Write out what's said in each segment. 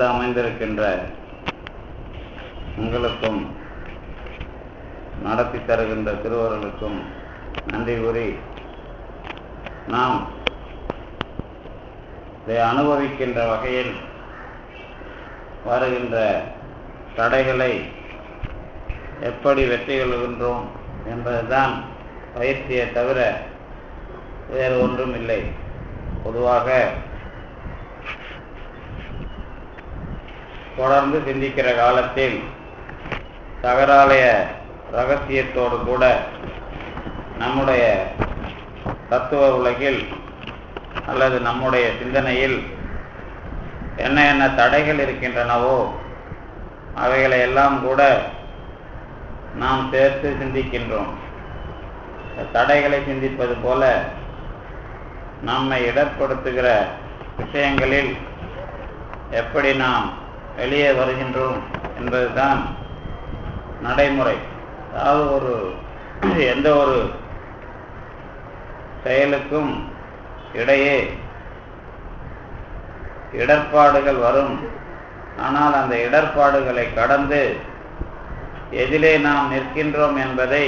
வந்து அமைந்திருக்கின்ற உங்களுக்கும் நடத்தி தருகின்ற திருவருளுக்கும் நன்றி கூறி நாம் இதை அனுபவிக்கின்ற வகையில் வருகின்ற தடைகளை எப்படி வெற்றி கொள்கின்றோம் என்பதுதான் பயிற்சியை தவிர வேறு ஒன்றும் இல்லை. பொதுவாக தொடர்ந்து சிந்திக்கிற காலத்தில் சகராலய ரகசியத்தோடு கூட நம்முடைய தத்துவ உலகில் அல்லது நம்முடைய சிந்தனையில் என்ன என்ன தடைகள் இருக்கின்றனவோ அவைகளை எல்லாம் கூட நாம் சேர்த்து சிந்திக்கின்றோம். தடைகளை சிந்திப்பது போல நம்மை இடர்படுத்துகிற விஷயங்களில் எப்படி நாம் வெளியே வருகின்றோம் என்பதுதான் நடைமுறை. அதாவது எந்த ஒரு செயலுக்கும் இடையே இடர்பாடுகள் வரும். ஆனால் அந்த இடர்பாடுகளை கடந்து எதிலே நாம் நிற்கின்றோம் என்பதை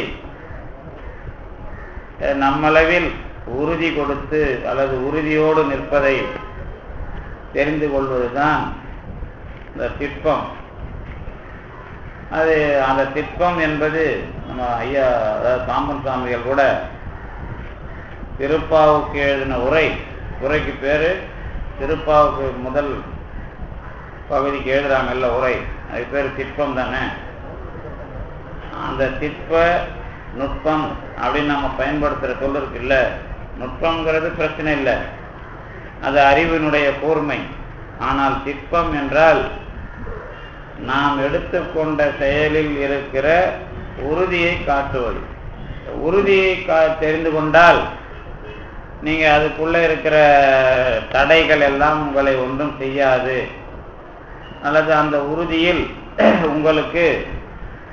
நம்மளவில் உறுதி கொடுத்து அல்லது உறுதியோடு நிற்பதை தெரிந்து கொள்வதுதான் இந்த திட்பம். அது அந்த திட்பம் என்பது நம்ம ஐயா அதாவது பாம்பன் சுவாமிகள் கூட திருப்பாவுக்கு எழுதின உரைக்கு பேரு திருப்பாவுக்கு முதல் பகுதிக்கு எழுதுறாங்கல்ல உரை, அது பேர் திட்பம் தானே. அந்த திட்ப நுட்பம் அப்படின்னு நம்ம பயன்படுத்துகிற சொல் இருக்குல்ல, நுட்பங்கிறது பிரச்சனை இல்லை, அது அறிவினுடைய கூர்மை. ஆனால் திட்பம் என்றால் நாம் எடுத்துக்கொண்ட செயலில் இருக்கிற உறுதியை காட்டுவது. உறுதியை தெரிந்து கொண்டால் நீங்க அதுக்குள்ள இருக்கிற தடைகள் எல்லாம் உங்களை ஒன்றும் செய்யாது, அல்லது அந்த உறுதியில் உங்களுக்கு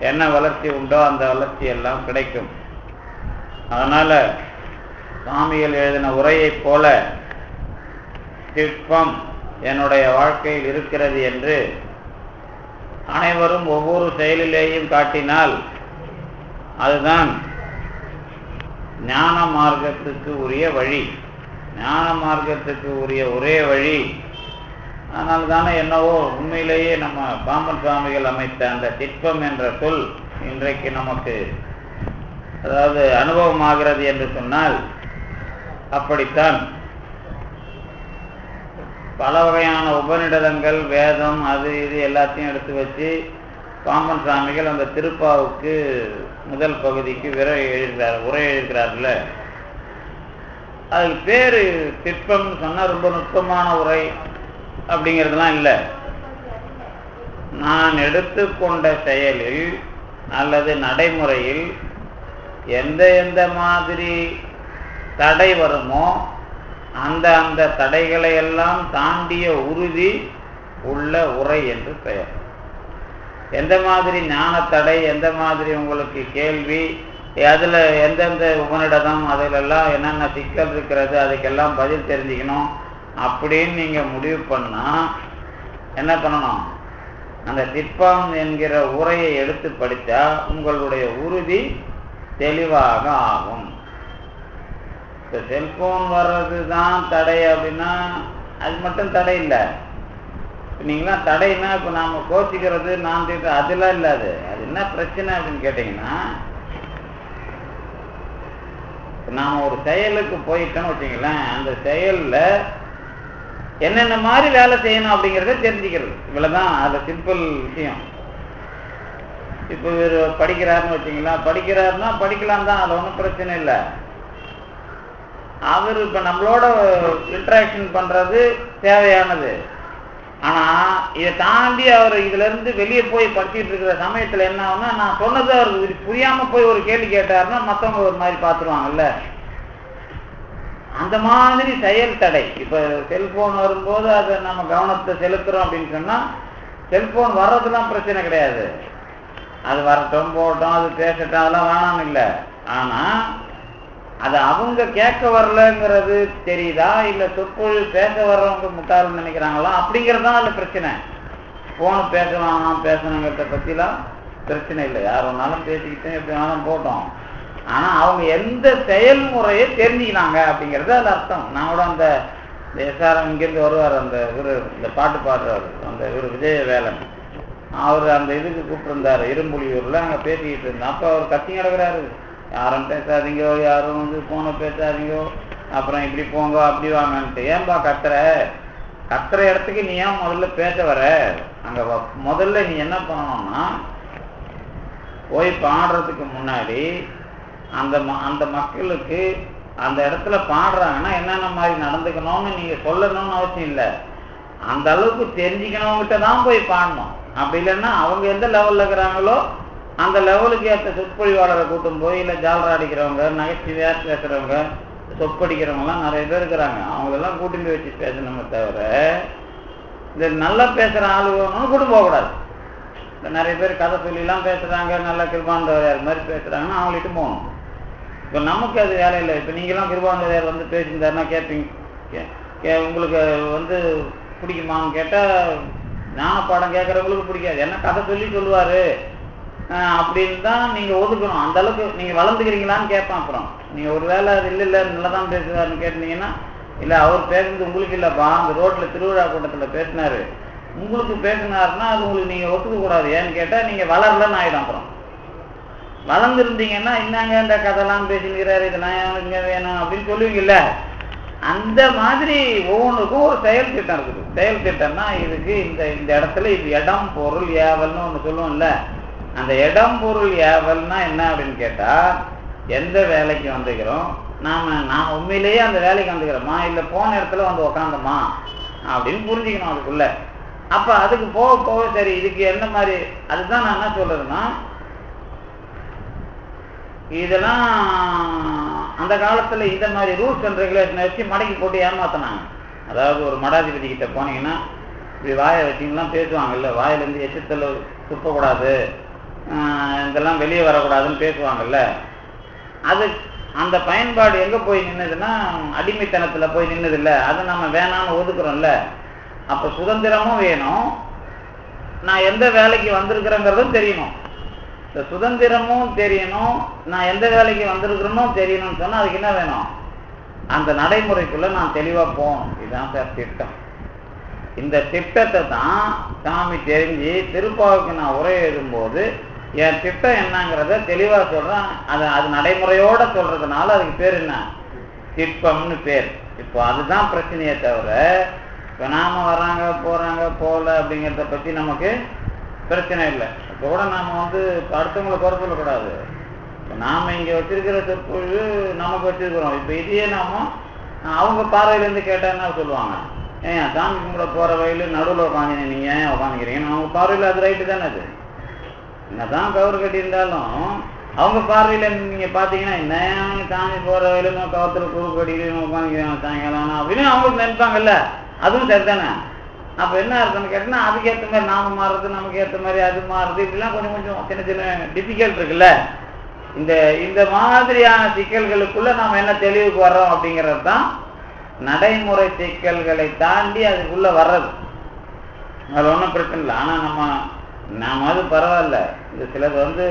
என்ன வளர்ச்சி உண்டோ அந்த வளர்ச்சி எல்லாம் கிடைக்கும். அதனால சுவாமிகள் எழுதின உரையைப் போல திட்பம் என்னுடைய வாழ்க்கையில் இருக்கிறது என்று அனைவரும் ஒவ்வொரு செயலிலேயும் காட்டினால் அதுதான் ஞான மார்க்கத்துக்கு உரிய வழி. ஞான மார்க்கத்துக்கு உரிய ஒரே வழி. ஆனால் தானே என்னவோ உண்மையிலேயே நம்ம பாம்பன் சுவாமிகள் அமைத்த அந்த திட்பம் என்ற சொல் இன்றைக்கு நமக்கு அதாவது அனுபவமாகிறது என்று சொன்னால் அப்படித்தான். பல வகையான உபநிடதங்கள் வேதம் அது இது எல்லாத்தையும் எடுத்து வச்சு பாம்பன் சுவாமிகள் அந்த திருப்பாவுக்கு முதல் பகுதிக்கு உரை எழுதுகிறார்ல, அதுக்கு பேரு திட்பம் சொன்னா ரொம்ப நுட்பமான உரை அப்படிங்கிறதுலாம் இல்லை. நான் எடுத்துக்கொண்ட செயலில் அல்லது நடைமுறையில் எந்த எந்த மாதிரி தடை வருமோ அந்த அந்த தடைகளை எல்லாம் தாண்டிய உறுதி உள்ள உரை என்று பெயர். எந்த மாதிரி ஞான தடை, எந்த மாதிரி உங்களுக்கு கேள்வி, அதில் எந்தெந்த உபநிடதம் அதிலெல்லாம் என்னென்ன சிக்கல் இருக்கிறது அதுக்கெல்லாம் பதில் தெரிஞ்சுக்கணும் அப்படின்னு நீங்கள் முடிவு பண்ணால் என்ன பண்ணணும்? அந்த திட்பம் என்கிற உரையை எடுத்து படித்தா உங்களுடைய உறுதி தெளிவாக ஆகும். இப்போ செல்போன் வர்றது தான் தடை அப்படின்னா அது மட்டும் தடை இல்லை. நீங்களாம் தடைன்னா இப்போ நாம் கோச்சிக்கிறது நான் அதெல்லாம் இல்லை. அது என்ன பிரச்சனை அப்படின்னு கேட்டிங்கன்னா, நாம் ஒரு செயலுக்கு போயிட்டோன்னு வச்சுங்களேன், அந்த செயலில் என்னென்ன மாதிரி வேலை செய்யணும் அப்படிங்கிறத தெரிஞ்சுக்கிறது. இவ்வளோதான் அது சிம்பிள் விஷயம். இப்போ இவர் படிக்கிறாருன்னு வச்சுங்களா, படிக்கிறாருன்னா படிக்கலாம் தான், அது ஒன்றும் பிரச்சனை இல்லை. அவர் இப்போ நம்மளோட இன்ட்ராக்ஷன் பண்ணுறது தேவையானது. ஆனால் இதை தாண்டி அவர் இதிலேருந்து வெளியே போய் படிச்சுட்டு இருக்கிற சமயத்தில் என்ன ஆகுனா, நான் சொன்னது அவருக்கு புரியாமல் போய் ஒரு கேள்வி கேட்டாருன்னா மற்றவங்க ஒரு மாதிரி பார்த்துருவாங்கல்ல. அந்த மாதிரி செயல் தடை. இப்போ செல்போன் வரும்போது அதை நம்ம கவனத்தை செலுத்துகிறோம் அப்படின்னு சொன்னால் செல்போன் வர்றதுலாம் பிரச்சனை கிடையாது. அது வரட்டும் போகட்டும் அது பேசட்டும் அதெல்லாம் வேணான்னு இல்லை. ஆனால் அது அவங்க கேட்க வரலங்கிறது தெரியுதா, இல்லை சொற்பொழிவு பேச வர்றவங்க முட்டாள்னு நினைக்கிறாங்களா அப்படிங்கிறது தான் அதில் பிரச்சனை. போன் பேசணுங்கிறத பற்றிலாம் பிரச்சனை இல்லை, யார் வேணாலும் பேசிக்கிட்டேன் எப்படி வேணாலும் போட்டோம். ஆனால் அவங்க எந்த செயல்முறையை தெரிஞ்சுக்கினாங்க அப்படிங்கிறது அது அர்த்தம். நான் கூட அந்த எஸ்ஆர்எம் இங்கேருந்து வருவார், அந்த இவர் இந்த பாட்டு பாடுறாரு, அந்த இவர் விஜயவேலன், அவர் அந்த இதுக்கு கூப்பிட்டுருந்தார் இரும்புலியூரில், அங்கே பேசிக்கிட்டு இருந்தேன். அப்போ அவர் கத்தி கிடக்கிறாரு, யாரும் பேசாதீங்கோ, யாரும் வந்து போனை பேசாதீங்கோ, அப்புறம் இப்படி போங்க அப்படி வாங்கன்ட்டு. ஏன்பா கத்துற இடத்துக்கு நீ ஏன் முதல்ல பேச வர? அங்கே முதல்ல நீ என்ன பண்ணணும்னா, போய் பாடுறதுக்கு முன்னாடி அந்த மக்களுக்கு அந்த இடத்துல பாடுறாங்கன்னா என்னென்ன மாதிரி நடந்துக்கணும்னு நீங்கள் சொல்லணும்னு அவசியம் இல்லை, அந்த அளவுக்கு தெரிஞ்சுக்கணவங்கிட்ட தான் போய் பாடணும். அப்படி இல்லைன்னா அவங்க எந்த லெவலில் இருக்கிறாங்களோ அந்த லெவலுக்கு ஏற்ற சொற்பொழிவாளரை கூட்டும் போய், இல்லை ஜாலரா அடிக்கிறவங்க, நகைச்சுவையாக பேசுகிறவங்க, சொப்படிக்கிறவங்கலாம் நிறைய பேர் இருக்கிறாங்க, அவங்களெல்லாம் கூட்டிட்டு போய் வச்சு பேசணுமே தவிர இந்த நல்லா பேசுகிற ஆளு வேணும்னு கூட்டு போகக்கூடாது. இந்த நிறைய பேர் கதை சொல்லிலாம் பேசுகிறாங்க, நல்லா கிருபானந்தவாரியார் மாதிரி பேசுகிறாங்கன்னா அவங்கள்ட்ட போகணும். இப்போ நமக்கு அது வேலை இல்லை. இப்போ நீங்களாம் கிருபானந்தவாரியார் வந்து பேசியிருந்தாருன்னா கேட்பீங்க, உங்களுக்கு வந்து பிடிக்குமான்னு கேட்டால் ஞான பாடம் கேட்குறவங்களுக்கு பிடிக்காது, என்ன கதை சொல்லி சொல்லுவார் அப்படின்னு தான் நீங்கள் ஒதுக்கணும். அந்த அளவுக்கு நீங்கள் வளர்ந்துக்கிறீங்களான்னு கேட்பேன். அப்புறம் நீங்கள் ஒரு வேளை அது இல்லை நல்லா தான் பேசுவாருன்னு கேட்டீங்கன்னா, இல்லை அவர் பேசுறது உங்களுக்கு இல்லைப்பா, அந்த ரோட்டில் திருவிழா கூட்டத்தில் பேசினார், உங்களுக்கு பேசினாருன்னா அது உங்களுக்கு நீங்கள் ஒத்துக்கக்கூடாது. ஏன்னு கேட்டால் நீங்கள் வளரலன்னு ஆகிடும். அப்புறம் வளர்ந்துருந்தீங்கன்னா என்னங்க இந்த கதைலாம் பேசிக்கிறாரு, இதெல்லாம் இங்கே வேணும் அப்படின்னு சொல்லுவீங்கல்ல. அந்த மாதிரி ஒவ்வொன்றுக்கும் ஒரு செயல் திட்டம் இருக்குது. செயல் திட்டம்னா இதுக்கு இந்த இடத்துல இது இடம் பொருள் ஏவல்னு ஒன்று சொல்லுவோம்ல, அந்த இடம் பொருள் ஏவல்னா என்ன அப்படின்னு கேட்டால், எந்த வேலைக்கு வந்துக்கிறோம் நாம் உண்மையிலேயே அந்த வேலைக்கு வந்துக்கிறோமா, இல்லை போன இடத்துல வந்து உக்காந்தோமா அப்படின்னு புரிஞ்சுக்கணும் அதுக்குள்ள. அப்போ அதுக்கு போக போக சரி இதுக்கு என்ன மாதிரி, அதுதான் நான் என்ன சொல்றதுன்னா, இதெல்லாம் அந்த காலத்தில் இந்த மாதிரி ரூல்ஸ் அண்ட் ரெகுலேஷனை வச்சு மடக்கி போட்டு ஏமாத்தினாங்க. அதாவது ஒரு மடாதிபதி கிட்ட போனீங்கன்னா இப்படி வாயை வச்சிங்கலாம் பேசுவாங்கல்ல, வாயிலேருந்து எச்சத்தில் துப்பக்கூடாது, இதெல்லாம் வெளியே வரக்கூடாதுன்னு பேசுவாங்கல்ல. அது அந்த பயன்பாடு எங்கே போய் நின்றுதுன்னா அடிமைத்தனத்தில் போய் நின்றுதில்ல, அதை நம்ம வேணான்னு ஒதுக்குறோம்ல. அப்போ சுதந்திரமும் வேணும், நான் எந்த வேலைக்கு வந்திருக்கிறேங்கிறதும் தெரியணும். இந்த சுதந்திரமும் தெரியணும், நான் எந்த வேலைக்கு வந்திருக்கிறேனோ தெரியணும்னு சொன்னால் அதுக்கு என்ன வேணும், அந்த நடைமுறைக்குள்ளே நான் தெளிவாக போகணும். இதுதான் சார் திட்டம். இந்த திட்டத்தை தான் சாமி தெரிஞ்சு திருப்பாவுக்கு நான் உரை எழுதும்போது என் திட்டம் என்னங்கிறத தெளிவாக சொல்கிறேன். அது நடைமுறையோடு சொல்கிறதுனால அதுக்கு பேர் என்ன, திட்பம்னு பேர். இப்போ அதுதான் பிரச்சனையே தவிர, இப்போ நாம் வராங்க போகிறாங்க போகல அப்படிங்கிறத பற்றி நமக்கு பிரச்சனை இல்லை. இப்போ கூட நாம் வந்து அடுத்தவங்களை குறை சொல்லக்கூடாது. இப்போ நாம் இங்கே வச்சிருக்கிற சொற்பொழிவு நமக்கு வச்சிருக்கிறோம். இப்போ இதையே அவங்க பார்வையிலேருந்து கேட்டால் என்ன சொல்லுவாங்க, ஏன் சாமி கும்பிட போகிற வயலு நடுவில் உட்காந்து நீங்கள் ஏன் உட்காந்துக்கிறீங்கன்னு அவங்க பார்வையில் அது ரைட்டு தானே. அது என்னதான் கவர் கட்டியிருந்தாலும் அவங்க பார்வையில் நீங்கள் பார்த்தீங்கன்னா என்ன சாமி போகிற வயலுமா கவத்தில் குழு கட்டிட்டு உட்காந்துக்கிறாங்க சாயங்காலம் அப்படின்னு அவங்களுக்கு நினைப்பாங்கல்ல, அதுவும் சரிதானே. அப்போ என்ன இருக்குன்னு கேட்டோம்னா அதுக்கேற்ற மாதிரி நாம மாறுறது, நமக்கு ஏற்ற மாதிரி அது மாறுறது, இப்படிலாம் கொஞ்சம் கொஞ்சம் சின்ன சின்ன டிஃபிகல்ட் இருக்குல்ல. இந்த மாதிரியான சிக்கல்களுக்குள்ள நாம் என்ன தெளிவுக்கு வர்றோம் அப்படிங்கிறது தான் நடைமுறை சிக்கல்களை தாண்டி அதுக்குள்ள வர்றது. அதில் ஒன்றும் பிரச்சனை இல்லை. ஆனால் நாம் அது பரவாயில்ல. இந்த சிலது வந்து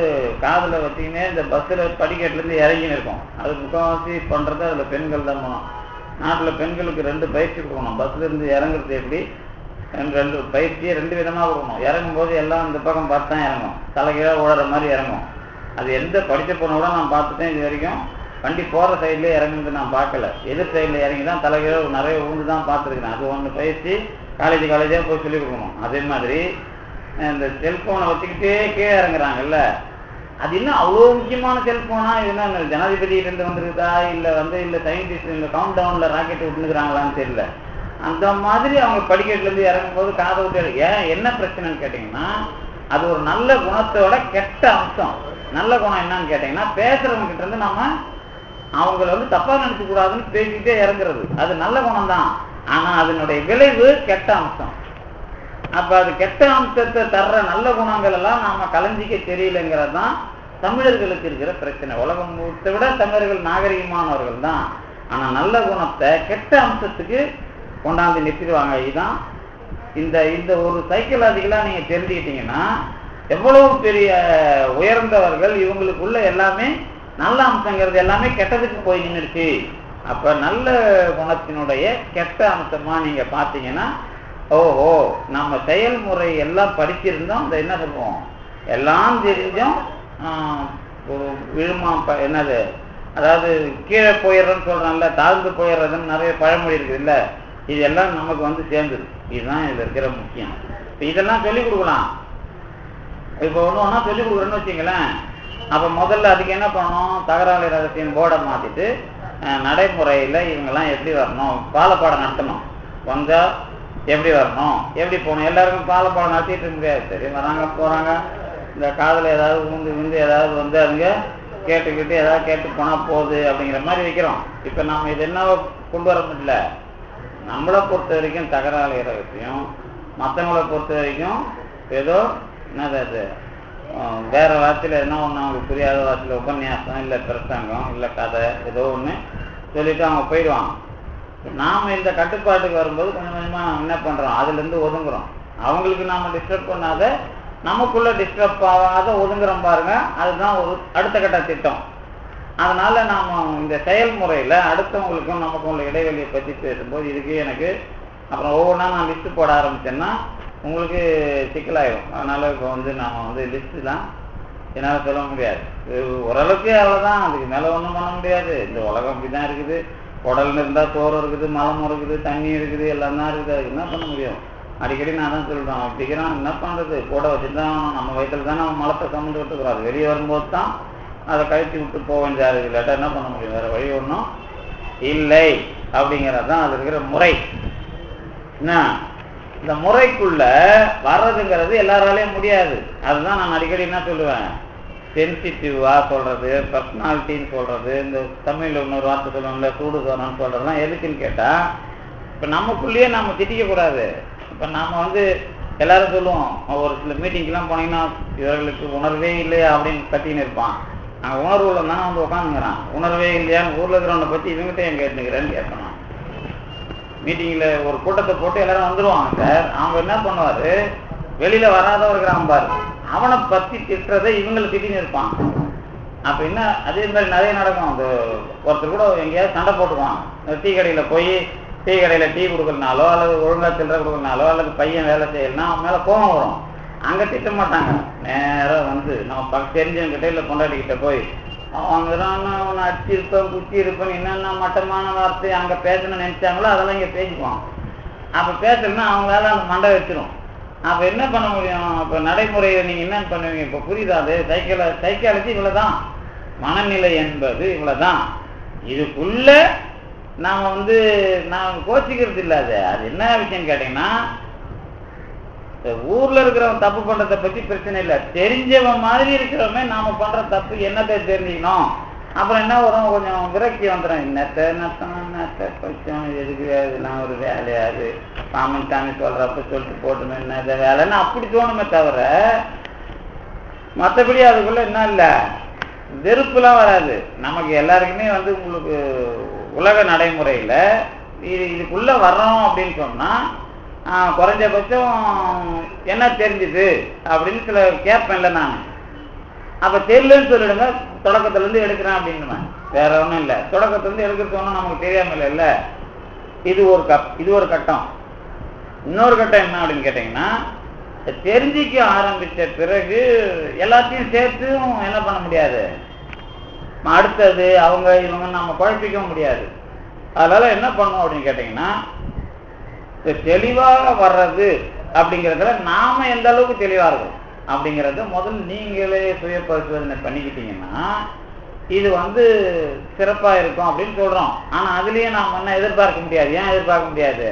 காதில் வச்சிக்கினே இந்த பஸ்ஸில் படிக்கட்டுலேருந்து இறங்கின்னு இருக்கும். அது முக்கால்வாசி பண்ணுறது அதில் பெண்கள் தான் போகணும். நாட்டில் பெண்களுக்கு 2 பயிற்சி கொடுக்கணும். பஸ்ஸிலேருந்து இறங்குறது எப்படி, 2 பயிற்சியை 2 விதமாக கொடுக்கணும். இறங்கும்போது எல்லாம் இந்த பக்கம் பார்த்து தான் இறங்கும், தலைகீழ ஓடுற மாதிரி இறங்கும். அது எந்த படித்த பொண்ணை கூட நான் பார்த்துட்டேன் இது வரைக்கும். வண்டி போகிற சைட்லேயே இறங்குறது நான் பார்க்கல, எதிர் சைடில் இறங்கி தான் தலைகீழ நிறைய ஊந்து தான் பார்த்துருக்கேன். அது ஒன்று பயிற்சி காலேஜாக போய் சொல்லிக் கொடுக்கணும். அதே மாதிரி இந்த செல்ஃபோனை வச்சுக்கிட்டே கீழே இறங்குறாங்கல்ல, அது இன்னும் அவ்வளோ முக்கியமான செல்ஃபோனா, இதுனா ஜனாதிபதியிலேருந்து வந்துருக்குதா, இல்லை சயின்டிஸ்ட் இந்த கவுண்ட் டவுனில் ராக்கெட் விட்டுனுக்குறாங்களான்னு தெரியல. அந்த மாதிரி அவங்க படிக்கட்டுலேருந்து இறங்கும்போது காதை விட்டு என்ன பிரச்சனைன்னு கேட்டிங்கன்னா, அது ஒரு நல்ல குணத்தோட கெட்ட அம்சம். நல்ல குணம் என்னன்னு கேட்டிங்கன்னா, பேசுகிறவங்ககிட்ட இருந்து நம்ம அவங்கள வந்து தப்பாக நினைக்கக்கூடாதுன்னு பேசிக்கிட்டே இறங்குறது, அது நல்ல குணம் தான். ஆனால் அதனுடைய விளைவு கெட்ட அம்சம். அப்போ அது கெட்ட அம்சத்தை தர்ற நல்ல குணங்கள் எல்லாம் நாம் கலைஞ்சிக்க தெரியலங்கிறது தான் தமிழர்களுக்கு இருக்கிற பிரச்சனை. உலகம் முழுத்தை விட தமிழர்கள் நாகரிகமானவர்கள் தான். ஆனால் நல்ல குணத்தை கெட்ட அம்சத்துக்கு கொண்டாந்து நிறுத்திடுவாங்க. இதுதான் இந்த இந்த ஒரு சைக்கலாஜிக்கலாக நீங்கள் தெரிஞ்சுக்கிட்டீங்கன்னா எவ்வளவு பெரிய உயர்ந்தவர்கள், இவங்களுக்குள்ள எல்லாமே நல்ல அம்சங்கிறது எல்லாமே கெட்டதுக்கு போய் நின்றுச்சு. அப்போ நல்ல குணத்தினுடைய கெட்ட அம்சமாக நீங்கள் பார்த்தீங்கன்னா, ஓஹோ நம்ம செயல்முறை எல்லாம் படிச்சிருந்தோம், இந்த என்ன சொல்லுவோம் எல்லாம் தெரிஞ்சும் விழுமா என்னது, அதாவது கீழே போயிடுறோன்னு சொல்கிறான்ல, தாழ்ந்து போயிடுறதுன்னு நிறைய பழமொழி இருக்குது இல்லை, இதெல்லாம் நமக்கு வந்து சேர்ந்துது. இதுதான் இதில் இருக்கிற முக்கியம். இப்போ இதெல்லாம் சொல்லிக் கொடுக்கலாம். இப்போ ஒன்று ஒன்றா சொல்லிக் கொடுக்குறேன்னு வச்சுங்களேன். அப்போ முதல்ல அதுக்கு என்ன பண்ணணும், தகராறு ரகசியம் போர்டை மாற்றிட்டு நடைமுறையில் இவங்கெல்லாம் எப்படி வரணும், பாலப்பாடம் நடத்தணும். வந்தால் எப்படி வரணும், எப்படி போகணும், எல்லாருக்கும் பாலப்பாடம் நடத்திட்டு இருக்க முடியாது. சரி வராங்க போகிறாங்க, இந்த காதில் ஏதாவது விழுந்து ஏதாவது வந்து அதுங்க கேட்டுக்கிட்டு ஏதாவது கேட்டு போனால் போகுது அப்படிங்கிற மாதிரி வைக்கிறோம். இப்போ நாம் இது என்ன கொண்டு வர முடியல. நம்மளை பொறுத்த வரைக்கும் தகராறு ரகசியம், மற்றவங்களை பொறுத்த வரைக்கும் ஏதோ என்னது அது வேற வார்த்தையில் என்ன ஒன்று அவங்களுக்கு புரியாத வார்த்தையில் உபன்யாசம் இல்லை பிரசங்கம் இல்லை கதை ஏதோ ஒன்று சொல்லிட்டு அவங்க போயிடுவாங்க. நாம் இந்த கட்டுப்பாட்டுக்கு வரும்போது கொஞ்சம் கொஞ்சமாக என்ன பண்ணுறோம், அதுலேருந்து ஒதுங்குறோம். அவங்களுக்கு நாம் டிஸ்டர்ப் பண்ணாத, நமக்குள்ளே டிஸ்டர்ப் ஆகாத ஒதுங்குறோம் பாருங்க. அதுதான் ஒரு அடுத்த கட்ட திட்டம். அதனால நாம் இந்த செயல்முறையில் அடுத்தவங்களுக்கும் நமக்கும் உள்ள இடைவெளியை பற்றி பேசும்போது இதுக்கு எனக்கு அப்புறம் ஒவ்வொன்றா நான் லிஸ்ட்டு போட ஆரம்பிச்சேன்னா உங்களுக்கு சிக்கலாயிடும். அதனால் இப்போ வந்து நாம் வந்து லிஸ்ட்டு தான் என்னால் சொல்ல முடியாது. ஓரளவுக்கு அவ்வளோதான், அதுக்கு மேலே ஒன்றும் பண்ண முடியாது. இந்த உலகம் அப்படி தான் இருக்குது. உடல்னு இருந்தால் சோறு இருக்குது, மலம் இருக்குது, தண்ணி இருக்குது, எல்லாம் தான் இருக்குது. அதுக்கு என்ன பண்ண முடியும்? அடிக்கடி நான் தான் சொல்கிறேன், அப்படிங்கிறான் என்ன பண்ணுறது, கூட வச்சுட்டு தான் நம்ம வயிற்றில் தான் நம்ம மலத்தை சம்மந்து விட்டுக்கிறோம். வெளியே வரும்போது தான் அதை கழித்து விட்டு போக வேண்டியது. இல்லாட்டா என்ன பண்ண முடியும், வேறு வழி ஒன்றும் இல்லை. அப்படிங்கிறது தான் அது இருக்கிற முறை. என்ன இந்த முறைக்குள்ள வர்றதுங்கிறது எல்லாராலையும் முடியாது. அதுதான் நான் அடிக்கடி என்ன சொல்லுவேன், சென்சிட்டிவாக சொல்கிறது, பர்சனாலிட்டின்னு சொல்கிறது, இந்த தமிழில் இன்னொரு வார்த்தை சொல்லுவோம்ல சூடு சோனன்னு சொல்கிறதுலாம் எதுக்குன்னு கேட்டால், இப்போ நமக்குள்ளேயே நம்ம திட்டிக்கக்கூடாது. இப்போ நாம் வந்து எல்லாரும் சொல்லுவோம், ஒரு சில மீட்டிங்க்கெலாம் போனீங்கன்னா இவர்களுக்கு உணர்வே இல்லையா அப்படின்னு கத்தின்னு இருப்பான். அங்கே உணர்வுல தானே வந்து உட்காந்துங்கிறான். உணர்வே இல்லையான்னு ஊரில் இருக்கிறவனை பற்றி இவங்ககிட்ட எங்கே கேட்டுக்கிறேன்னு கேட்கணும். மீட்டிங்கில் ஒரு கூட்டத்தை போட்டு எல்லாரும் வந்துடுவாங்க சார். அவங்க என்ன பண்ணுவார், வெளியில் வராதவன் இருக்கிறான் பாரு, அவனை பற்றி திட்டுறதை இவங்களை திட்டின்னு இருப்பான். அப்போ என்ன அதே மாதிரி நிறைய நடக்கும். அந்த ஒருத்தர் கூட எங்கேயாவது சண்டை போட்டுக்குவான். டீ கடையில் போய் டீ கடையில் டீ கொடுக்கறனாலோ அல்லது ஒழுங்காக சில்லறை கொடுக்கறனாலோ அல்லது பையன் வேலை செய்யலைன்னா அவன் மேலே கோபம் வரும். அங்கே திட்ட மாட்டாங்க, நேராக வந்து நம்ம தெரிஞ்சவங்கிட்ட இல்லை பொண்டாட்டிக்கிட்ட போய் அவங்கதான் அவனை அடிச்சிருப்பேன் குத்தி இருப்பேன் என்னென்ன மட்டமான வார்த்தை அங்கே பேசணும்னு நினைச்சாங்களோ அதெல்லாம் இங்கே பேசிக்குவான். அப்போ பேசணும்னா அவங்களால அந்த மண்டை வச்சிரும். அப்போ என்ன பண்ண முடியும், இப்போ நடைமுறையில் நீங்கள் என்ன பண்ணுவீங்க, இப்போ புரியுதா? அது சைக்காலஜி இவ்வளோதான், மனநிலை என்பது இவ்வளோதான். இதுக்குள்ள நாம் வந்து நான் கோச்சிக்கிறது இல்லை. அது என்ன விஷயம் கேட்டிங்கன்னா, ஊர்ல இருக்கிறவன் தப்பு பண்றதை பத்தி பிரச்சனை இல்லை, தெரிஞ்சவன் மாதிரி இருக்கிறவங்க நாம பண்ற தப்பு என்னத்தை தெரிஞ்சுக்கணும். அப்புறம் என்ன வரும், கொஞ்சம் விரக்தி வந்துடும். என்னத்தை கொஞ்சம் எதுக்கு இதெல்லாம் ஒரு வேலையாது, பாமன் சாமி சொல்றப்ப சொல்லிட்டு போட்டுமே என்ன வேலைன்னு அப்படி தோணுமே தவிர மற்றபடி அதுக்குள்ள என்ன இல்லை, வெறுப்புலாம் வராது. நமக்கு எல்லாருக்குமே வந்து உங்களுக்கு உலக நடைமுறையில இதுக்குள்ள வர்றோம் அப்படின்னு சொன்னா குறைஞ்சபட்சம் என்ன தெரிஞ்சுது அப்படின்னு சில கேட்பேன்ல நான். அப்போ தெரியலன்னு சொல்லிடுங்க, தொடக்கத்துலேருந்து எடுக்கிறேன் அப்படின்னு. வேற ஒன்றும் இல்லை, தொடக்கத்துலேருந்து எடுக்கிறது ஒன்றும் நமக்கு தெரியாமல் இல்லை. இது ஒரு கட்டம். இன்னொரு கட்டம் என்ன அப்படின்னு கேட்டிங்கன்னா, தெரிஞ்சிக்க ஆரம்பித்த பிறகு எல்லாத்தையும் சேர்த்தும் என்ன பண்ண முடியாது, அடுத்தது அவங்க இவங்க நம்ம குழப்பிக்க முடியாது. அதனால என்ன பண்ணுவோம் அப்படின்னு கேட்டிங்கன்னா, தெளிவாக வர்றது அப்படிங்கிறதுல நாம எந்த அளவுக்கு தெளிவாக இருக்கும் அப்படிங்கிறத முதல்ல நீங்களே சுய பரிசோதனை பண்ணிக்கிட்டீங்கன்னா இது வந்து சிறப்பாக இருக்கும் அப்படின்னு சொல்கிறோம். ஆனால் அதுலேயே நாம் என்ன எதிர்பார்க்க முடியாது. ஏன் எதிர்பார்க்க முடியாது?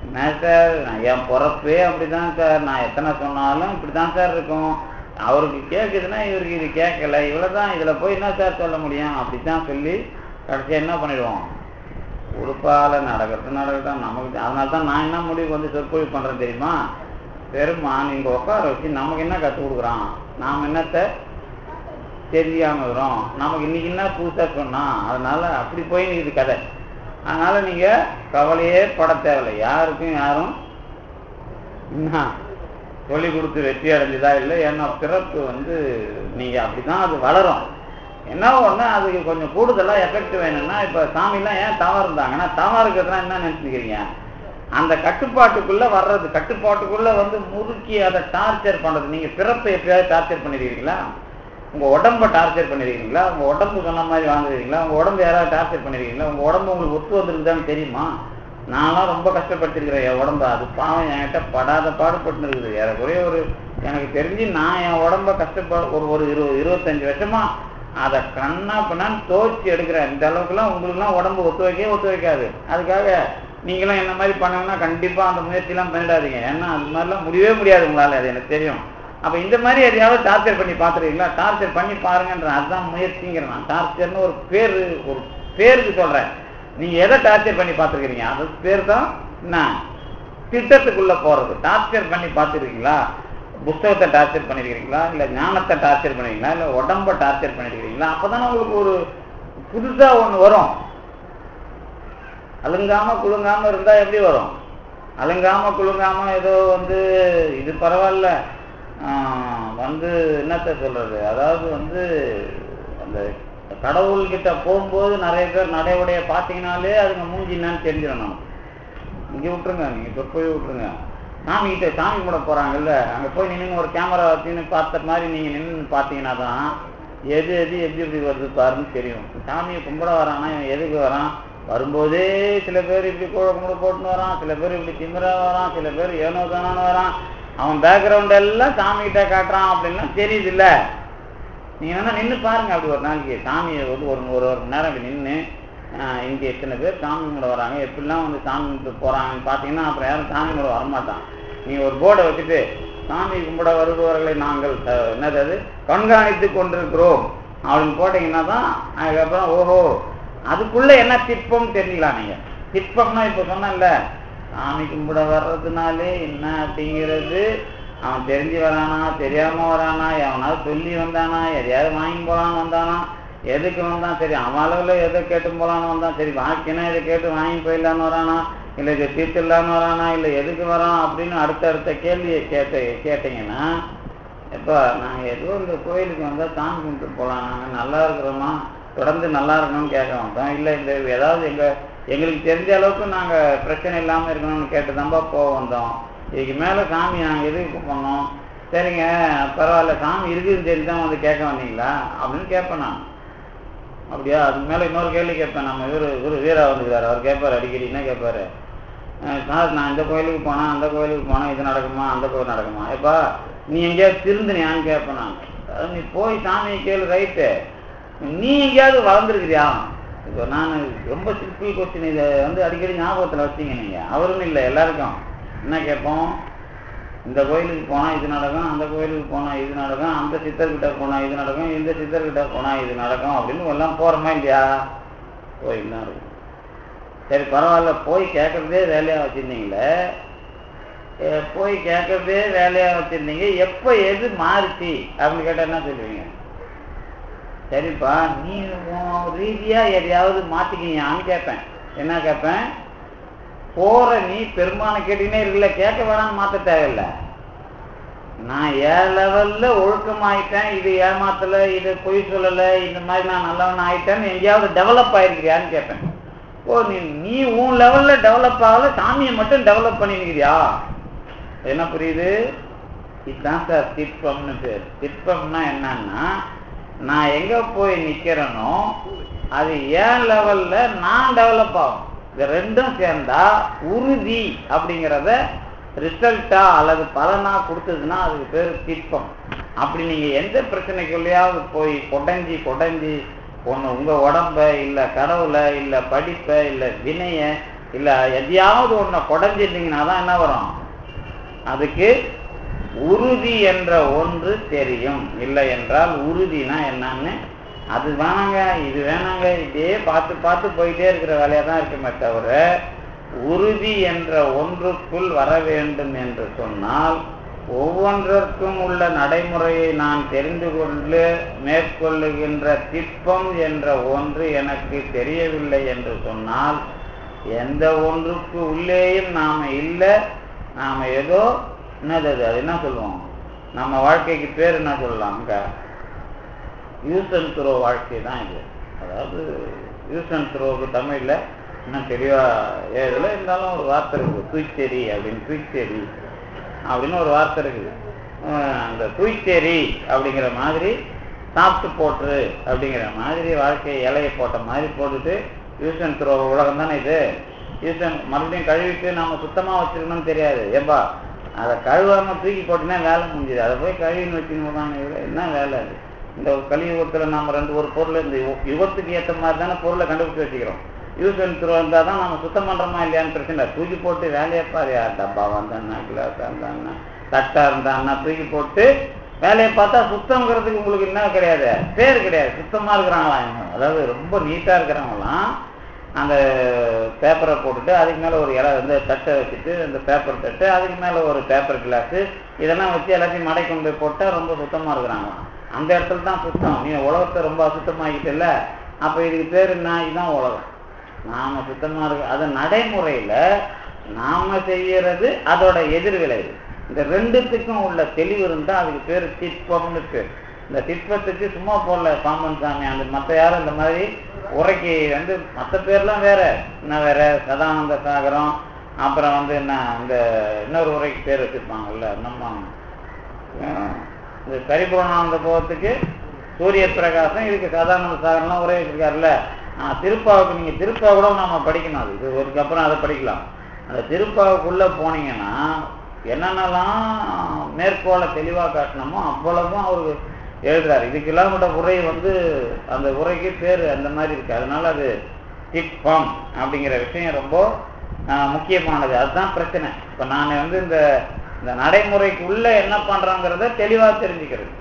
என்ன சார், நான் என் பிறப்பே அப்படி தான் சார், நான் எத்தனை சொன்னாலும் இப்படி தான் சார் இருக்கும், அவருக்கு கேட்குதுன்னா இவருக்கு இது கேட்கல, இவ்வளோ தான், இதில் போய் என்ன சார் சொல்ல முடியும் அப்படி தான் சொல்லி கடைசியாக என்ன பண்ணிடுவோம், உறுப்பால் நடக்கட்டும் நமக்கு. அதனால தான் நான் என்ன முடிவுக்கு வந்து சொற்பொழிவு பண்ணுறேன் தெரியுமா, பெருமான் இங்கே உட்கார வச்சு நமக்கு என்ன கற்றுக் கொடுக்குறான், நாம் என்னத்தை தெரியாமல் இருக்கிறோம், நமக்கு இன்னைக்கு என்ன புதுசாக சொன்னான், அதனால அப்படி போய் இது கதை. அதனால் நீங்கள் கவலையே பட தேவையில்லை, யாருக்கும் யாரும் என்ன சொல்லி கொடுத்து வெற்றி அடைஞ்சதா இல்லை. ஏன்னா பிறப்பு நீங்க அப்படிதான் அது வளரும். என்ன ஒண்ணு அதுக்கு கொஞ்சம் கூடுதலா எஃபெக்ட் வேணும்னா, இப்ப சாமிலாம் ஏன் தவம் இருந்தாங்கன்னா, தவம் இருக்கிறதுனா என்ன நினைச்சுக்கிறீங்க, அந்த கட்டுப்பாட்டுக்குள்ள வர்றது, கட்டுப்பாட்டுக்குள்ள முறுக்கி அதை டார்ச்சர் பண்றது. நீங்க பிறப்பை எப்பயாவது டார்ச்சர் பண்ணிருக்கீங்களா? உங்க உடம்ப டார்ச்சர் பண்ணிருக்கீங்களா? உங்க உடம்பு சொன்ன மாதிரி வாழ்ந்துருக்கீங்களா? உங்க உடம்பு யாராவது டார்ச்சர் பண்ணிருக்கீங்களா? உங்க உடம்பு உங்களுக்கு ஒத்து வந்திருக்குதான்னு தெரியுமா? நான்லாம் ரொம்ப கஷ்டப்பட்டுருக்கிறேன் என் உடம்ப. அது பாவம் என்கிட்ட படாத பாடுபட்டு இருக்குது. ஏறக்குறைய எனக்கு தெரிஞ்சு நான் என் உடம்ப ஒரு 25 வருஷமா அதை கண்ணா பண்ணான்னு தோச்சி எடுக்கிறேன். இந்த அளவுக்குலாம் உங்களுக்குலாம் உடம்பு ஒத்து வைக்காது. அதுக்காக நீங்களும் என்ன மாதிரி பண்ணணும்னா கண்டிப்பா அந்த முயற்சியெல்லாம் பண்ணிடாதீங்க. ஏன்னா அது மாதிரிலாம் முடியவே முடியாது உங்களால, அது எனக்கு தெரியும். அப்ப இந்த மாதிரி எதையாவது டார்ச்சர் பண்ணி பார்த்துருக்கீங்களா? டார்ச்சர் பண்ணி பாருங்கன்ற, அதுதான் முயற்சிங்கிறேன் நான். டார்ச்சர்னு ஒரு பேருக்கு சொல்றேன். நீங்க எதை டார்ச்சர் பண்ணி பார்த்துருக்கீங்க? அது பேர் தான் என்ன, திட்டத்துக்குள்ள போறது. டார்ச்சர் பண்ணி பார்த்துருக்கீங்களா? புத்தகத்தை டார்ச்சர் பண்ணிருக்கீங்களா? இல்ல ஞானத்தை டார்ச்சர் பண்ணிருக்கீங்களா? இல்ல உடம்ப டார்ச்சர் பண்ணிருக்கீங்களா? அப்பதானே உங்களுக்கு ஒரு புதுசா ஒண்ணு வரும். அலுங்காம குலுங்காம இருந்தா எப்படி வரும்? அலுங்காம குலுங்காம ஏதோ இது பரவாயில்ல, என்னத்த சொல்றது, அதாவது அந்த கடவுள்கிட்ட போகும்போது நிறைய பேர் நடைமுறைய பார்த்தீங்கன்னாலே அதுங்க மூஞ்சி என்னன்னு தெரிஞ்சிடும். நம்ம இங்கே விட்டுருங்க, நீங்க போய் விட்டுருங்க. சாமி கிட்ட சாமி கும்பிட போறாங்கல்ல, அங்க போய் நின்று ஒரு கேமரா வச்சுன்னு பார்த்த மாதிரி நீங்க நின்று பார்த்தீங்கன்னா தான் எது எப்படி வருது பாருன்னு தெரியும். சாமியை கும்பிட வரானா இவன் எதுக்கு வரான்? வரும்போதே சில பேர் இப்படி கும்பிட போட்டுன்னு வரான், சில பேர் இப்படி திமிரா வரான், சில பேர் ஏனோ தானு வரான். அவன் பேக்ரவுண்ட் எல்லாம் சாமி கிட்ட காட்டுறான் அப்படின்லாம் தெரியுது இல்ல. நீங்க வேணா நின்று பாருங்க. அப்படி ஒரு நாளைக்கு சாமியை ஒரு மணி நேரம் அப்படி நின்று இங்க எத்தனை பேர் சாமி கும்பிட வராங்க, எப்படிலாம் சாமி கும்பிட்டு போறாங்கன்னு பாத்தீங்கன்னா அப்புறம் யாரும் சாமி கும்பிட வரமாட்டான். நீங்க ஒரு போர்டை வச்சுட்டு சாமி கும்பிட வருபவர்களை நாங்கள் என்னது கண்காணித்து கொண்டிருக்கிறோம் அப்படின்னு போட்டீங்கன்னா தான் அதுக்கப்புறம் ஓஹோ அதுக்குள்ள என்ன திட்பம் தெரிஞ்சுக்கலாம். நீங்க திட்பம்னா இப்ப சொன்னல, சாமி கும்பிட வர்றதுனாலே என்ன அப்படிங்கிறது, அவன் தெரிஞ்சு வரானா தெரியாம வரானா, எவனாவது சொல்லி வந்தானா, எதையாவது வாங்கி போலான்னு வந்தானா, எதுக்கு வந்தான், சரி அவன் அளவுல எதை கேட்டு போலான்னு வந்தான், சரி வாக்கினா இதை கேட்டு வாங்கி போயிடலான்னு வரானா, இல்லை இதை தீர்த்துடலான்னு வரானா, இல்லை எதுக்கு வரான் அப்படின்னு அடுத்தடுத்த கேள்வியை கேட்டீங்கன்னா, எப்போ நாங்கள் ஏதோ இந்த கோயிலுக்கு வந்தால் சாமி கும்பிட்டு போகலாம், நாங்கள் நல்லா இருக்கிறோமா, தொடர்ந்து நல்லா இருக்கணும்னு கேட்க வந்தோம், இல்லை இந்த ஏதாவது எங்களுக்கு தெரிஞ்ச அளவுக்கு நாங்கள் பிரச்சனை இல்லாமல் இருக்கணும்னு கேட்டு தான்ப்பா போக வந்தோம். இதுக்கு மேலே சாமி நாங்கள் எதுக்கு பண்ணோம், சரிங்க பரவாயில்ல சாமி இருக்குதுன்னு தெரிஞ்சு தான் கேட்க வந்தீங்களா அப்படின்னு கேட்பேன் நான். அப்படியா? அதுக்கு மேலே இன்னொரு கேள்வி கேட்பேன். நம்ம இவர் வீரா வந்துக்கிறார், அவர் கேட்பார் அடிக்கடி. என்ன கேட்பாரு, சார் நான் இந்த கோயிலுக்கு போனால் அந்த கோயிலுக்கு போனால் இது நடக்குமா அந்த கோயில் நடக்குமா, எப்பா நீ எங்கேயாவது திருந்தினியான்னு கேட்பேன் நான். அதாவது நீ போய் சாமியை கேளு ரைட்டு, நீ எங்கேயாவது வளர்ந்துருக்குறியா? இப்போ நான் ரொம்ப சிம்பிள் கொஸ்டின், இதை அடிக்கடி ஞாபகத்தில் வச்சிங்க நீங்கள். அவருன்னு இல்லை எல்லாருக்கும் என்ன கேட்போம், இந்த கோயிலுக்கு போனால் இது நடக்கும், அந்த கோயிலுக்கு போனால் இது நடக்கும், அந்த சித்தர்கிட்ட போனால் இது நடக்கும், இந்த சித்தர்கிட்ட போனால் இது நடக்கும் அப்படின்னு எல்லாம் போகிறோமா இல்லையா? கோயில் தான் இருக்கும். சரி பரவாயில்ல, போய் கேட்கறதே வேலையாக வச்சுருந்தீங்களே, போய் கேட்கறதே வேலையாக வச்சுருந்தீங்க, எப்போ எது மாறுச்சு அப்படின்னு கேட்டால் என்ன சொல்லுவீங்க? சரிப்பா நீ ரீதியாக எதையாவது மாற்றிக்கியான்னு கேட்பேன். என்ன கேட்பேன், போற நீ பெருமான கேட்டீங்கன்னே இருக்குல்ல, கேட்க வேணாம்னு மாற்ற தேவையில்லை. நான் ஏன் லெவல்ல ஒழுக்கமாயிட்டேன், இது ஏமாத்தல, இது பொய் சொல்லலை, இந்த மாதிரி நான் நல்லவன் ஆயிட்டேன்னு எங்கேயாவது டெவலப் ஆயிருக்கிறியான்னு கேட்பேன். ஓ நீ உன் லெவல்ல டெவலப் ஆகல, சாமியை மட்டும் டெவலப் பண்ணிருக்கிறியா? என்ன புரியுது? இதுதான் சார் திட்பம்னு பேர். திட்பம்னா என்னன்னா, நான் எங்க போய் நிக்கிறேனோ அது ஏன் லெவல்ல நான் டெவலப் ஆகும். இது ரெண்டும் சேர்ந்தா உறுதி அப்படிங்கிறத ரிசல்ட்டா அல்லது பலனா கொடுத்ததுன்னா அதுக்கு பேர் திட்பம். அப்படி நீங்க எந்த பிரச்சனைக்குள்ளேயாவது போய் கொடைஞ்சி ஒன்று உங்க உடம்ப இல்லை கடவுளை இல்லை படிப்பை இல்லை வினைய இல்லை எதையாவது ஒன்றை கொடைஞ்சிருந்தீங்கன்னா தான் என்ன வரும், அதுக்கு உறுதி என்ற ஒன்று தெரியும். இல்லை என்றால் உறுதினா என்னன்னு அது வேணாங்க இது வேணாங்க இதே பார்த்து போயிட்டே இருக்கிற வேலையா தான் இருக்குமே தவிர, உறுதி என்ற ஒன்றுக்குள் வர வேண்டும் என்று சொன்னால் ஒவ்வொன்றிற்கும் உள்ள நடைமுறையை நான் தெரிந்து கொண்டு மேற்கொள்ளுகின்ற திட்பம் என்ற ஒன்று எனக்கு தெரியவில்லை என்று சொன்னால் எந்த ஒன்றுக்கு உள்ளேயும் நாம இல்லை, நாம ஏதோ என்னது அது என்ன சொல்லுவோம், நம்ம வாழ்க்கைக்கு பேர் என்ன சொல்லலாம், அங்கே யூஸ் அண்ட் த்ரோ வாழ்க்கை தான் இது. அதாவது யூஸ் அண்ட் த்ரோவுக்கு தமிழில் இன்னும் தெளிவாக ஏதில் இருந்தாலும் ஒரு வார்த்தை இருக்குது, தூய்ச்சேரி அப்படின்னு. தூய்ச்சேரி அப்படின்னு ஒரு வார்த்தை இருக்குது. அந்த தூய்ச்சேரி அப்படிங்கிற மாதிரி சாப்பிட்டு போட்டுரு அப்படிங்கிற மாதிரி வாழ்க்கையை இலையை போட்ட மாதிரி போட்டுட்டு யூஸ் அண்ட் த்ரோ உலகம் தானே இது. யூஸ் அண்ட் மறுபடியும் கழுவிட்டு நம்ம சுத்தமாக வச்சுருக்கணும்னு தெரியாது. ஏப்பா அதை கழுவாமல் தூக்கி போட்டுனா வேலை முடிஞ்சுது, அதை போய் கழுவின்னு வச்சுக்கணும். என்ன வேலை அது? இந்த கலியுகத்தில் நம்ம ஒரு பொருள் இந்த யுகத்துக்கு ஏற்ற மாதிரி தானே பொருளை கண்டுபிடிச்சி வச்சுக்கிறோம். யூஸ் அண்ட் த்ரோ இருந்தால் தான் நம்ம சுத்தம் பண்ணுறோமா இல்லையான்னு பிரச்சனை. தூக்கி போட்டு வேலையப்பாரு, டப்பாவாக இருந்தான்னா, கிளாஸாக இருந்தான்னா, தட்டாக இருந்தான்னா தூக்கி போட்டு வேலையை பார்த்தா சுத்தங்கிறதுக்கு உங்களுக்கு என்ன கிடையாது, பேர் கிடையாது. சுத்தமாக இருக்கிறாங்களாம், அதாவது ரொம்ப நீட்டாக இருக்கிறவங்களாம் அந்த பேப்பரை போட்டுட்டு அதுக்கு மேலே ஒரு இலை வந்து தட்டை வச்சுட்டு அந்த பேப்பர் தட்டு அதுக்கு மேலே ஒரு பேப்பர் கிளாஸு இதெல்லாம் வச்சு எல்லாத்தையும் மடை கொண்டு போய் போட்டால் ரொம்ப சுத்தமாக இருக்கிறாங்களாம். அந்த இடத்துல தான் சுத்தம். நீ உலகத்தை ரொம்ப அசுத்தமாகிட்டல, அப்போ இதுக்கு பேர் என்ன, இதுதான் உலகம். நாம் சுத்தமாக இருக்கு. அது நடைமுறையில் நாம் செய்யறது அதோட எதிர்விளைவு. இந்த ரெண்டுத்துக்கும் உள்ள தெளிவு இருந்தால் அதுக்கு பேர் திட்பம்னு பேர். இந்த திட்பத்துக்கு சும்மா போடல பாம்பன் சாமி, அந்த மற்ற யாரும் இந்த மாதிரி உரைக்கு வந்து மற்ற பேர்லாம் வேற என்ன வேற சதானந்த சாகரம், அப்புறம் வந்து என்ன இந்த இன்னொரு உரைக்கு பேர் வச்சுருப்பாங்கல்ல, நம்ம இந்த பரிபூர்ணானந்த போகத்துக்கு சூரிய பிரகாசம், இதுக்கு சதானந்த சாகரம்லாம் உரை வச்சிருக்காருல்ல. திருப்பாவுக்கு நீங்கள் திருப்பா கூட நம்ம படிக்கணும். அது இது ஒருக்கப்புறம் அதை படிக்கலாம். அந்த திருப்பாவுக்குள்ளே போனீங்கன்னா என்னென்னலாம் மேற்கோளை தெளிவாக காட்டணுமோ அவ்வளவும் அவருக்கு எழுதுறாரு. இதுக்கெல்லாம் கூட உரை வந்து அந்த உரைக்கு பேர் அந்த மாதிரி இருக்கு. அதனால அது திட்பம் அப்படிங்கிற விஷயம் ரொம்ப முக்கியமானது. அதுதான் பிரச்சனை. இப்போ நான் வந்து இந்த நடைமுறைக்கு உள்ள என்ன பண்றாங்கிறத தெளிவாக தெரிஞ்சுக்கிறது.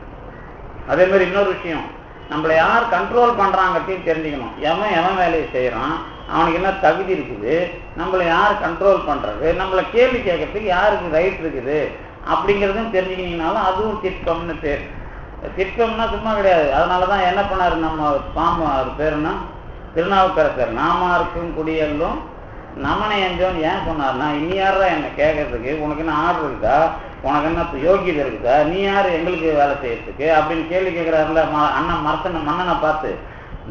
அதே மாதிரி இன்னொரு விஷயம், நம்மளை யார் கண்ட்ரோல் பண்றாங்கத்தையும் தெரிஞ்சுக்கணும். எவன் வேலையை செய்யறான், அவனுக்கு என்ன தகுதி இருக்குது, நம்மளை யார் கண்ட்ரோல் பண்றது, நம்மளை கேள்வி கேட்கறதுக்கு யாருக்கு ரைட் இருக்குது அப்படிங்கிறதும் தெரிஞ்சுக்கினீங்கனாலும் அதுவும் திட்பம்னு பேர். திட்பம்னா சும்மா கிடையாது. அதனாலதான் என்ன பண்ணாரு நம்ம பாம்பு பேருன்னா திருநாவுக்கரசர், நாமாருக்கும் குடியல்லும் நமனை எஞ்சோன்னு ஏன் சொன்னார்னா, இனி யாரா என்னை கேட்கறதுக்கு, உனக்கு என்ன ஆர்டர் இருக்கா, உனக்கு என்ன யோகியதை இருக்குதா, நீ யார் எங்களுக்கு வேலை செய்யறதுக்கு அப்படின்னு கேள்வி கேட்கிறாருல அண்ணன் மன்னனை பார்த்து.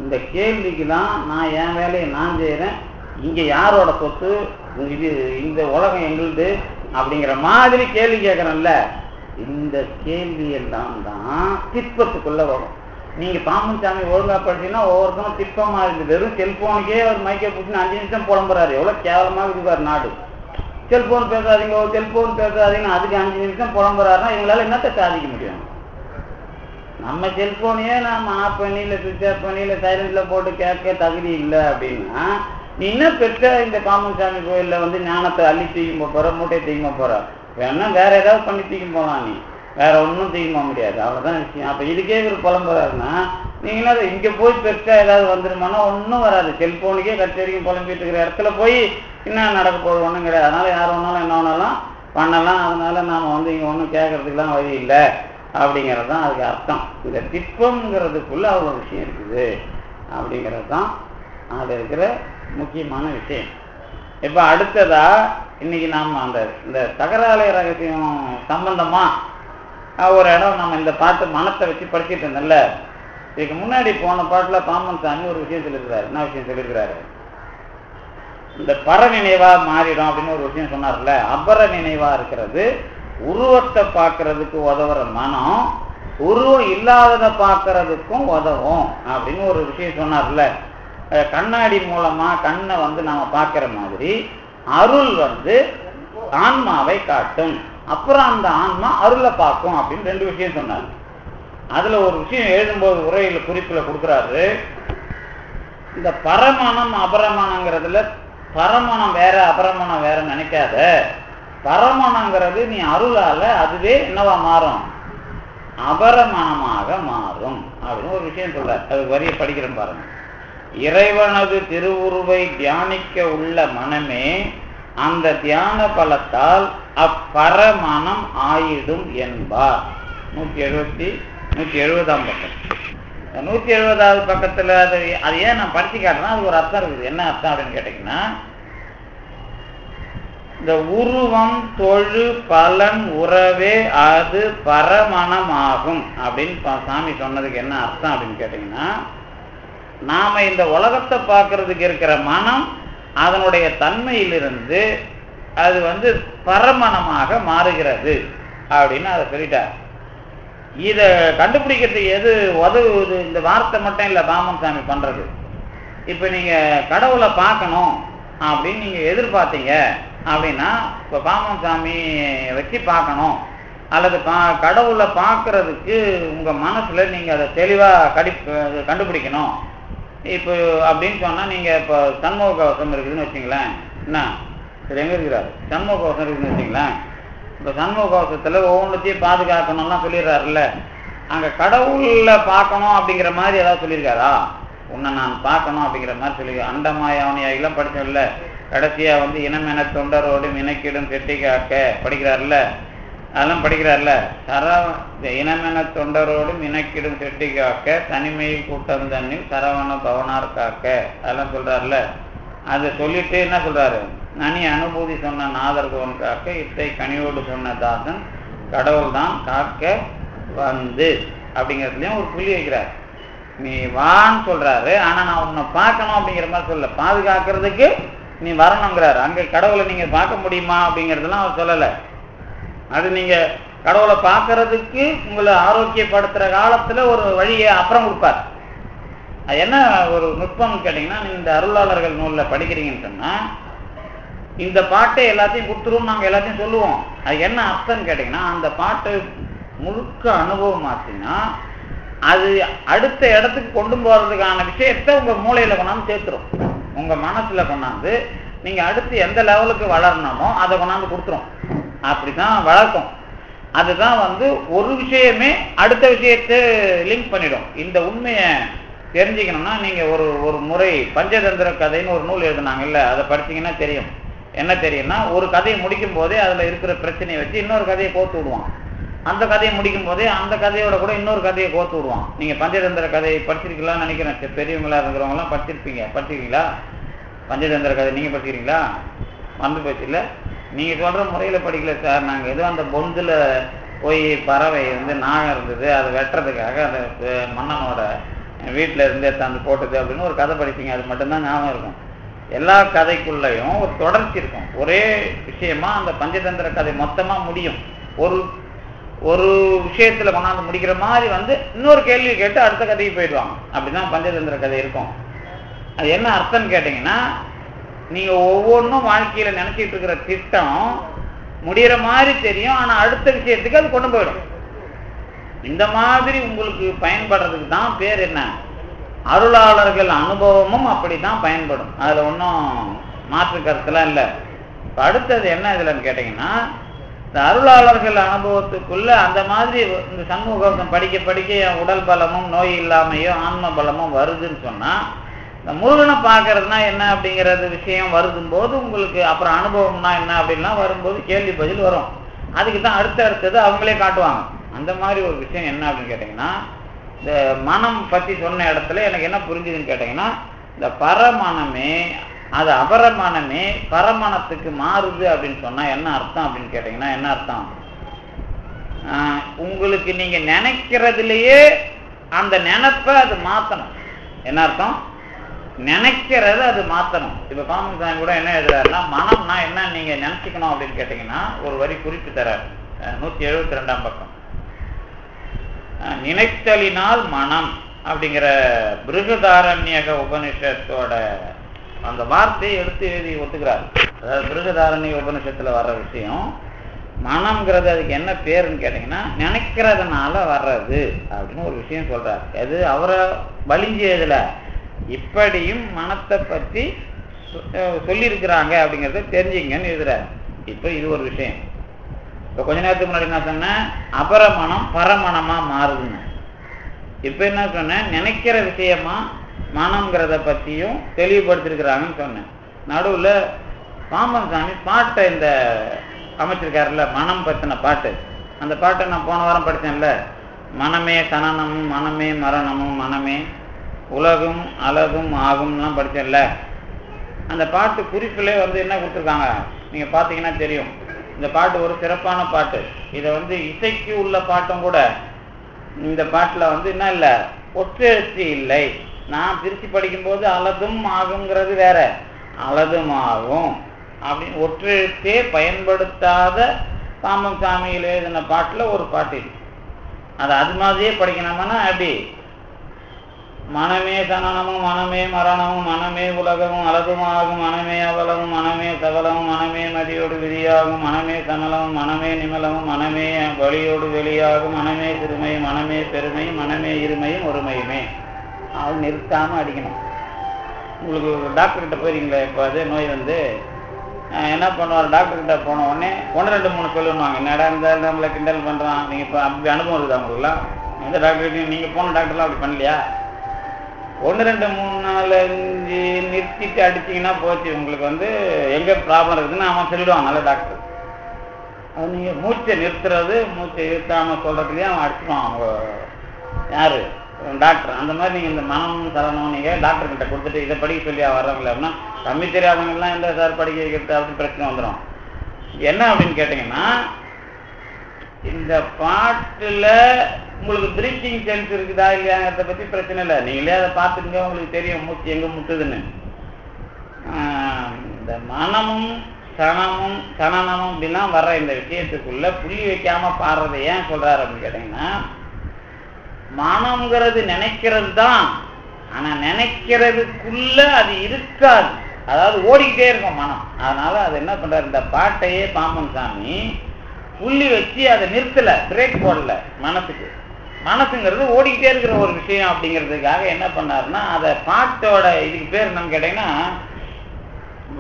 இந்த கேள்விக்கு தான் நான் என் வேலையை நான் செய்யறேன், இங்க யாரோட சொத்து, இது இந்த உலகம் எங்களுது அப்படிங்கிற மாதிரி கேள்வி கேட்கறேன்ல. இந்த கேள்வி எல்லாம் தான் திட்பத்துக்குள்ள வரும். நீங்க பாம்பன் சாமி ஒழுங்கா படிச்சீங்கன்னா ஒவ்வொருத்தரும் திட்பமா இருக்குது. வெறும் செல்போனுக்கே ஒரு மைக்கை பிடிச்சின்னு 5 நிமிஷம் புலம்புறாரு. எவ்வளவு கேவலமாக இருக்காரு நாடு. செல்போன் பேசாதீங்க, செல்போன் பேசாதீங்கன்னு அதுக்கு 5 நிமிஷம் புலம்புறாருன்னா இவங்களால என்னத்தை சாதிக்க முடியும்? நம்ம செல்போனையே நாம ஆஃப் பண்ணி இல்லை சுவிட்ச் ஆஃப் பண்ணி இல்லை சைலண்ட்ல போட்டு கேட்க தகுதி இல்லை அப்படின்னா நீ என்ன பெற்ற இந்த பாம்பன் சாமி கோயில்ல வந்து ஞானத்தை அள்ளி தூக்கி போற, மூட்டையை தூக்கி போற, வேணா வேற ஏதாவது பண்ணி தூக்கி போகலாம், நீ வேற ஒன்றும் தூக்கி போக முடியாது. அவ்வளவுதான் விஷயம். அப்ப இதுக்கே ஒரு புலம்புறாருன்னா நீங்கன்னா இங்க போய் பெருசா ஏதாவது வந்துருமானா ஒன்றும் வராது. செல்போனுக்கே கட்சி வரைக்கும் புலம்பிட்டு இருக்கிற இடத்துல போய் என்ன நடக்க போகுது, ஒன்றும் கிடையாது. அதனால யார் ஒன்றாலும் என்ன வேணாலும் பண்ணலாம். அதனால நாம வந்து இங்க ஒன்றும் கேட்கறதுக்குலாம் வழி இல்லை அப்படிங்கிறது தான் அதுக்கு அர்த்தம். இந்த திட்பம்ங்கிறதுக்குள்ள அவ்வளோ விஷயம் இருக்குது அப்படிங்கிறது தான் அது இருக்கிற முக்கியமான விஷயம். இப்போ அடுத்ததா இன்னைக்கு நாம் இந்த தகராலய ரகசியம் சம்பந்தமா ஒரு இடம் நம்ம இந்த பாட்டு மனத்தை வச்சு படிச்சுட்டு இருந்தோம்ல. இதுக்கு முன்னாடி போன பாட்டுல பாம்பன் சாமி ஒரு விஷயம் சொல்லியிருக்கிறாரு. என்ன விஷயம் சொல்லியிருக்கிறாரு? இந்த பர நினைவா மாறிடும் அப்படின்னு ஒரு விஷயம் சொன்னார்ல. அபர நினைவா இருக்கிறது உருவத்தை பார்க்கறதுக்கு உதவுற மனம் உருவம் இல்லாததை பார்க்கறதுக்கும் உதவும் அப்படின்னு ஒரு விஷயம் சொன்னார்ல. கண்ணாடி மூலமா கண்ணை வந்து நாம பார்க்கிற மாதிரி அருள் வந்து ஆன்மாவை காட்டும், அப்புறம் அந்த ஆன்மா அருளை பார்க்கும் அப்படின்னு 2 விஷயம் சொன்னார். அதுல ஒரு விஷயம் எழுதும்போது உரையில குறிப்புல கொடுக்குறாரு. இந்த பரமணம் அபரமணங்கிறதுல பரமணம் வேற அபரமணம் வேற நினைக்காத. பரமணங்கிறது நீ அருளால அதுவே என்னவா மாறும், அபரமணமாக மாறும் அப்படின்னு ஒரு விஷயம் சொல்றாரு. அது வரிய படிக்கிறேன் பாருங்க. இறைவனது திருவுருவை தியானிக்க உள்ள மனமே அந்த தியான பலத்தால் அப்பரமணம் ஆயிடும் என்பார். 170ஆம் பக்கம். 170வது பக்கத்துல அது ஏன் நான் படிச்சு காட்டுறேன்னா அது ஒரு அர்த்தம் இருக்குது. என்ன அர்த்தம் அப்படின்னு கேட்டீங்கன்னா, இந்த உருவம் தொழு பலன் உறவே அது பரமணமாகும் அப்படின்னு சாமி சொன்னதுக்கு என்ன அர்த்தம் அப்படின்னு கேட்டீங்கன்னா, நாம இந்த உலகத்தை பார்க்கறதுக்கு இருக்கிற மனம் அதனுடைய தன்மையிலிருந்து அது பரமணமாக மாறுகிறது அப்படின்னு அதை சொல்லிட்டார். இதை கண்டுபிடிக்கிறதுக்கு எது உதவுது? இந்த வார்த்தை மட்டும் இல்லை பாமன் சாமி பண்றது. இப்போ நீங்க கடவுளை பார்க்கணும் அப்படின்னு நீங்க எதிர்பார்த்தீங்க அப்படின்னா, இப்போ பாமன் சாமி வச்சு பார்க்கணும் அல்லது கடவுளை பார்க்கறதுக்கு உங்க மனசுல நீங்க அதை தெளிவா கண்டுபிடிக்கணும் இப்போ அப்படின்னு சொன்னா, நீங்க இப்போ சண்முக கவசம் இருக்குதுன்னு வச்சுங்களேன். என்ன சரி, எங்க இருக்கிறாரு? சண்முக கவசம் இருக்குதுன்னு வச்சுங்களேன். இப்போ சண்முக கவசத்துல ஒவ்வொன்றத்தையும் பாதுகாக்கணும்லாம் சொல்லிடுறாருல்ல. அங்க கடவுள்ல பார்க்கணும் அப்படிங்கிற மாதிரி ஏதாவது சொல்லியிருக்காரா? உன்னை நான் பார்க்கணும் அப்படிங்கிற மாதிரி சொல்லி அண்டமாயாவணியாகலாம் படிச்சோம்ல. கடைசியா இனமென தொண்டரோடு இணைக்கிடும் செட்டி காக்க படிக்கிறாருல்ல. அதெல்லாம் படிக்கிறார்ல. இனமென தொண்டரோடும் இணைக்கிடும் செட்டி காக்க தனிமையில் கூட்டம் தண்ணில் சரவண பவனார் காக்க அதெல்லாம் சொல்றாருல. அதை சொல்லிட்டு என்ன சொல்றாரு? நனி அனுபூதி சொன்ன நாதர்கோன் காக்க இத்தை கனியோடு சொன்ன தாசன் கடவுள் தான் காக்க அப்படிங்கிறதுலயும் ஒரு புள்ளி வைக்கிறார். நீ வான்னு சொல்றாரு, ஆனா நான் உன்னை பார்க்கணும் அப்படிங்கிற மாதிரி சொல்ல. பாதுகாக்கிறதுக்கு நீ வரணுங்கிறாரு. அங்க கடவுளை நீங்க பார்க்க முடியுமா அப்படிங்கிறதுலாம் அவர் சொல்லலை. அது நீங்க கடவுளை பார்க்கறதுக்கு உங்களை ஆரோக்கியப்படுத்துற காலத்துல ஒரு வழியை அப்புறம் கொடுப்பார். அது என்ன ஒரு நுட்பம்னு கேட்டீங்கன்னா, இந்த அருளாளர்கள் நூல்ல படிக்கிறீங்கன்னு சொன்னா இந்த பாட்டை எல்லாத்தையும் கொடுத்துருவோம், நாங்க எல்லாத்தையும் சொல்லுவோம். அது என்ன அர்த்தம்னு கேட்டீங்கன்னா, அந்த பாட்டு முழுக்க அனுபவம் ஆச்சுன்னா அது அடுத்த இடத்துக்கு கொண்டு போறதுக்கான விஷயத்தை உங்க மூளையில கொண்டாந்து சேர்த்துரும். உங்க மனசுல கொண்டாந்து நீங்க அடுத்து எந்த லெவலுக்கு வளரணுமோ அதை கொண்டாந்து கொடுத்துரும். அப்படிதான் வளர்க்கும். அதுதான் ஒரு விஷயமே அடுத்த விஷயத்தை லிங்க் பண்ணிடும். இந்த உண்மையை தெரிஞ்சுக்கணும்னா நீங்க ஒரு முறை பஞ்சதந்திர கதைன்னு ஒரு நூல் எழுதுனாங்கல்ல, அதை படிச்சீங்கன்னா தெரியும். என்ன தெரியும்னா, ஒரு கதையை முடிக்கும் போதே அதுல இருக்கிற பிரச்சனையை வச்சு இன்னொரு கதையை கோத்து விடுவான். அந்த கதையை முடிக்கும் போதே அந்த கதையோட கூட இன்னொரு கதையை கோத்து விடுவான். நீங்க பஞ்சதந்திர கதையை படிச்சிருக்கீங்களான்னு நினைக்கிறேன். பெரியவங்களா இருக்கிறவங்க எல்லாம் படிச்சிருக்கீங்களா? பஞ்சதந்திர கதை நீங்க படிச்சிருக்கீங்களா? வந்து போச்சு இல்ல. நீங்க சொல்ற முறையில படிக்கல சார். நாங்க ஏதோ அந்த பொந்துல போய் பறவை நாகம் இருந்தது, அதை வெட்டுறதுக்காக அந்த மன்னனோட வீட்டுல இருந்தே தந்து போட்டது அப்படின்னு ஒரு கதை படிப்பீங்க. அது மட்டும்தான் ஞாபகம் இருக்கும். எல்லா கதைக்குள்ளையும் ஒரு தொடர்ச்சி இருக்கும். ஒரே விஷயமா அந்த பஞ்சதந்திர கதை மொத்தமா முடியும். ஒரு விஷயத்துல கொண்டாந்து முடிக்கிற மாதிரி இன்னொரு கேள்வி கேட்டு அடுத்த கதைக்கு போயிடுவாங்க. அப்படிதான் பஞ்சதந்திர கதை இருக்கும். அது என்ன அர்த்தம்னு கேட்டீங்கன்னா, நீங்க ஒவ்வொன்றும் வாழ்க்கையில நினைச்சிட்டு இருக்கிற திட்டம் முடிகிற மாதிரி தெரியும், ஆனா அடுத்த விஷயத்துக்கு அது கொண்டு போயிடும். இந்த மாதிரி உங்களுக்கு பயன்படுறதுக்கு தான் பேர் என்ன? அருளாளர்கள் அனுபவமும் அப்படித்தான் பயன்படும். அதுல ஒன்றும் மாற்று கருத்துலாம் இல்லை. இப்ப அடுத்தது என்ன இதுலன்னு கேட்டீங்கன்னா, இந்த அருளாளர்கள் அனுபவத்துக்குள்ள அந்த மாதிரி இந்த சண்முகம் படிக்க படிக்க என் உடல் பலமும் நோய் இல்லாமையோ ஆன்ம பலமும் வருதுன்னு சொன்னா, இந்த முருகனை பார்க்கறதுனா என்ன அப்படிங்கிறது விஷயம் வருதும் போது உங்களுக்கு அப்புறம் அனுபவம்னா என்ன அப்படின்லாம் வரும்போது கேள்வி பதில் வரும். அதுக்கு தான் அடுத்தது அவங்களே காட்டுவாங்க. அந்த மாதிரி ஒரு விஷயம் என்ன அப்படின்னு கேட்டீங்கன்னா, இந்த மனம் பத்தி சொன்ன இடத்துல எனக்கு என்ன புரிஞ்சுதுன்னு கேட்டீங்கன்னா, இந்த பரமனமே அது அபரமனமே பரமணத்துக்கு மாறுது அப்படின்னு சொன்னா என்ன அர்த்தம் அப்படின்னு கேட்டீங்கன்னா, என்ன அர்த்தம்? உங்களுக்கு நீங்க நினைக்கிறதுலயே அந்த நினைப்ப அது மாத்தணும். என்ன அர்த்தம்? நினைக்கிறது அது மாத்தணும். இப்ப பாமன் கூட என்ன எழுதுறாருன்னா, மனம்னா என்ன நீங்க நினைச்சுக்கணும் அப்படின்னு கேட்டீங்கன்னா ஒரு வரி குறிப்பு தராரு. 172ஆம் பக்கம். நினைத்தலினால் மனம் அப்படிங்கிற பிருகதாரண்யக உபனிஷத்தோட அந்த வார்த்தையை எடுத்து எழுதி ஒத்துக்கிறார். அதாவது பிருகதாரண்ய உபனிஷத்துல வர்ற விஷயம் மனம்ங்கிறது அதுக்கு என்ன பேருன்னு கேட்டீங்கன்னா, நினைக்கிறதுனால வர்றது அப்படின்னு ஒரு விஷயம் சொல்றாரு. அது அவரை வலிஞ்சியதுல இப்படியும் மனத்தை பற்றி சொல்லியிருக்கிறாங்க அப்படிங்கிறத தெரிஞ்சுங்கன்னு எழுதுறாரு. இப்போ இது ஒரு விஷயம். இப்போ கொஞ்ச நேரத்துக்கு முன்னாடி என்ன சொன்னேன்? அபரமணம் பரமணமா மாறுதுன்னு. இப்ப என்ன சொன்னேன்? நினைக்கிற விஷயமா மனம்ங்கிறத பற்றியும் தெளிவுபடுத்திருக்கிறாங்கன்னு சொன்னேன். நடுவில் பாம்பன் சாமி பாட்டை இந்த அமைச்சிருக்காருல்ல, மனம் பற்றின பாட்டு. அந்த பாட்டை நான் போன வாரம் படித்தேன்ல, மனமே சனனமும் மனமே மரணமும் மனமே உலகும் அழகும் ஆகும்லாம் படித்தேன்ல. அந்த பாட்டு குறிப்பிலே என்ன கொடுத்துருக்காங்க? நீங்கள் பார்த்தீங்கன்னா தெரியும். இந்த பாட்டு ஒரு சிறப்பான பாட்டு. இதை இசைக்கு உள்ள பாட்டும் கூட. இந்த பாட்டில் என்ன இல்லை, ஒற்றெழுத்து இல்லை. நான் பிரித்து படிக்கும்போது அலதும் ஆகுங்கிறது வேற, அலதும் ஆகும் அப்படின்னு ஒற்றெழுத்தே பயன்படுத்தாத பாம்பன் சாமியில் எழுதின பாட்டில் ஒரு பாட்டு இது. அது மாதிரியே படிக்கணும்னா எப்படி, மனமே சனனமும் மனமே மரணமும் மனமே உலகமும் அலதுமாகும் மனமே அவலமும் மனமே சவலமும் மனமே மதியோடு விதியாகும் மனமே சமலமும் மனமே நிமலமும் மனமே வழியோடு வெளியாகும் மனமே சிறுமை மனமே பெருமை மனமே இருமையும் ஒருமையுமே. அவள் நிறுத்தாமல் அடிக்கணும். உங்களுக்கு டாக்டர்கிட்ட போயிருங்களே, இப்போ அதே நோய் என்ன பண்ணுவார், டாக்டர்கிட்ட போன உடனே 1 2 3 சொல்லுவாங்க. என்னடா இருந்தாலும் நம்மளை கிண்டல் பண்ணுறான். நீங்கள் இப்போ அப்படி அனுபவம் இருக்குதா உங்களுக்குலாம்? எந்த டாக்டர்கிட்டையும் நீங்கள் போன டாக்டர்லாம் அப்படி பண்ணலையா? 1 2 3 4 5 நிறுத்திட்டு அடிச்சிங்கன்னா போச்சு. உங்களுக்கு எங்கே ப்ராப்ளம் இருக்குதுன்னு அவன் சொல்லிவிடுவான் நல்ல டாக்டர். அது நீங்கள் மூச்சை நிறுத்துறது, மூச்சை நிறுத்தாமல் சொல்கிறதுலேயே அவன் அடிச்சிடுவான். அவங்க யார், டாக்டர். அந்த மாதிரி நீங்கள் இந்த மனம் தரணும். நீங்கள் டாக்டர்கிட்ட கொடுத்துட்டு இதை படிக்க சொல்லியா வர்றவங்கள அப்படின்னா, தமிழ் தெரியாதவங்கெல்லாம் எந்த சார் படிக்க வைக்கிறது அப்படின்னு பிரச்சனை வந்துடும். என்ன அப்படின்னு கேட்டிங்கன்னா, இந்த பாட்டில் உங்களுக்கு பிரீத்திங் சென்ஸ் இருக்குதா இல்லையாங்கிறத பற்றி பிரச்சனை இல்லை. நீங்களே அதை பார்த்துங்க, உங்களுக்கு தெரியும் மூச்சு எங்கே முட்டுதுன்னு. இந்த மனமும் சனமும் சனனமும் அப்படிலாம் வர்ற இந்த விஷயத்துக்குள்ள புள்ளி வைக்காமல் பாடுறதை ஏன் சொல்கிறாரு அப்படின்னு கேட்டிங்கன்னா, மனம்ங்கிறது நினைக்கிறது தான், ஆனால் நினைக்கிறதுக்குள்ள அது இருக்காது. அதாவது ஓடிக்கிட்டே இருக்கும் மனம். அதனால அது என்ன பண்ணுறாரு, இந்த பாட்டையே பாம்பன் சாமி புள்ளி வச்சு அதை நிறுத்தலை, பிரேக் போடல. மனசுங்கிறது ஓடிக்கிட்டே இருக்கிற ஒரு விஷயம் அப்படிங்கிறதுக்காக என்ன பண்ணாருன்னா, அதை பாட்டோட இதுக்கு பேர் என்னன்னு கேட்டீங்கன்னா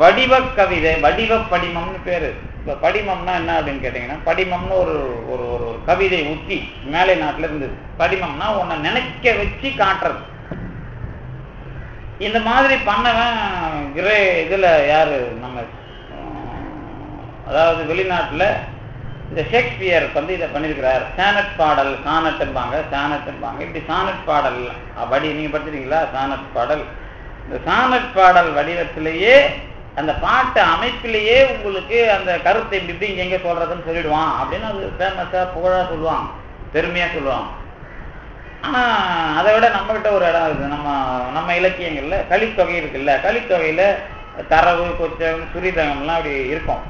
வடிவ கவிதை, வடிவ படிமம்னு பேரு. இப்போ படிமம்னா என்ன அப்படின்னு கேட்டீங்கன்னா, படிமம்னு ஒரு ஒரு ஒரு கவிதை உத்தி மேலை நாட்டில் இருந்தது. படிமம்னா உன்னை நினைக்க வச்சு காட்டுறது. இந்த மாதிரி பண்ணவன் கிரே இதில் யாரு, நம்ம அதாவது வெளிநாட்டில் இந்த ஷேக்ஸ்பியர் இதை பண்ணியிருக்கிறார். சானட் பாடல், சானட்டும்பாங்க, சானட்டும்பாங்க. இப்படி சானட் பாடல் வடி நீங்கள் படிச்சிருக்கீங்களா? சானட் பாடல். இந்த சானட் பாடல் வடிவத்திலேயே அந்த பாட்டு அமைப்பிலேயே உங்களுக்கு அந்த கருத்தை இப்படி இப்படி இங்கே சொல்றதுன்னு சொல்லிடுவான் அப்படின்னு அது ஃபேமஸாக புகழாக சொல்லுவாங்க, பெருமையாக சொல்லுவாங்க. ஆனால் அதை விட நம்மகிட்ட ஒரு இடம் இருக்குது. நம்ம இலக்கியங்களில் கலித்தொகை இருக்குல்ல, கலித்தொகையில் தரவு கொச்சம் சுரிதகம்லாம் அப்படி இருக்கும்.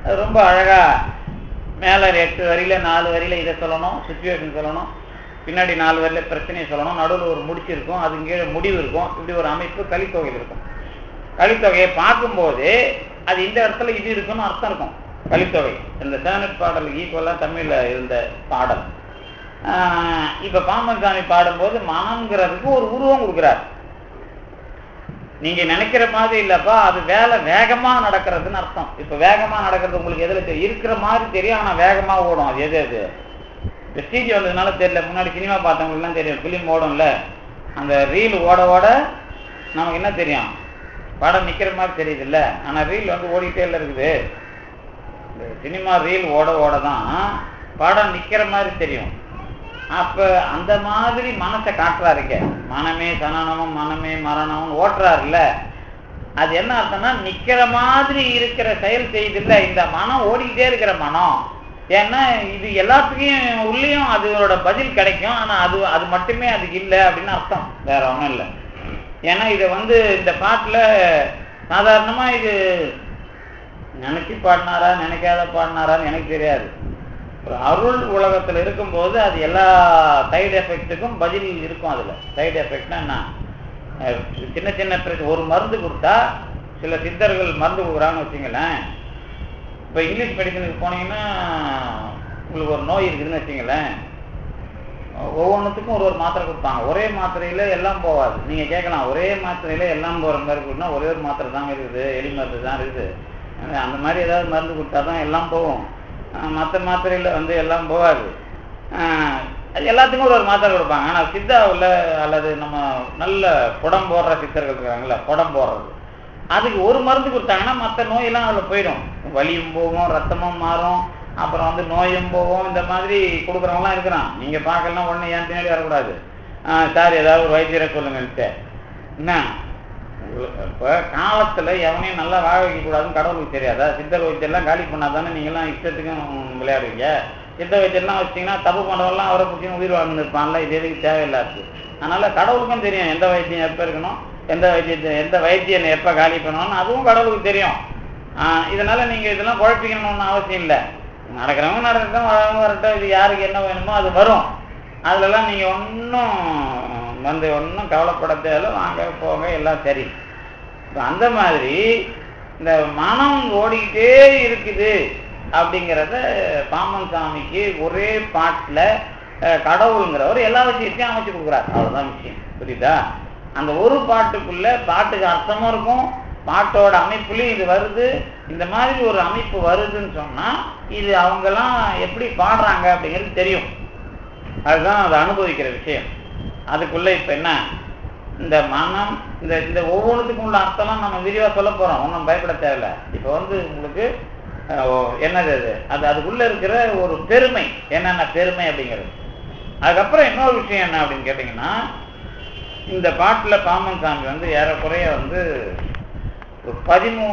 அது ரொம்ப அழகாக மேலே 8 வரியில 4 வரியில இதை சொல்லணும், சுச்சுவேஷன் சொல்லணும், பின்னாடி 4 வரியில பிரச்சனையை சொல்லணும், நடுவில் ஒரு முடிச்சு இருக்கும், அது கீழே முடிவு இருக்கும். இப்படி ஒரு அமைப்பு கலித்தொகையில் இருக்கும். கலித்தொகையை பார்க்கும்போது அது இந்த இடத்துல இது இருக்குன்னு அர்த்தம் இருக்கும். கலித்தொகை இந்த சானட் பாடல் ஈக்குவலாக தமிழில் இருந்த பாடல். இப்போ பாம்பன் சாமி பாடும்போது மனம்ங்கிறதுக்கு ஒரு உருவம் கொடுக்குறார். நீங்கள் நினைக்கிற மாதிரி இல்லைப்பா, அது வேகமாக நடக்கிறதுன்னு அர்த்தம். இப்போ வேகமாக நடக்கிறது உங்களுக்கு எதில் இருக்கிற மாதிரி தெரியும், ஆனால் வேகமாக ஓடும். அது எது வெஸ்டீஜ் வந்ததுனால தெரியல. முன்னாடி சினிமா பார்த்தவங்களுக்குலாம் தெரியும், ஃபிலிம் ஓடும்ல, அந்த ரீல் ஓட ஓட நமக்கு என்ன தெரியும், படம் நிற்கிற மாதிரி தெரியுது இல்லை, ஆனால் ரீல் ஓடிக்கிட்டே இல்லை இருக்குது. இந்த சினிமா ரீல் ஓட ஓட தான் படம் நிற்கிற மாதிரி தெரியும். அப்போ அந்த மாதிரி மனசை காட்டுறாருக்க, மனமே சனனமும் மனமே மரணமும் ஓட்டுறாருல்ல. அது என்ன அர்த்தம்னா, நிற்கிற மாதிரி இருக்கிற செயல் செய்யுதில்லை இந்த மனம், ஓடிக்கிட்டே இருக்கிற மனம். ஏன்னா இது எல்லாத்துக்கும் உள்ளேயும் அதோட பதில் கிடைக்கும், ஆனால் அது மட்டுமே அதுக்கு இல்லை அப்படின்னு அர்த்தம், வேற ஒன்றும் இல்லை. ஏன்னா இதை இந்த பாட்டில் சாதாரணமாக இது நினைச்சி பாடினாரா நினைக்காத பாடினாரான்னு எனக்கு தெரியாது. ஒரு அருள் உலகத்தில் இருக்கும்போது அது எல்லா சைடு எஃபெக்ட்டுக்கும் பதில் இருக்கும். அதில் சைடு எஃபெக்ட்னா என்ன, சின்ன சின்ன பிரச்சனை. ஒரு மருந்து கொடுத்தா, சில சித்தர்கள் மருந்து கொடுக்குறாங்கன்னு வச்சுங்களேன். இப்போ இங்கிலீஷ் மெடிசனுக்கு போனீங்கன்னா உங்களுக்கு ஒரு நோய் இருக்குதுன்னு வச்சுங்களேன், ஒவ்வொன்றுத்துக்கும் ஒரு மாத்திரை கொடுப்பாங்க. ஒரே மாத்திரையில் எல்லாம் போகாது. நீங்கள் கேட்கலாம், ஒரே மாத்திரையில் எல்லாம் போகிற மாதிரி இருக்குன்னா ஒரே ஒரு மாத்திரை தாங்க இருக்குது, எலி மருந்து தான் இருக்குது. அந்த மாதிரி ஏதாவது மருந்து கொடுத்தா தான் எல்லாம் போகும். மற்ற மாத்திரையில் எல்லாம் போகாது. அது எல்லாத்துக்கும் ஒரு மாத்திரை கொடுப்பாங்க. ஆனால் சித்தாவில் அல்லது நம்ம நல்ல புடம் போடுற சித்தர்கள் இருக்காங்கல்ல, புடம் போடுறது, அதுக்கு ஒரு மருந்து கொடுத்தாங்கன்னா மற்ற நோயெல்லாம் அதில் போயிடும். வலியும் போகும், ரத்தமும் மாறும், அப்புறம் நோயும் போகும். இந்த மாதிரி கொடுக்குறவங்களாம் இருக்கிறான். நீங்கள் பார்க்கலாம், ஒன்று என் பின்னாடி வரக்கூடாது. சார் ஏதாவது ஒரு வைத்தியரை சொல்லுங்கன்ட்டு. என்ன இப்போ காலத்துல எவனையும் நல்லா வாழ வைக்க கூடாதுன்னு கடவுளுக்கு தெரியாதா? சித்தர் வைத்தியெல்லாம் காலி பண்ணாதானே நீங்களாம் இஷ்டத்துக்கும் விளையாடுவீங்க. சித்த வைத்தியெல்லாம் வச்சிங்கன்னா தப்பு பண்ணுறவெல்லாம் அவரை பிடிச்சின்னு உயிர் வாழ்ந்து இருப்பான்ல, இது எதுக்கு தேவையில்லாது. அதனால கடவுளுக்கும் தெரியும் எந்த வைத்தியம் எப்போ இருக்கணும், எந்த வைத்தியம் எப்போ காலி பண்ணணும்னு அதுவும் கடவுளுக்கு தெரியும். இதனால நீங்க இதெல்லாம் குழப்பிக்கணும்னு அவசியம் இல்லை. நடக்கிறவங்க நடக்கட்டும், வரவங்க வரட்டும், இது யாருக்கு என்ன வேணுமோ அது வரும். அதுலலாம் நீங்க ஒன்றும் கவலைப்பட தேவையில்ல, வாங்க போங்க எல்லாம் சரி. அந்த மாதிரி இந்த மனம் ஓடிக்கிட்டே இருக்குது அப்படிங்கிறத பாம்பன் சாமிக்கு ஒரே பாட்டுல கடவுளுங்கிறவர் எல்லா விஷயத்தையும் அமைச்சு கொடுக்குறாரு. அவ்வளவுதான் விஷயம், புரியுதா? அந்த ஒரு பாட்டுக்குள்ள பாட்டுக்கு அர்த்தமும் இருக்கும், பாட்டோட அமைப்புலையும் இது வருது. இந்த மாதிரி ஒரு அமைப்பு வருதுன்னு சொன்னா இது அவங்கெல்லாம் எப்படி பாடுறாங்க அப்படிங்கிறது தெரியும். அதுதான் அதை அனுபவிக்கிற விஷயம். அதுக்குள்ள இப்ப என்ன, இந்த மனம் இந்த ஒவ்வொன்றுத்துக்கும் உள்ள அர்த்தம்லாம் நம்ம விரிவா சொல்ல போறோம், ஒன்றும் பயப்பட தேவையில்லை. இப்ப உங்களுக்கு என்னது அது அதுக்குள்ள இருக்கிற ஒரு பெருமை, என்னென்ன பெருமை அப்படிங்கிறது. அதுக்கப்புறம் இன்னொரு விஷயம் என்ன அப்படின்னு கேட்டீங்கன்னா, இந்த பாட்டுல பாம்பன் சாமி ஏறக்குறைய 13,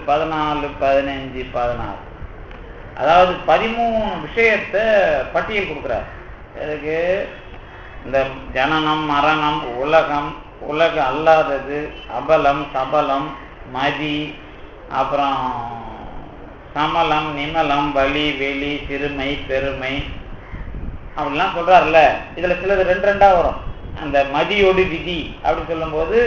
14, 15, 16 அதாவது 13 விஷயத்தை பட்டியல் கொடுக்குறார். அதுக்கு இந்த ஜனனம், மரணம், உலக அல்லாதது, அபலம், சபலம், மதி, அப்புறம் சமலம், நிமலம், வலி, வெளி, சிறுமை, பெருமை அப்படிலாம் சொல்றாருல்ல. இதுல சிலது 2 வரும். அந்த மதியோடு விதி அப்படின்னு சொல்லும் போது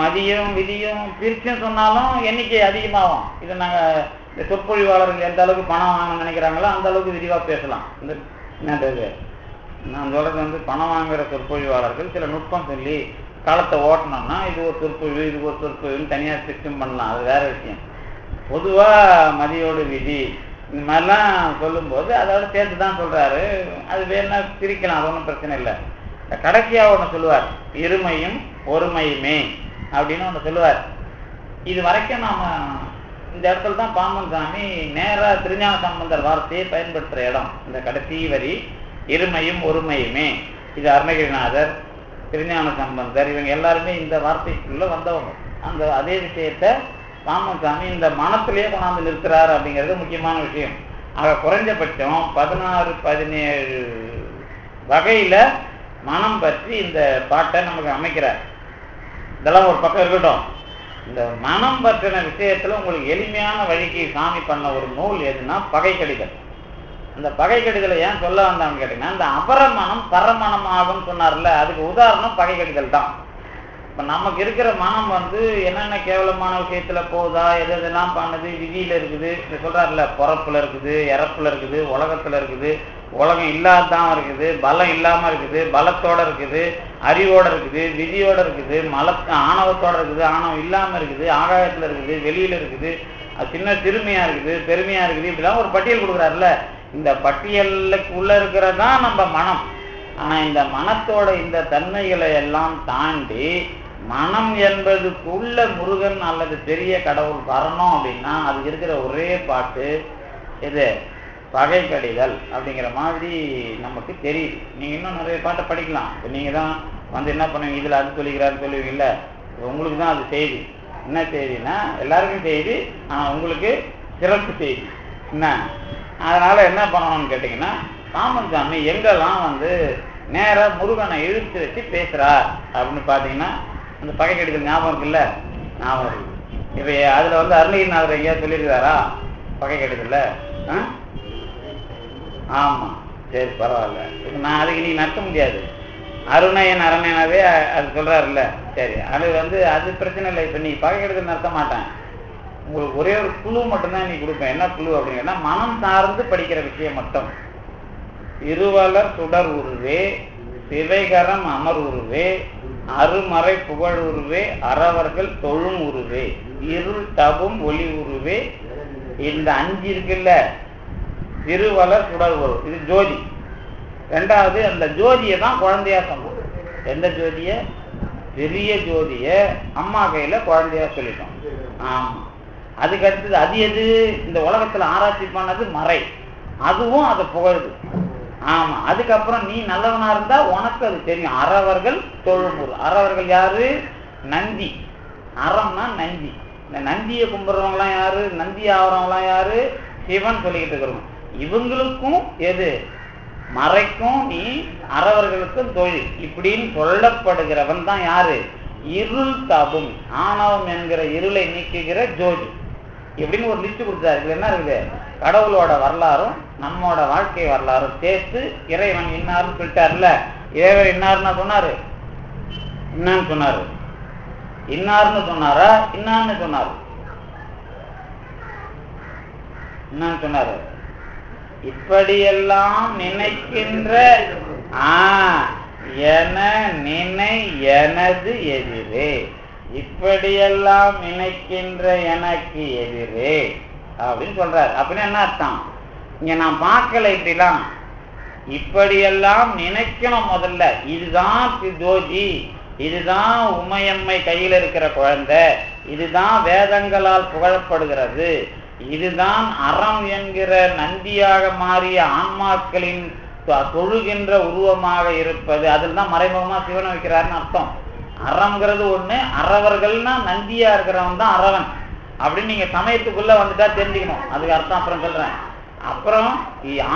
மதியும் விதியும் பிரிச்சும் சொன்னாலும் எண்ணிக்கை அதிகமாகும். இது நாங்கள் இந்த சொற்பொழிவாளர்கள் எந்த அளவுக்கு பணம் வாங்க நினைக்கிறாங்களோ அந்த அளவுக்கு விரிவாக பேசலாம். இந்த என்னது நான் சொல்றது பணம் வாங்குகிற சொற்பொழிவாளர்கள் சில நுட்பம் சொல்லி காலத்தை ஓட்டணும்னா இது ஒரு சொற்பொழிவு, இது ஒரு சொற்பொழிவுன்னு தனியாக சிஸ்டம் பண்ணலாம், அது வேற விஷயம். பொதுவாக மதியோடு விதி இந்த மாதிரிலாம் சொல்லும்போது அதோட சேர்த்து தான் சொல்றாரு. அது வேணா பிரிக்கலாம், அது ஒன்றும் பிரச்சனை இல்லை. கடைசியா ஒன்று சொல்லுவார், இருமையும் ஒருமையுமே அப்படின்னு ஒன்று சொல்லுவார். இது வரைக்கும் நாம இந்த இடத்துல தான் பாம்பன் சாமி நேரா திருஞான சம்பந்தர் வார்த்தையை பயன்படுத்துற இடம். இந்த கடைசி வரி இருமையும் ஒருமையுமே, இது அருணகிரிநாதர், திருஞான சம்பந்தர், இவங்க எல்லாருமே இந்த வார்த்தைக்குள்ள வந்தவங்க. அந்த அதே விஷயத்த பாம்பன் சாமி இந்த மனத்திலேயே கொண்டாந்து நிறுத்துறாரு அப்படிங்கிறது முக்கியமான விஷயம். ஆக குறைஞ்சபட்சம் 16, 17 வகையில மனம் பற்றி இந்த பாட்டை நமக்கு அமைக்கிறார். இதெல்லாம் ஒரு பக்கம் இருக்கட்டும். இந்த மனம் பற்றின விஷயத்துல உங்களுக்கு எளிமையான வழிக்கு சாமி பண்ண ஒரு நூல் எதுன்னா பகை கடிதல். அந்த பகை கடிதலை ஏன் சொல்ல வந்தான்னு கேட்டீங்கன்னா, இந்த அபரமனம் பரமணம் ஆகும்னு சொன்னார்ல, அதுக்கு உதாரணம் பகை கடிதல் தான். இப்ப நமக்கு இருக்கிற மனம் என்னென்ன கேவலமான விஷயத்துல போகுதா, எதெல்லாம் பண்ணுது, விதியில இருக்குது, சொல்றாருல, பொறப்புல இருக்குது, இறப்புல இருக்குது, உலகத்துல இருக்குது, உலகம் இல்லாதான் இருக்குது, பலம் இல்லாம இருக்குது, பலத்தோட இருக்குது, அறிவோட இருக்குது, விதியோட இருக்குது, ஆணவத்தோட இருக்குது, ஆணவம் இல்லாம இருக்குது, ஆகாயத்துல இருக்குது, வெளியில இருக்குது, சின்ன சிறுமையா இருக்குது, பெருமையா இருக்குது, இப்படிலாம் ஒரு பட்டியல் கொடுக்குறாருல. இந்த பட்டியலுக்கு உள்ள இருக்கிறதான் நம்ம மனம். ஆனா இந்த மனத்தோட இந்த தன்மைகளை எல்லாம் தாண்டி மனம் என்பதுக்குள்ள முருகன் அல்லது பெரிய கடவுள் வரணும் அப்படின்னா அது இருக்கிற ஒரே பாட்டு இது பகை கடிதல் அப்படிங்கிற மாதிரி நமக்கு தெரியுது. நீங்க இன்னும் நிறைய பாட்டை படிக்கலாம். நீங்க தான் என்ன பண்ணுவீங்க, இதுல அது சொல்லிக்கிறாரு சொல்லுவீங்கல்ல, உங்களுக்கு தான் அது செய்தி. என்ன செய்தின்னா எல்லாருக்கும் செய்தி, ஆனா உங்களுக்கு சிறப்பு செய்தி என்ன. அதனால என்ன பண்ணணும்னு கேட்டீங்கன்னா, பாம்பன் சாமி எங்கெல்லாம் நேரா முருகனை இழுத்து வச்சு பேசுறார் அப்படின்னு பாத்தீங்கன்னா, அந்த பகை கடிதல் ஞாபகம் இருக்குல்ல, ஞாபகம் இருக்கு. இப்ப அதுல அருணகிரிநாதர் எங்கேயா சொல்லியிருக்காரா பகை கடிதல்ல? ஆமா, சரி பரவாயில்ல. நான் அதுக்கு நீ நடத்த முடியாது. அருணையன் அரணனாவே அது சொல்றாருல்ல, சரி அது அது பிரச்சனை இல்லை. இப்ப நீ பகை கடிதல் நடத்த மாட்டேன், உங்களுக்கு ஒரே ஒரு குழு மட்டும்தான் நீ கொடுப்பேன். என்ன குழு அப்படின்னா, மனம் சார்ந்து படிக்கிற விஷயம் மட்டும். இருவலர் சுடர் உருவே, சிவைகரம் அமர் உருவே, அருமறை புகழ் உருவே, அறவர்கள் தொழும் உருவே, இருள் தபும் ஒளி உருவே. இந்த 5 இருக்குல்ல, திருவலர் சுடர் உரு, இது ஜோதி. 2வது அந்த ஜோதியை தான் குழந்தையா சொன்னோம். எந்த ஜோதிய? பெரிய ஜோதிய அம்மா கையில குழந்தையா சொல்லிட்டோம். ஆமா. அதுக்கு அடுத்தது அது எது? இந்த உலகத்துல ஆராய்ச்சி பண்ணது மறை, அதுவும் அதை புகழுது. ஆமா. அதுக்கப்புறம் நீ நல்லவனா இருந்தா உனக்கு அது தெரியும். அறவர்கள் தொழும்பூர். அறவர்கள் யாரு? நந்தி. அறம்னா நந்தி. இந்த நந்தியை கும்பிடுறவங்களாம் யாரு? நந்தி ஆகிறவங்களாம் யாரு? சிவன் சொல்லிக்கிட்டு இருக்கிறோம். இவங்களுக்கும் எது மறைக்கும், நீ அறவர்களுக்கும் தொழில் இப்படின்னு சொல்லப்படுகிறவன் தான் யாரு? இருள் தபும், ஆணவம் என்கிற இருளை நீக்குகிற ஜோதி இப்படின்னு ஒரு லிஸ்ட் கொடுத்தாரு. இதுல என்ன இருக்குது? கடவுளோட வரலாறும் நம்மோட வாழ்க்கை வரலாறும் சேர்த்து இறைவன் இன்னார்னு சொல்லிட்டார்ல. இறைவன் இன்னார்னா சொன்னாரு, இன்னான்னு சொன்னாரு, இன்னார்னு சொன்னாரா, இன்னான்னு சொன்னாரு, இன்னான்னு சொன்னாரு. இப்படியெல்லாம் நினைக்கின்ற என நினை எனது எதிரே, இப்படியெல்லாம் நினைக்கின்ற எனக்கு எதிரே அப்படின்னு சொல்றாரு. அப்படின்னு என்ன அர்த்தம்? இங்க நான் பார்க்கல இப்படிலாம், இப்படியெல்லாம் நினைக்கணும் முதல்ல. இதுதான் ஜோதி, இதுதான் உமையம்மை கையில் இருக்கிற குழந்தை, இதுதான் வேதங்களால் புகழப்படுகிறது, இதுதான் அறம் என்கிற நந்தியாக மாறிய ஆன்மாக்களின் தொழுகின்ற உருவமாக இருப்பது. அதில் தான் மறைமுகமா சிவனை வைக்கிறாருன்னு அர்த்தம். அறம்ங்கிறது ஒண்ணு, அறவர்கள்னா நந்தியா இருக்கிறவன் தான் அறவன் அப்படின்னு நீங்க சமயத்துக்குள்ள வந்துட்டா தெரிஞ்சுக்கணும். அதுக்கு அர்த்தம் அப்புறம் சொல்றேன். அப்புறம்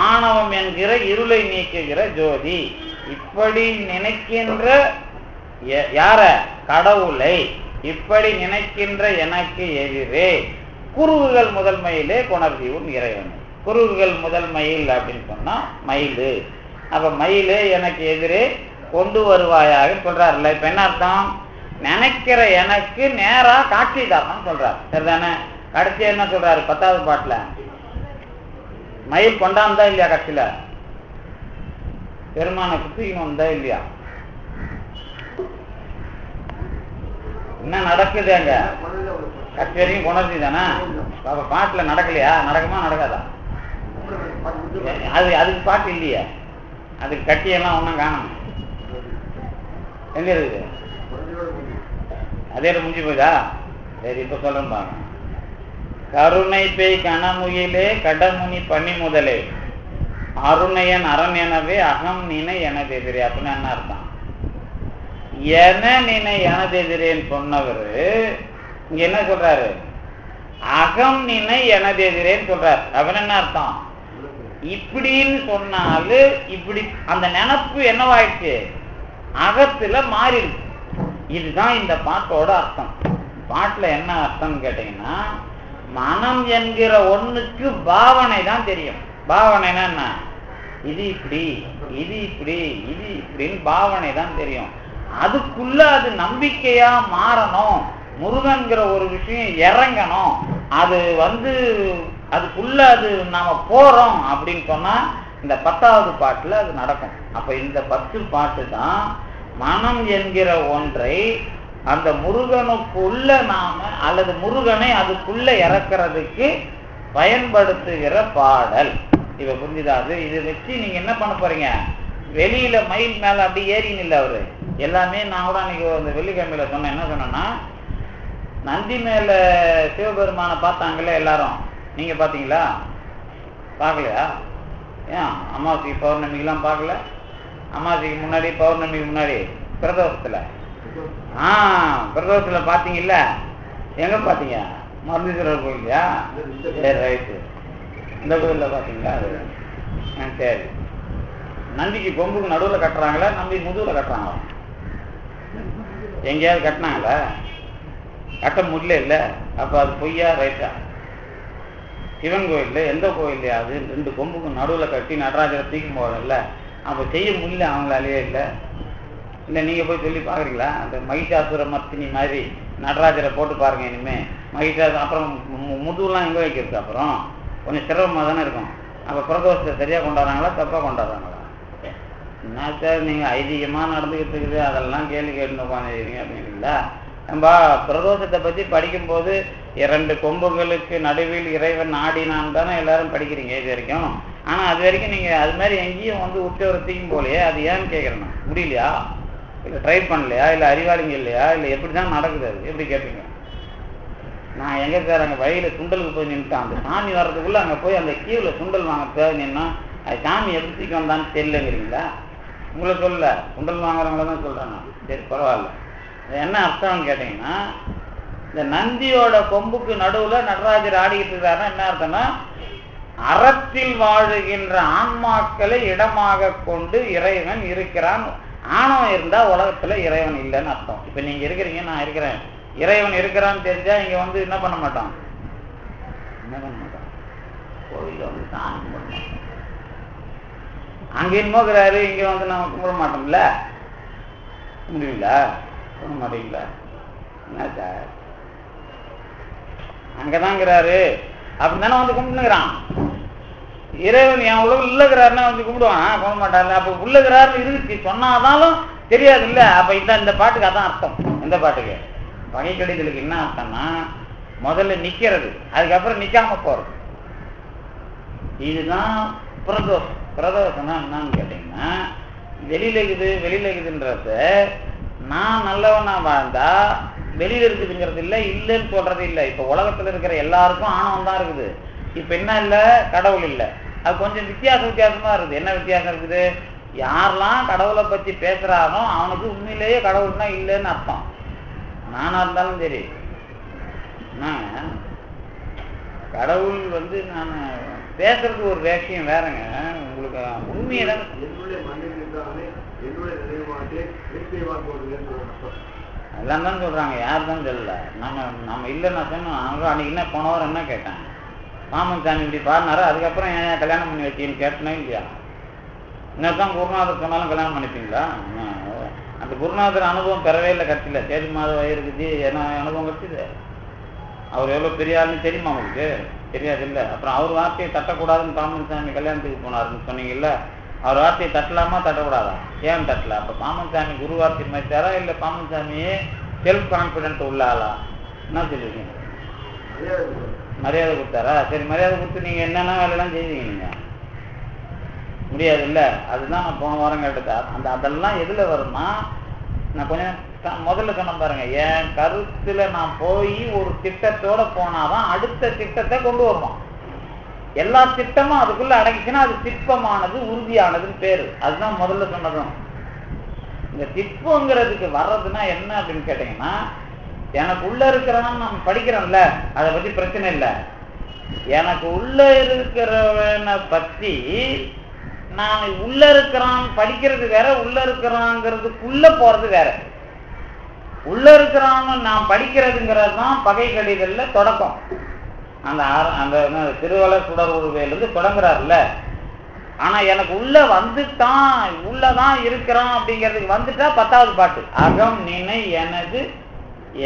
ஆணவம் என்கிற இருளை நீக்குகிற ஜோதி, இப்படி நினைக்கின்ற யார? கடவுளை. இப்படி நினைக்கின்ற எனக்கு எதிரே குருவுகள் முதன்மையிலே கொணர்தீவும் இறைவன். குருவுகள் முதல் மயில் அப்படின்னு சொன்னா மயிலு. அப்ப மயிலு எனக்கு எதிரே கொண்டு வருவாயாக சொல்றாருல்ல. இப்ப என்ன அர்த்தம்? நினைக்கிற எனக்கு நேரா காட்சி தரணும் சொல்றாரு. சரிதானே? கடைசி என்ன சொல்றாரு 10வது பாட்டுல? மயில் கொண்டாந்தா இல்லையா? கட்சியில பெருமான குத்தின்னு வந்தா இல்லையா? என்ன நடக்குது அங்க? கட்சி வரைக்கும் கொணர்ச்சி தானே. அப்ப பாட்டுல நடக்கலையா? நடக்குமா நடக்காதா? அதுக்கு பாட்டு இல்லையா? அதுக்கு கட்டியெல்லாம் ஒன்றும் காணும். எங்க இருக்குது? அதே முடிஞ்சு போதா? சரி, இப்ப சொல்றேன் பாருங்க. கருணை பேய் கனமுகிலே கடமுனி பனி முதலே அருணையன் அரண் எனவே அகம் நினை எனது எதிரே. அப்படின்னு என்ன அர்த்தம்? என நினை எனது எதிரேன்னு சொன்னவரு இங்க என்ன சொல்றாரு? அகம் நினை எனது எதிரேன்னு சொல்றாரு. அப்படின்னு என்ன அர்த்தம்? இப்படின்னு சொன்னாலு இப்படி அந்த நினப்பு என்னவாயிடுச்சு? அகத்துல மாறிடுச்சு. இதுதான் இந்த பாட்டோட அர்த்தம். பாட்டுல என்ன அர்த்தம்னு கேட்டீங்கன்னா, மனம் என்கிற ஒண்ணுக்கு பாவனை தான் தெரியும். பாவனைனா என்ன? இது இப்படி, இது இப்படி, இது இப்படின்னு பாவனை தான் தெரியும். அதுக்குள்ள அது நம்பிக்கையா மாறணும், முருகன்கிற ஒரு விஷயம் இறங்கணும், அது அதுக்குள்ள அது நாம போறோம் அப்படின்னு சொன்னா இந்த 10வது பாட்டுல அது நடக்கும். அப்ப இந்த 10 பாட்டு தான் மனம் என்கிற ஒன்றை அந்த முருகனுக்குள்ள நாம அல்லது முருகனை அதுக்குள்ள இறக்கிறதுக்கு பயன்படுத்துகிற பாடல். இவ புரிஞ்சுதாது? இதை வச்சு நீங்க என்ன பண்ண போறீங்க? வெளியில மயில் மேல அப்படி ஏறின்னு இல்லை அவரு எல்லாமே. நான் கூட அன்னைக்கு அந்த வெள்ளிக்கிழமையில சொன்னேன். என்ன சொன்னேன்னா, நந்தி மேல சிவபெருமானை பார்த்தாங்கல்ல எல்லாரும். நீங்க பாத்தீங்களா? பார்க்கலையா? ஏன் அமாவாசைக்கு பௌர்ணமிக்கெல்லாம் பார்க்கல? அமாவாசைக்கு முன்னாடி, பௌர்ணமிக்கு முன்னாடி, பிரதோஷத்துல பிரதோஷத்துல பாத்தீங்கல்ல? எங்க பாத்தீங்க? மருந்தீஸ்வரர் கோயிலையா? சரி, ரைட்டு. இந்த கோயில்ல பாத்தீங்களா? சரி. நந்திக்கு கொம்புக்கு நடுவில் கட்டுறாங்களா, நம்பி முதுகுல கட்டுறாங்களா? எங்கேயாவது கட்டினாங்களா? கட்ட முடியல இல்ல. அப்ப அது பொய்யா ரைட்டா? சிவன் கோயில்ல எந்த கோயில்லையாவது 2 கொம்புக்கு நடுவில் கட்டி நடராஜரை தூக்கும் போகல, அப்ப செய்ய முடியல அவங்களாலேயே இல்லை. இல்லை நீங்க போய் சொல்லி பாக்குறீங்களா? அந்த மகிஷாசுர மர்த்தினி மாதிரி நடராஜரை போட்டு பாருங்க இனிமே. மகிஷாசுரம் அப்புறம் முதுகுலாம் எங்க வைக்கிறது? அப்புறம் கொஞ்சம் சிரமமா தானே இருக்கும். அப்ப பிரதோஷத்தை சரியா கொண்டாடுறாங்களா தப்பா கொண்டாடுறாங்களா? என்ன சார் நீங்க ஐதீகமா நடந்துகிட்டு இருக்குது, அதெல்லாம் கேள்வி கேட்டு உட்காந்துருக்கீங்க அப்படிங்களா? நம்ம பிரதோஷத்தை பத்தி படிக்கும்போது 2 கொம்புகளுக்கு நடுவில் இறைவன் ஆடினான் தானே எல்லாரும் படிக்கிறீங்க இது வரைக்கும். ஆனா அது வரைக்கும் நீங்க அது மாதிரி எங்கேயும் உச்சவரத்தையும் போலையே. அது ஏன்னு கேட்கறேன். முடியலையா? இல்லை ட்ரை பண்ணலையா? இல்லை அறிவாளிங்க இல்லையா? இல்லை எப்படிதான் நடக்குது? அது எப்படி கேட்பீங்க? நான் எங்க சார் அங்கே வழியில சுண்டலுக்கு போய் நின்றுட்டேன். அந்த சாமி வர்றதுக்குள்ள அங்கே போய் அந்த கீவுல சுண்டல் வாங்க தேவை நின்னா அது சாமி எப்படி சீக்கிரம் வந்தான்னு தெரியலங்கிறீங்களா? உங்களை சொல்லல, சுண்டல் வாங்குறவங்கள தான் சொல்றேன். சரி பரவாயில்ல. என்ன அர்த்தம்னு கேட்டீங்கன்னா, இந்த நந்தியோட கொம்புக்கு நடுவுல நடராஜர் ஆடிக்கிட்டு இருக்காருன்னா என்ன அர்த்தம்னா, அறத்தில் வாழுகின்ற ஆன்மாக்களை இடமாக கொண்டு இறைவன் இருக்கிறான். ஆணவம் இருந்தா உலகத்துல இறைவன் இல்லைன்னு அர்த்தம். இப்ப நீங்க இருக்கிறீங்க, நான் இருக்கிறேன், இறைவன் இருக்கிறான்னு தெரிஞ்சா இங்க வந்து என்ன பண்ண மாட்டோம், கோவில்ல வந்து சாமி கும்பிட மாட்டோம். அங்க என்னமோக்கிறாரு, இங்க வந்து நம்ம கும்பிட மாட்டோம்ல, முடியல கும்பிட மாட்டீங்களா? என்ன சார் அங்கதாங்கிறாரு அப்படின்னு தானே வந்து கும்பிட்டுக்கிறான். இறைவன் என் உலகம் இல்லைங்கிறாருன்னா வந்து கும்பிடுவான், கும்பிட மாட்டாரு. அப்ப உள்ளுகிறாருன்னு இருக்கு சொன்னாதாலும் தெரியாது இல்ல. அப்ப இந்த பாட்டுக்கு அதான் அர்த்தம். இந்த பாட்டுக்கு பகை கடிதலுக்கு என்ன அர்த்தம்னா, முதல்ல நிக்கிறது, அதுக்கப்புறம் நிக்காம போறது. இதுதான் பிரதோஷம். பிரதோஷம்னா என்னன்னு கேட்டீங்கன்னா, வெளியில இருக்குதுன்றத நான் நல்லவனா வாழ்ந்தா வெளியில இருக்குதுங்கிறது இல்லை, இல்லைன்னு சொல்றது இல்லை. இப்ப உலகத்துல இருக்கிற எல்லாருக்கும் ஆணவம் தான் இருக்குது. இப்ப என்ன இல்லை, கடவுள் இல்லை. அது கொஞ்சம் வித்தியாசமா இருக்குது. என்ன வித்தியாசம் இருக்குது, யாரெல்லாம் கடவுளை பத்தி பேசுறானோ அவனுக்கு உண்மையிலேயே கடவுள்னா இல்லைன்னு அர்த்தம். நானா இருந்தாலும் சரி, கடவுள் வந்து நான் பேசுறது ஒரு வேஷம் வேறங்க. உங்களுக்கு உண்மையை தான் எல்லாம் தான் சொல்றாங்க, யார் தான் சொல்லல. நம்ம இல்லைன்னா சொன்னோம். அன்னைக்கு என்ன போன வாரம் என்ன கேட்டேன், மாமன் சாமி இப்படி பாடினாரு, அதுக்கப்புறம் ஏன் கல்யாணம் பண்ணி வச்சீங்கன்னு கேட்டனே இல்லையா? இன்னதான் குருநாதர் சொன்னாலும் கல்யாணம் பண்ணிப்பீங்களா? அந்த குருநாதர் அனுபவம் பெறவே இல்லை. கட்சியில தேதி மாதம் வயிறுக்குது என்ன அனுபவம் கட்சிது. அவர் எவ்வளவு பெரிய ஆளுன்னு தெரியுமா உங்களுக்கு? தெரியாது இல்லை. அப்புறம் அவர் வார்த்தையை தட்டக்கூடாதுன்னு பாமன் சாமி கல்யாணத்துக்கு போனாருன்னு சொன்னீங்கல்ல, அவர் வார்த்தையை தட்டலாமா தட்டக்கூடாதா? ஏன் தட்டல? அப்ப பாமன் சாமி குரு வார்த்தை மதித்தாரா இல்ல பாமன் சாமியே செல்ஃப் கான்பிடன்ட் உள்ள ஆளா? என்ன சொல்லிருக்கீங்க? மரியாதை கொடுத்தாரா? சரி, மரியாதை கொடுத்து நீங்க என்னென்ன வேலையெல்லாம் செய்வீங்க? நீங்க முடியாது இல்ல. அதுதான் நான் போன வாரம் கேட்டேன். அதெல்லாம் எதுல வருமா, நான் கொஞ்சம் முதல்ல சொன்ன பாருங்க, என் கருத்துல நான் போய் ஒரு திட்டத்தோட போனாதான் அடுத்த திட்டத்தை கொண்டு வருவான். எல்லா திட்டமும் அதுக்குள்ள அடங்கிச்சுன்னா அது திட்பமானது, உறுதியானதுன்னு பேரு. அதுதான் முதல்ல சொன்னதும். இந்த திட்பங்கிறதுக்கு வர்றதுன்னா என்ன அப்படின்னு கேட்டீங்கன்னா, எனக்கு உள்ள இருக்கிறான்னு நம்ம படிக்கிறோம்ல, அதை பத்தி பிரச்சனை இல்லை. எனக்கு உள்ள இருக்கிறவனை பத்தி நான் உள்ள இருக்கிறான் படிக்கிறது வேற, உள்ள இருக்கிறாங்கிறதுக்குள்ள போறது வேற. உள்ள இருக்கிறான்னு நான் படிக்கிறதுங்கிறது தான் பகை கடிதல்ல தொடக்கம். அந்த திருவள்ளுவர் சுடர் உருவையிலிருந்து தொடங்குறாருல்ல. ஆனா எனக்கு உள்ள வந்துட்டான், உள்ளதான் இருக்கிறான் அப்படிங்கிறதுக்கு வந்துட்டா 10வது பாட்டு, அகம் நினை எனது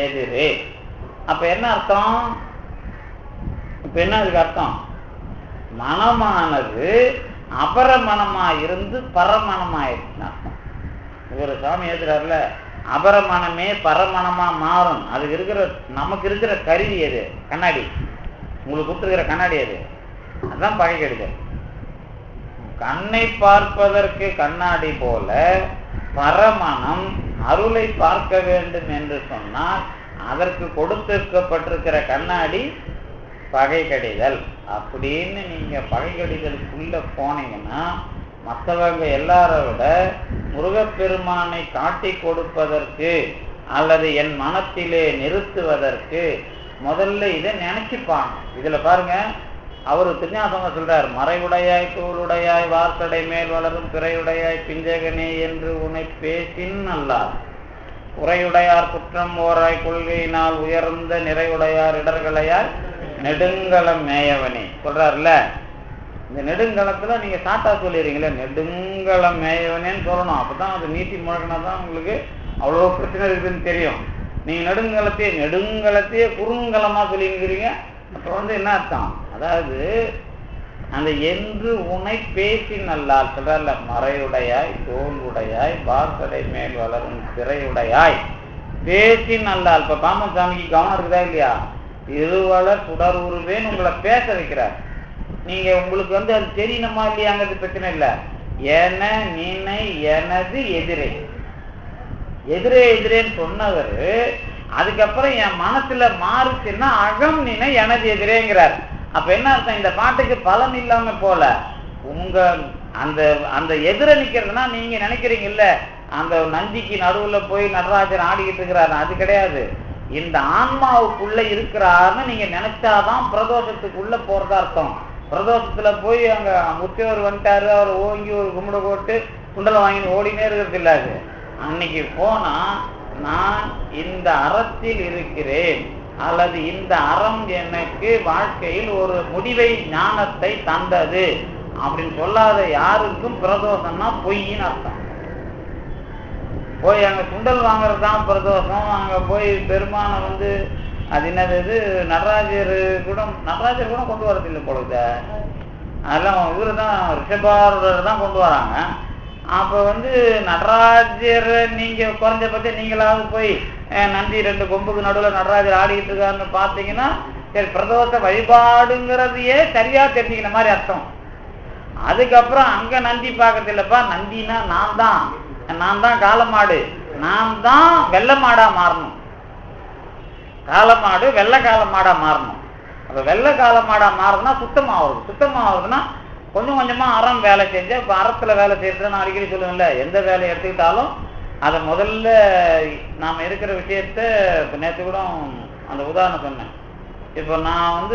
எதிரே. அப்ப என்ன அர்த்தம்? இப்ப என்ன அதுக்கு அர்த்தம்? மனமானது அபரமனமா இருந்து பரமனமாயிருச்சுன்னு அர்த்தம். ஒரு சாமி எழுதுறாருல, அபரமனமே பரமனமா மாறும். அதுக்கு இருக்கிற நமக்கு இருக்கிற கருவி எது? கண்ணாடி. உங்களுக்கு கொடுத்துருக்கிற கண்ணாடி எது? அதுதான் பகை கடிதல். கண்ணை பார்ப்பதற்கு கண்ணாடி போல பரமனம் அருளை பார்க்க வேண்டும் என்று சொன்னால் அதற்கு கொடுத்திருக்கப்பட்டிருக்கிற கண்ணாடி பகை கடிதல். அப்படின்னு நீங்க பகை கடிதலுக்குள்ள போனீங்கன்னா மற்றவங்க எல்லாரை விட முருகப்பெருமானை காட்டி கொடுப்பதற்கு அல்லது என் மனத்திலே நிறுத்துவதற்கு முதல்ல இதை நினைச்சுப்பாங்க. இதுல பாருங்க, அவரு திருஞாசம் சொல்றார், மறைவுடையாய் தோளுடையாய் வார்த்தடை மேல் வளரும் பிறையுடையாய் பிஞ்சகனே என்று உன்னை பேசின் அல்லார் உரையுடையார் குற்றம் ஓராய் கொள்கையினால் உயர்ந்த நிறைவுடையார் இடர்களையார் நெடுங்கலம் மேயவனே சொல்றாருல்ல. இந்த நெடுங்கலத்துல நீங்க சாட்டா சொல்லிடுறீங்களே, நெடுங்கலம் மேயவனேன்னு சொல்லணும். அப்பதான் அது நீட்டி முழக்கினாதான் உங்களுக்கு அவ்வளவு பிரச்சனை இருக்குதுன்னு தெரியும். நீங்க நெடுங்கலத்தையே குறுங்கலமா சொல்லிங்கிறீங்க. அப்ப வந்து என்ன அர்த்தம்? அதாவது அந்த என்று உன்னை பேசி நல்லால் சொல்றல, மறையுடையாய் தோளுடையாய் வார்த்தடை மேல் வளரும் திரையுடையாய் பேசி நல்லால். இப்ப பாமன் சாமிக்கு கவனம் இருக்குதா இல்லையா? திருவள்ளுவர் சுடர் உருவேன்னு உங்களை பேச வைக்கிறார். நீங்க உங்களுக்கு வந்து அது தெரியணுமா இல்லையாங்கிறது பிரச்சனை இல்லை. என நினை எனது எதிரே எதிரேன்னு சொன்னவர் அதுக்கப்புறம் என் மனசுல மாறுச்சுன்னா அகம் நினை எனது எதிரேங்கிறார். அப்ப என்ன அர்த்தம்? இந்த பாட்டுக்கு பலன் இல்லாம போல உங்க அந்த அந்த எதிர நிக்கிறதுனா நீங்க நினைக்கிறீங்கல்ல, அந்த நந்திக்கு நடுவுல போய் நடராஜன் ஆடிக்கிட்டு இருக்கிறாரு, அது கிடையாது. இந்த ஆன்மாவுக்குள்ள இருக்கிறாருன்னு நீங்க நினைச்சாதான் பிரதோஷத்துக்குள்ள போறதா அர்த்தம். பிரதோஷத்துல போய் அங்க முத்தியவர் வந்துட்டாரு, அவர் ஓங்கி ஒரு கும்பிட போட்டு குண்டலை வாங்கி ஓடினே இருக்கிறது இல்ல. அது அன்னைக்கு போனா நான் இந்த அறத்தில் இருக்கிறேன் அல்லது இந்த அறம் எனக்கு வாழ்க்கையில் ஒரு முடிவை ஞானத்தை தந்தது அப்படின்னு சொல்லாத யாருக்கும் பிரதோஷம்னா பொய்ன்னு அர்த்தம். போய் அங்க குண்டல் வாங்குறது தான் பிரதோஷம். அங்க போய் பெருமானை அது என்னது நடராஜர் கூட கொண்டு வரதில்லை பொழுது. அதெல்லாம் இவரு தான் ரிஷபாரூரர் தான் கொண்டு வராங்க. அப்ப நடராஜர் நீங்க குறைஞ்சபட்சம் நீங்களாவது போய் நந்தி 2 கொம்புக்கு நடுவில் நடராஜர் ஆடிக்கிட்டு இருக்காருன்னு பார்த்தீங்கன்னா சரி பிரதோஷ வழிபாடுங்கிறதையே சரியா தெரிஞ்சுக்கிற மாதிரி அர்த்தம். அதுக்கப்புறம் அங்க நந்தி பார்க்கறது இல்லப்பா, நந்தினா நான் தான் காளமாடு, நான் தான் வெள்ளை மாடா மாறணும். காளமாடு வெள்ளை காளமாடா மாறணும். அப்ப வெள்ளை காளமாடா மாறணும்னா சுத்தமாகுதுன்னா கொஞ்சம் கொஞ்சமா அறம் வேலை செஞ்சு. இப்ப அறத்துல வேலை செய்யறது நான் அடிக்கடி சொல்லுவேன்ல, எந்த வேலையை எடுத்துக்கிட்டாலும் அதை முதல்ல நாம இருக்கிற விஷயத்த இப்ப நேற்று கூட அந்த உதாரணம் சொன்னேன். இப்போ நான்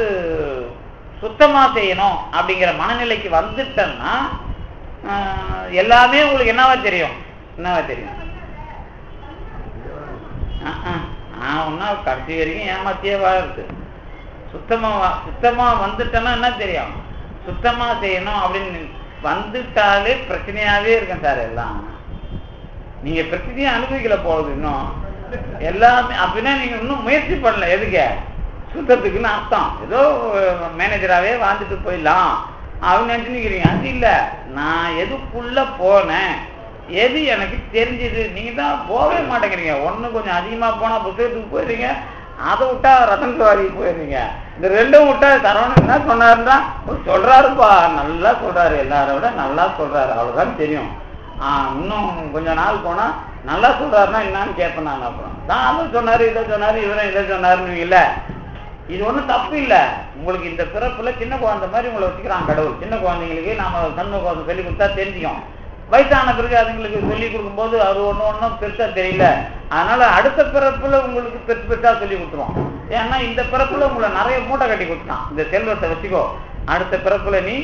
சுத்தமா செய்யணும் அப்படிங்கிற மனநிலைக்கு வந்துட்டேன்னா எல்லாமே உங்களுக்கு என்னவா தெரியும். ஒன்னா கடைசி வரைக்கும் ஏமாத்தியே வாழுது. சுத்தமா வந்துட்டேன்னா என்ன தெரியும், சுத்தமா செய்யணும் அப்படின்னு வந்துட்டாலே பிரச்சனையாவே இருக்கும் சார். எல்லாம் நீங்க பிரச்சனையை அனுபவிக்கல போகுது இன்னும் எல்லாமே. அப்படின்னா நீங்க இன்னும் முயற்சி பண்ணல. எதுக்கு சுத்தத்துக்குன்னு அர்த்தம். ஏதோ மேனேஜராகவே வாழ்ந்துட்டு போயிடலாம் அப்படின்னு நினைச்சுக்கிறீங்க. அது இல்லை, நான் எதுக்குள்ள போனேன், எது எனக்கு தெரிஞ்சது. நீங்க தான் போகவே மாட்டேங்கிறீங்க. ஒண்ணு கொஞ்சம் அதிகமா போனா புத்தகத்துக்கு போயிடுறீங்க, அதை விட்டா ரத்தனவாரிக்கு போயிடுறீங்க. இந்த 2ம் விட்டா சரவணன் என்ன சொன்னாருன்னா சொல்றாருப்பா, நல்லா சொல்றாரு, எல்லாரை விட நல்லா சொல்றாரு, அவ்வளவுதான் தெரியும். இன்னும் கொஞ்ச நாள் போனா நல்லா சொல்றாருன்னா என்னன்னு கேட்பேன் நான். அப்புறம் தான் அதை சொன்னாரு, இதை சொன்னாரு, இதை சொன்னாருன்னு இல்ல. இது ஒன்றும் தப்பு இல்லை. உங்களுக்கு இந்த பிறப்புல சின்ன குழந்தை மாதிரி உங்களை வச்சுக்கிறான் கடவுள். சின்ன குழந்தைங்களுக்கு நாம சண்முகம் சொல்லி கொடுத்தா தெரிஞ்சுக்கும். வயசான பிறகு அதுங்களுக்கு சொல்லி கொடுக்கும்போது அது ஒன்றும் பெருசா தெரியல. அதனால அடுத்த பிறப்புல உங்களுக்கு பெருசா சொல்லி கொடுத்துருவோம். ஏன்னா இந்த பிறப்புல உங்களை நிறைய மூட்டை கட்டி கொடுத்தான், இந்த செல்வத்தை வச்சுக்கோ, அடுத்த பிறப்புல நீ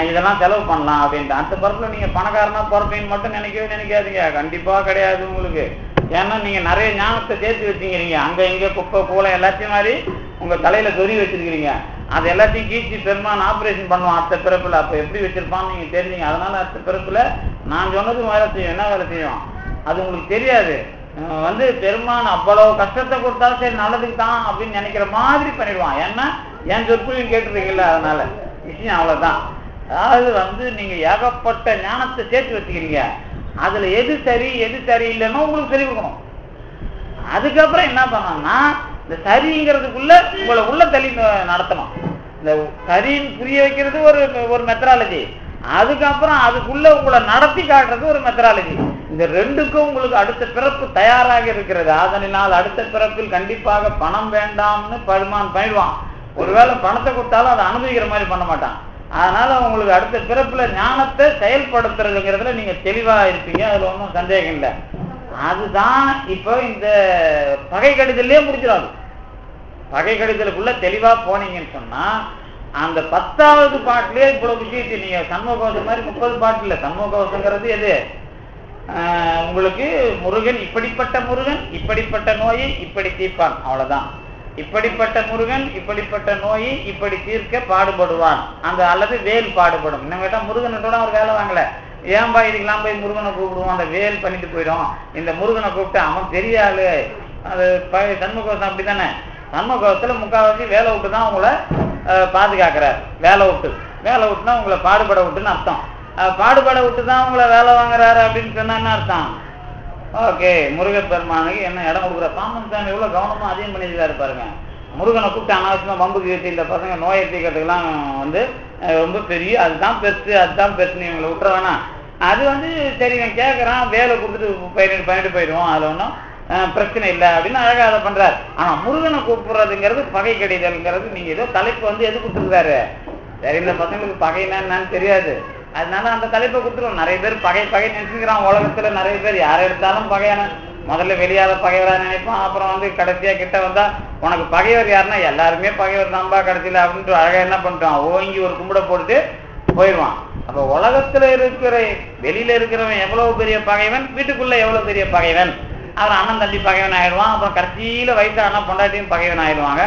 இதெல்லாம் செலவு பண்ணலாம் அப்படின்ட்டு. அடுத்த பிறப்புல நீங்க பணக்காரனா பிறப்பீன்னு மட்டும் நினைக்காதீங்க. கண்டிப்பா கிடையாது உங்களுக்கு. ஏன்னா நீங்க நிறைய ஞானத்தை சேர்த்து வச்சுக்கிறீங்க. அங்க இங்க குப்பை கூலம் எல்லாத்தையும் மாதிரி உங்க தலையில சொறி வச்சிருக்கிறீங்க. அது எல்லாத்தையும் கீழ்ச்சி பெருமான் ஆப்ரேஷன் பண்ணுவான் அடுத்த பிறப்புல. அப்ப எப்படி வச்சிருப்பான்னு நீங்க தெரிஞ்சீங்க. அதனால அடுத்த பிறப்புல நான் சொன்னதும் வேலை செய்யும். என்ன வேலை செய்யும் அது உங்களுக்கு தெரியாது. பெருமான் அவ்வளவு கஷ்டத்தை கொடுத்தாலும் சரி நல்லதுக்கு தான் அப்படின்னு நினைக்கிற மாதிரி பண்ணிடுவான். ஏன்னா என் சொற்பொழியும் கேட்டுருக்கீங்கல்ல, அதனால விஷயம் அவ்வளவுதான். அதாவது நீங்க ஏகப்பட்ட ஞானத்தை சேர்த்து வச்சுக்கிறீங்க. அதுல எது சரி எது சரியில்லைன்னு உங்களுக்கு சொல்லி கொடுக்கணும். அதுக்கப்புறம் என்ன பண்ணணும்னா இந்த சரிங்கிறதுக்குள்ள உங்களை உள்ள தள்ளி நடத்தணும். இந்த சரின்னு புரிய வைக்கிறது ஒரு மெத்தடாலஜி. அதுக்கப்புறம் அதுக்குள்ள உங்களை நடத்தி காட்டுறது ஒரு மெத்தடாலஜி. இந்த 2க்கும் உங்களுக்கு அடுத்த பிறப்பு தயாராக இருக்கிறது. அதனால் அடுத்த பிறப்பில் கண்டிப்பாக பணம் வேண்டாம்னு பெருமான் பண்ணிடுவான். ஒருவேளை பணத்தை கொடுத்தாலும் அதை அனுபவிக்கிற மாதிரி பண்ண மாட்டான். அதனால உங்களுக்கு அடுத்த பிறப்புல ஞானத்தை செயல்படுத்துறதுங்கிறதுல நீங்க தெளிவா இருப்பீங்க. அதுல ஒன்றும் சந்தேகம் இல்லை. அதுதான் இப்போ இந்த பகை கடிதல்லே முடிஞ்சிடாது. பகை கடிதலுக்குள்ள தெளிவா போனீங்கன்னு சொன்னா அந்த 10வது பாட்டிலே இவ்வளவு விஷயத்தை நீங்க சண்முகவசம் மாதிரி 30 பாட்டு இல்லை. சண்முகவசங்கிறது எது, உங்களுக்கு முருகன் இப்படிப்பட்ட முருகன் இப்படிப்பட்ட நோயை இப்படி தீர்ப்பான், அவ்வளவுதான். இப்படிப்பட்ட முருகன் இப்படிப்பட்ட நோயை இப்படி தீர்க்க பாடுபடுவான், அந்த அல்லது வேல் பாடுபடும். இன்னும் கேட்டா முருகனோட அவர் வேலை வாங்கல. ஏன்பா இதுக்கெல்லாம் போய் முருகனை கூப்பிடுவோம், அந்த வேல் பண்ணிட்டு போயிடும். இந்த முருகனை கூப்பிட்டு அவன் பெரிய ஆளு. அது சண்முகவசம் அப்படித்தானே. சண்முகவசத்துல முக்கால்வாசி வேலை விட்டு தான் உங்களை பாதுகாக்கிறார். வேலை விட்டுனா உங்களை பாடுபட விட்டுன்னு அர்த்தம். பாடுபட விட்டு தான் உங்களை வேலை வாங்குறாரு அப்படின்னு சொன்னா என்ன அர்த்தம்? ஓகே, முருகப்பெருமானுக்கு என்ன இடம் கொடுக்குற. பாம்பன் சாமி எவ்வளவு கவனமா அதிகம் பண்ணிட்டு பாருங்க. முருகனை கூப்பிட்டு அனாவசியமா பம்புக்கு ஏற்றி இந்த பசங்க நோயை தீக்கிறதுக்கெல்லாம் ரொம்ப பெரிய அதுதான் பெருசு இவங்களை விட்டுற வேணாம். அது சரி நான் கேட்கறான், வேலை கொடுத்துட்டு பண்ணிட்டு போயிடுவோம், அதுல ஒன்றும் பிரச்சனை இல்லை அப்படின்னு அழகா அதை பண்றாரு. ஆனா முருகனை கூப்பிடுறதுங்கிறது பகை கடிதல்ங்கிறது நீங்க ஏதோ தலைப்பு எது கொடுத்துருக்காரு. சரி இந்த பசங்களுக்கு பகைன்னா என்னன்னு தெரியாது, அதனால அந்த தலைப்பை கொடுத்துருவோம். நிறைய பேர் பகை நினைச்சுக்கிறான் உலகத்துல. நிறைய பேர் யாரை எடுத்தாலும் முதல்ல வெளியாத பகைவராக நினைப்பான். அப்புறம் வந்து கடைசியா கிட்ட வந்தா உனக்கு பகைவர் யாருன்னா எல்லாருமே பகைவர் தான்பா கடைசியில் அப்படின்ட்டு அழகா என்ன பண்ணிட்டான், ஓங்கி ஒரு கும்பிட போட்டுட்டு போயிடுவான். அப்ப உலகத்துல இருக்கிற வெளியில இருக்கிறவன் எவ்வளவு பெரிய பகைவன், வீட்டுக்குள்ள எவ்வளவு பெரிய பகைவன், அவர் அண்ணன் தம்பி பகைவன் ஆயிடுவான். அப்புறம் கடைசியில வயசு அண்ணன் பொண்டாட்டியும் பகைவன் ஆயிடுவாங்க.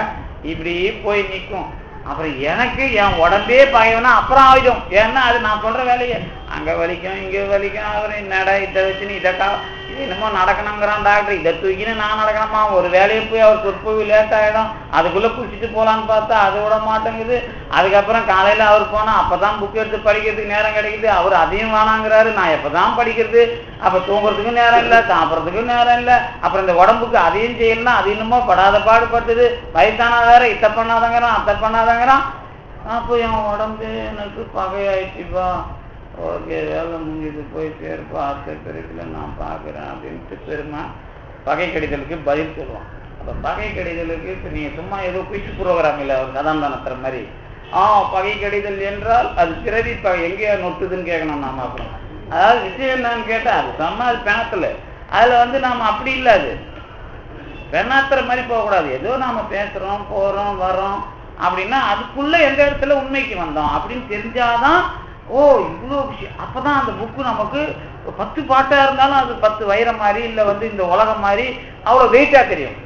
இப்படி போய் நிற்கும். அப்புறம் எனக்கு என் உடம்பே பகைவனா அப்புறம் ஆயிடும். ஏன்னா அது நான் சொல்ற வேலையை அங்க வலிக்கும் இங்க வலிக்கும், அவர் என்னடா இதை வச்சுன்னு இதக்கா இது என்னமோ நடக்கணுங்கிறான் டாக்டர், இதை தூக்கின்னு நான் நடக்கணுமா, ஒரு வேலையை போய் அவர் சொற்போவி லேட் ஆகிடும், அதுக்குள்ள குளிச்சுட்டு போகலான்னு பார்த்தா அது விட மாட்டேங்குது. அதுக்கப்புறம் காலையில அவர் போனா அப்பதான் புக் எடுத்து படிக்கிறதுக்கு நேரம் கிடைக்குது, அவர் அதையும் வேணாங்கிறாரு, நான் எப்பதான் படிக்கிறது, அப்ப தூங்குறதுக்கும் நேரம் இல்லை, சாப்பிட்றதுக்கும் நேரம் இல்லை, அப்புறம் இந்த உடம்புக்கு அதையும் செய்யலாம், அது இன்னமும் படாத பாடுபட்டுது, வயசானா வேற இதை பண்ணாதங்கிறான் அதை பண்ணாதங்கிறான். அப்போ என் உடம்பு எனக்கு பகையாயிடுச்சுப்பா, ஓகே வேலை முடிஞ்சது போய் சேர்ப்பா, அடுத்த பிறகுல நான் பார்க்குறேன் அப்படின்ட்டு பெருமா பகை கடிதலுக்கு பதில் சொல்லுவான். அப்போ பகை கடிதலுக்கு இப்போ நீங்கள் சும்மா ஏதோ குயிச்சு ப்ரோக்ராம் இல்லை ஒரு கதாந்தானத்துற மாதிரி, பகை கடிதல் என்றால் அது பிறவி பகை எங்கேயா நொட்டுதுன்னு கேட்கணும் நாம. அப்புறம் அதாவது விஷயம் என்னன்னு கேட்டால் அது சொன்னா அது பிணத்துல, அதில் வந்து நாம் அப்படி இல்லை, அது பெண்ணாத்துற மாதிரி போகக்கூடாது. ஏதோ நாம பேசுகிறோம் போகிறோம் வரோம் அப்படின்னா அதுக்குள்ள எந்த இடத்துல உண்மைக்கு வந்தோம் அப்படின்னு தெரிஞ்சாதான் ஓ இவ்வளோ விஷயம். அப்பதான் அந்த புக்கு நமக்கு 10 பாட்டா இருந்தாலும் அது 10 வைரம் மாதிரி இல்லை வந்து இந்த உலகம் மாதிரி அவ்வளோ வெயிட்டா தெரியும்.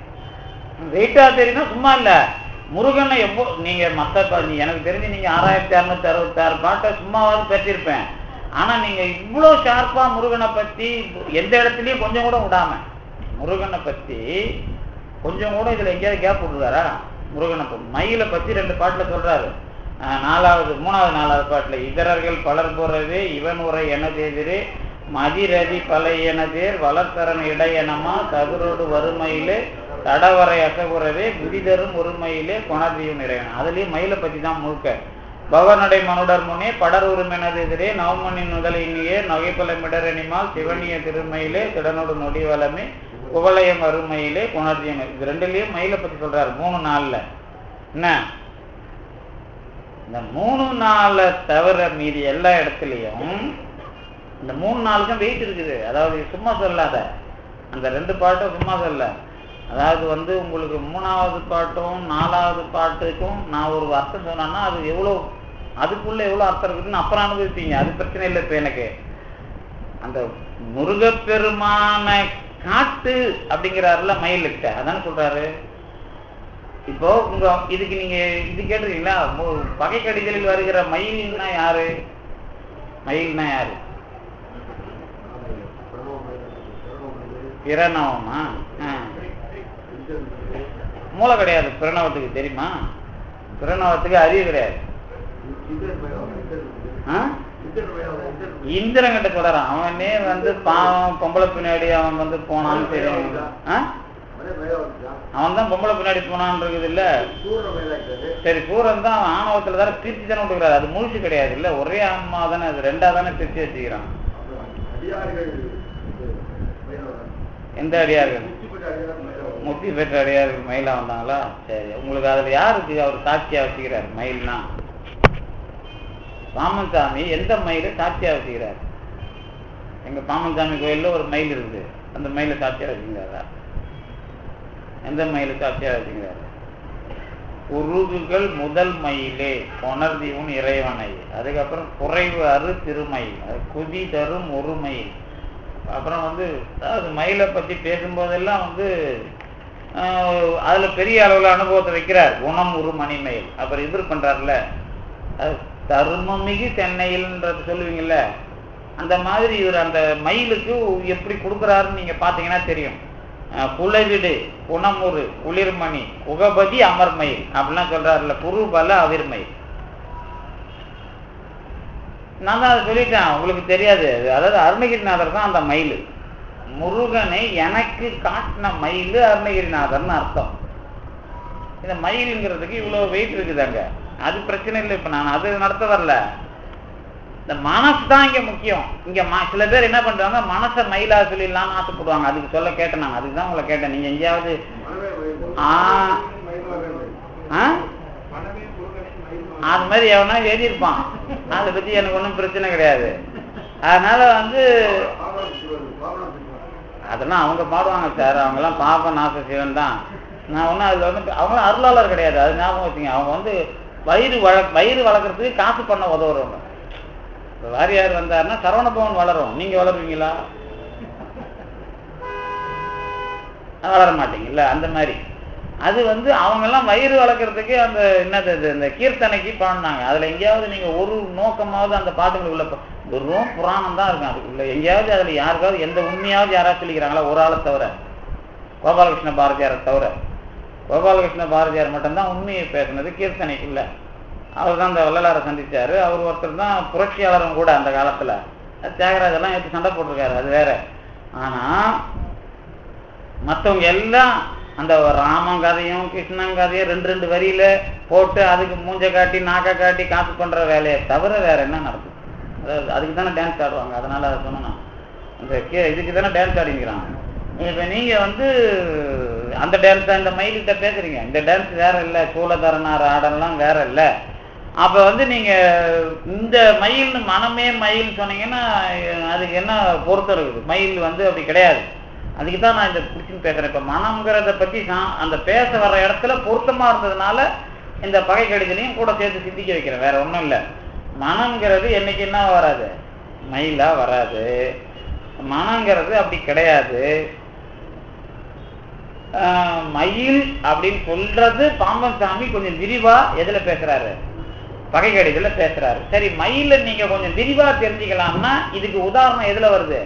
வெயிட்டா தெரியும்னா சும்மா இல்லை, முருகனை எவ்வளோ நீங்க மற்ற எனக்கு தெரிஞ்சு நீங்க 6666 பாட்டை சும்மாவது பெற்றிருப்பேன். ஆனா நீங்க இவ்வளோ ஷார்ப்பா முருகனை பத்தி எந்த இடத்துலயும் கொஞ்சம் கூட விடாம, முருகனை பத்தி கொஞ்சம் கூட இதுல எங்கேயாவது கேப் விட்டுருக்காரா? முருகனை மயிலை பத்தி 2 பாட்டுல சொல்றாரு. 3வது 4வது பாட்டுல இதரர்கள் பலர் போறவே இவன் உரை எனதெதிரே மதிரதி பல எனதேர் வளர்த்தரன் இடையனமா தகுரோடு வறுமையிலே தடவரை அசகுறவே குதிதரும் ஒருமையிலே கொணர்தியும் நிறையணும். அதுலயும் மயிலை பத்தி தான் முழுக்க. பவநடை மனுடர் முனே படர் உரிமெனதெதிரே நவமணி முதலினியே நகைப்பல மிடரணிமால் சிவனிய திருமையிலே திடனோடு நொடி வளமே குவலயம் அருமையிலே கொணர்தியம். இது 2லயும் மயிலை பத்தி சொல்றாரு 3 நாள்ல. என்ன இந்த 3 நாளை தவிர மீதி எல்லா இடத்துலையும் இந்த 3 நாளுக்கும் வெயிட் இருக்குது. அதாவது சும்மா சொல்லாத, அந்த 2 பாட்டும் சும்மா சொல்ல. அதாவது வந்து உங்களுக்கு 3வது பாட்டும் 4வது பாட்டுக்கும் நான் ஒரு அர்த்தம் சொன்னேன்னா அது எவ்வளோ, அதுக்குள்ள எவ்வளோ அர்த்தம் இருக்குதுன்னு அப்புறம் அனுபவிப்பீங்க, அது பிரச்சனை இல்லை. இப்போ எனக்கு அந்த முருகப்பெருமான காட்டு அப்படிங்கிறாருல மயிலுக்கிட்ட, அதானே சொல்றாரு. இப்போ உங்க இதுக்கு நீங்க இது கேட்டிருக்கீங்களா, பகை கடிதலில் வருகிற மயில்னா யாரு? மயில்னா யாரு? பிரணவமா? மூளை கிடையாது பிரணவத்துக்கு, தெரியுமா? பிரணவத்துக்கு அறிவு கிடையாது. இந்திரங்கிட்ட சொல்றான், அவனே வந்து பாவம் பொம்பளை பின்னாடி அவன் வந்து போனான்னு தெரியும். அவன் தான் பொம்பளை பின்னாடி போனான் இருக்குது இல்ல. சரி சூரன் தான் ஆணவத்துல தானே பிரிச்சு தானே விட்டுக்கிறாரு, அது முழுசு கிடையாது இல்ல, ஒரே ஆன்மா தானே, அது 2ஆ தானே பிரிச்சு வச்சுக்கிறான். எந்த அடியார்கள்? முத்தி பெற்ற அடியார்கள் மயிலா வந்தாங்களா? சரி, உங்களுக்கு அதுல யாருக்கு அவர் சாட்சியா வச்சுக்கிறார் மயில்னா? பாமன் சாமி எந்த மயில சாட்சியா வச்சுக்கிறார்? எங்க பாமன் சாமி கோயில்ல ஒரு மயில் இருக்குது, அந்த மயில சாட்சியா வச்சுக்கிறாரா? எந்த மயில சாட்சியா வச்சுக்கிறாரு? உருகுகள் முதல் மயிலே கொணர்தியும் இறைவனை, அதுக்கப்புறம் குறைவு அரு திருமயில், குதி தரும் ஒரு மயில். அப்புறம் வந்து அதாவது மயிலை பத்தி பேசும்போதெல்லாம் வந்து அதுல பெரிய அளவுல அனுபவத்தை வைக்கிறார். குணம் ஒரு மணிமயில். அப்புறம் இது பண்றாருல, அது தர்மமிகு சென்னையில்ன்றது சொல்லுவீங்கல்ல, அந்த மாதிரி இவர் அந்த மயிலுக்கு எப்படி கொடுக்குறாருன்னு நீங்க பாத்தீங்கன்னா தெரியும். புலவிடு குணமுறு குளிர்மணி உகபதி அமர்மயில் அப்படிலாம் சொல்றாருல, குருபல அவிர்மயில். நான் தான் அதை சொல்லிட்டேன், உங்களுக்கு தெரியாது. அதாவது அருணகிரிநாதர் தான் அந்த மயில். முருகனை எனக்கு காட்டின மயில் அருணகிரிநாதர்னு அர்த்தம். இந்த மயிலுங்கிறதுக்கு இவ்வளவு வெயிட் இருக்குதாங்க, அது பிரச்சனை இல்லை. இப்ப நான் அது நடத்த வரல, இந்த மனசு தான் இங்க முக்கியம். இங்க சில பேர் என்ன பண்றாங்க, மனசை மயிலா சொல்லிடலாம்னு ஆசைப்படுவாங்க. அதுக்கு சொல்ல கேட்டேன் நான், அதுக்கு தான் உங்களை கேட்டேன். நீங்க எங்கேயாவது அது மாதிரி எவனா எழுதியிருப்பான், அதை பத்தி எனக்கு ஒன்றும் பிரச்சனை கிடையாது. அதனால வந்து அதெல்லாம் அவங்க பாடுவாங்க சார், அவங்கெல்லாம் பாப நாச சிவன் தான். நான் ஒன்றும் அதில் வந்து அவங்களாம் அருளாளர் கிடையாது, அது ஞாபகம் வச்சுங்க. அவங்க வந்து வயிறு வளர்க்குறதுக்கு காசு பண்ண உதவுறவங்க. இப்போ வாரியார் வந்தாருன்னா சரவணபவன் வளரும், நீங்கள் வளருவீங்களா? வளர மாட்டீங்கல்ல. அந்த மாதிரி அது வந்து அவங்கெல்லாம் வயிறு வளர்க்குறதுக்கு அந்த என்னது இந்த கீர்த்தனைக்கு பாடினாங்க. அதில் எங்கேயாவது நீங்கள் ஒரு நோக்கமாவது அந்த பாட்டுங்களுக்குள்ள வெறும் புராணம் தான் இருக்கும். அதுக்குள்ள எங்கேயாவது அதில் யாருக்காவது எந்த உண்மையாவது யாராவது சொல்லிக்கிறாங்களா? ஒரு ஆளை தவிர, கோபாலகிருஷ்ண பாரதியாரை தவிர. கோபாலகிருஷ்ண பாரதியார் மட்டும்தான் உண்மையை பேசுனது கீர்த்தனைக்குள்ள. அவர் தான் அந்த வள்ளலாரை சந்திச்சாரு. அவர் ஒருத்தர் தான் புரட்சியாளரும் கூட அந்த காலத்தில். தியாகராஜெல்லாம் எடுத்து சண்டை போட்டிருக்காரு, அது வேற. ஆனால் மற்றவங்க எல்லாம் அந்த ராமன் கதையும் கிருஷ்ணன் கதையும் ரெண்டு வரியில போட்டு அதுக்கு மூஞ்ச காட்டி நாக்கை காட்டி காசு பண்ற வேலையை தவிர வேற என்ன நடக்கும்? அதாவது அதுக்கு தானே டான்ஸ் ஆடுவாங்க. அதனால அதை சொன்னா அந்த இதுக்கு தானே டான்ஸ் ஆடிக்கிறாங்க. இப்போ நீங்க வந்து அந்த டான்ஸ் இந்த மயில்கிட்ட பேசுறீங்க, இந்த டான்ஸ் வேற இல்லை, சூளதரனார் ஆடெல்லாம் வேற இல்லை. அப்போ வந்து நீங்க இந்த மயில்னு மனமே மயில் சொன்னீங்கன்னா அதுக்கு என்ன பொருத்தம் இருக்குது? மயில் வந்து அப்படி கிடையாது. அதுக்கு தான் நான் இந்த பிடிச்சின்னு பேசுறேன். இப்போ மனம்ங்கிறத பற்றி அந்த பேச வர்ற இடத்துல பொருத்தமாக இருந்ததுனால இந்த பகை கடிதலையும் கூட சேர்த்து சிந்திக்க வைக்கிறேன், வேற ஒன்றும் இல்லை. மனம்ங்கிறது என்னைக்கு என்ன வராது? மயிலா வராது. மனங்கிறது அப்படி கிடையாது. மயில் அப்படின்னு சொல்றது பாம்பன் சாமி கொஞ்சம் விரிவா எதுல பேசுறாரு? பகை கடிதல பேசுறாரு. சரி, மயில நீங்க கொஞ்சம் விரிவா தெரிஞ்சுக்கலாம்னா இதுக்கு உதாரணம் எதுல வருது?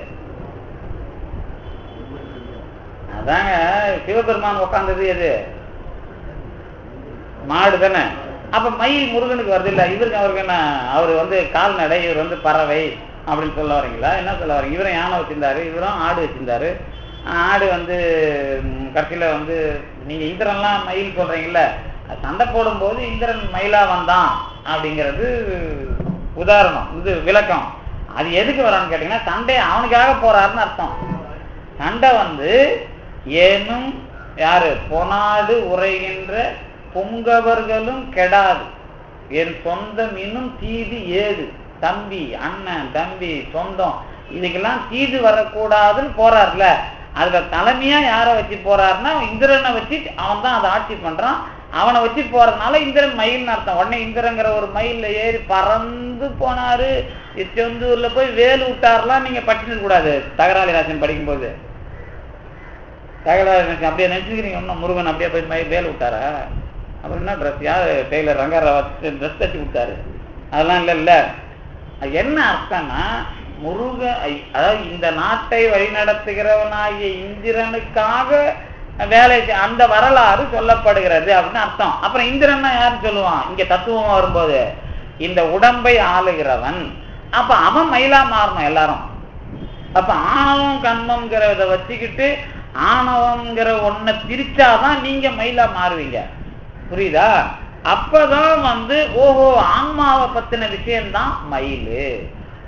அதாங்க சிவபெருமான் உட்கார்ந்தது எது? மாடு தானே. அப்ப மயில் முருகனுக்கு வருது இல்ல? இவருக்கு அவருக்கு என்ன? அவர் வந்து கால்நடை, இவர் வந்து பறவை அப்படின்னு சொல்ல வரீங்களா? என்ன சொல்ல வரீங்க? இவரும் யானை வச்சிருந்தாரு, இவரும் ஆடு வச்சிருந்தாரு. ஆடு வந்து கடைசியில வந்து நீங்க இந்திரன்லாம் மயில் சொல்றீங்கல்ல, சண்டை போடும்போது இந்திரன் மயிலா வந்தான் அப்படிங்கிறது உதாரணம், இது விளக்கம். அது எதுக்கு வரான்னு கேட்டீங்கன்னா சண்டை அவனுக்காக போறாருன்னு அர்த்தம். சண்டை வந்து ஏனும் யாரு பொனாடு உரைகின்ற பொங்கவர்களும் கெடாது, என் சொந்தம் இன்னும் தீது ஏது, தம்பி அண்ணன் தம்பி சொந்தம் இதுக்கெல்லாம் தீது வரக்கூடாதுன்னு போறாருல. அதுல தலைமையா யாரை வச்சு போறாருன்னா இந்திரனை வச்சு அவன் தான் அதை ஆட்சி பண்றான். அவனை வச்சு போறதுனால இந்திரன் மயில்னு அர்த்தம். உடனே இந்திரங்கிற ஒரு மயில்ல ஏறி பறந்து போனாரு, செந்தூர்ல போய் வேலு விட்டாருலாம் நீங்க படிச்சுக்க கூடாது. தகராளி ராசன் படிக்கும்போது தகராளி ராசன் அப்படியே நினைச்சுக்கிறீங்க, இன்னும் முருகன் அப்படியே போய் மயில் வேலு விட்டாரா? அப்புறம் என்ன ட்ரெஸ் யாரு டெய்லர் ரங்கராவ ட்ரெஸ் தச்சு விட்டாரு? அதெல்லாம் இல்ல. என்ன அர்த்தம்னா முருக அதாவது இந்த நாட்டை வழிநடத்துகிறவனாகிய இந்திரனுக்காக வேலை அந்த வரலாறு சொல்லப்படுகிறது அப்படின்னு அர்த்தம். அப்புறம் இந்திரன்னா யாருன்னு சொல்லுவான் இங்க தத்துவமா வரும்போது? இந்த உடம்பை ஆளுகிறவன். அப்ப அவன் மயிலா மாறணும் எல்லாரும். அப்ப ஆணவம் கண்மம்ங்கிறத வச்சுக்கிட்டு ஆணவம்ங்கிற ஒன்ன பிரிச்சாதான் நீங்க மயிலா மாறுவீங்க. புரியுதா? அப்பதான் வந்து ஓஹோ ஆன்மாவை பத்தின விஷயம்தான் மயிலு.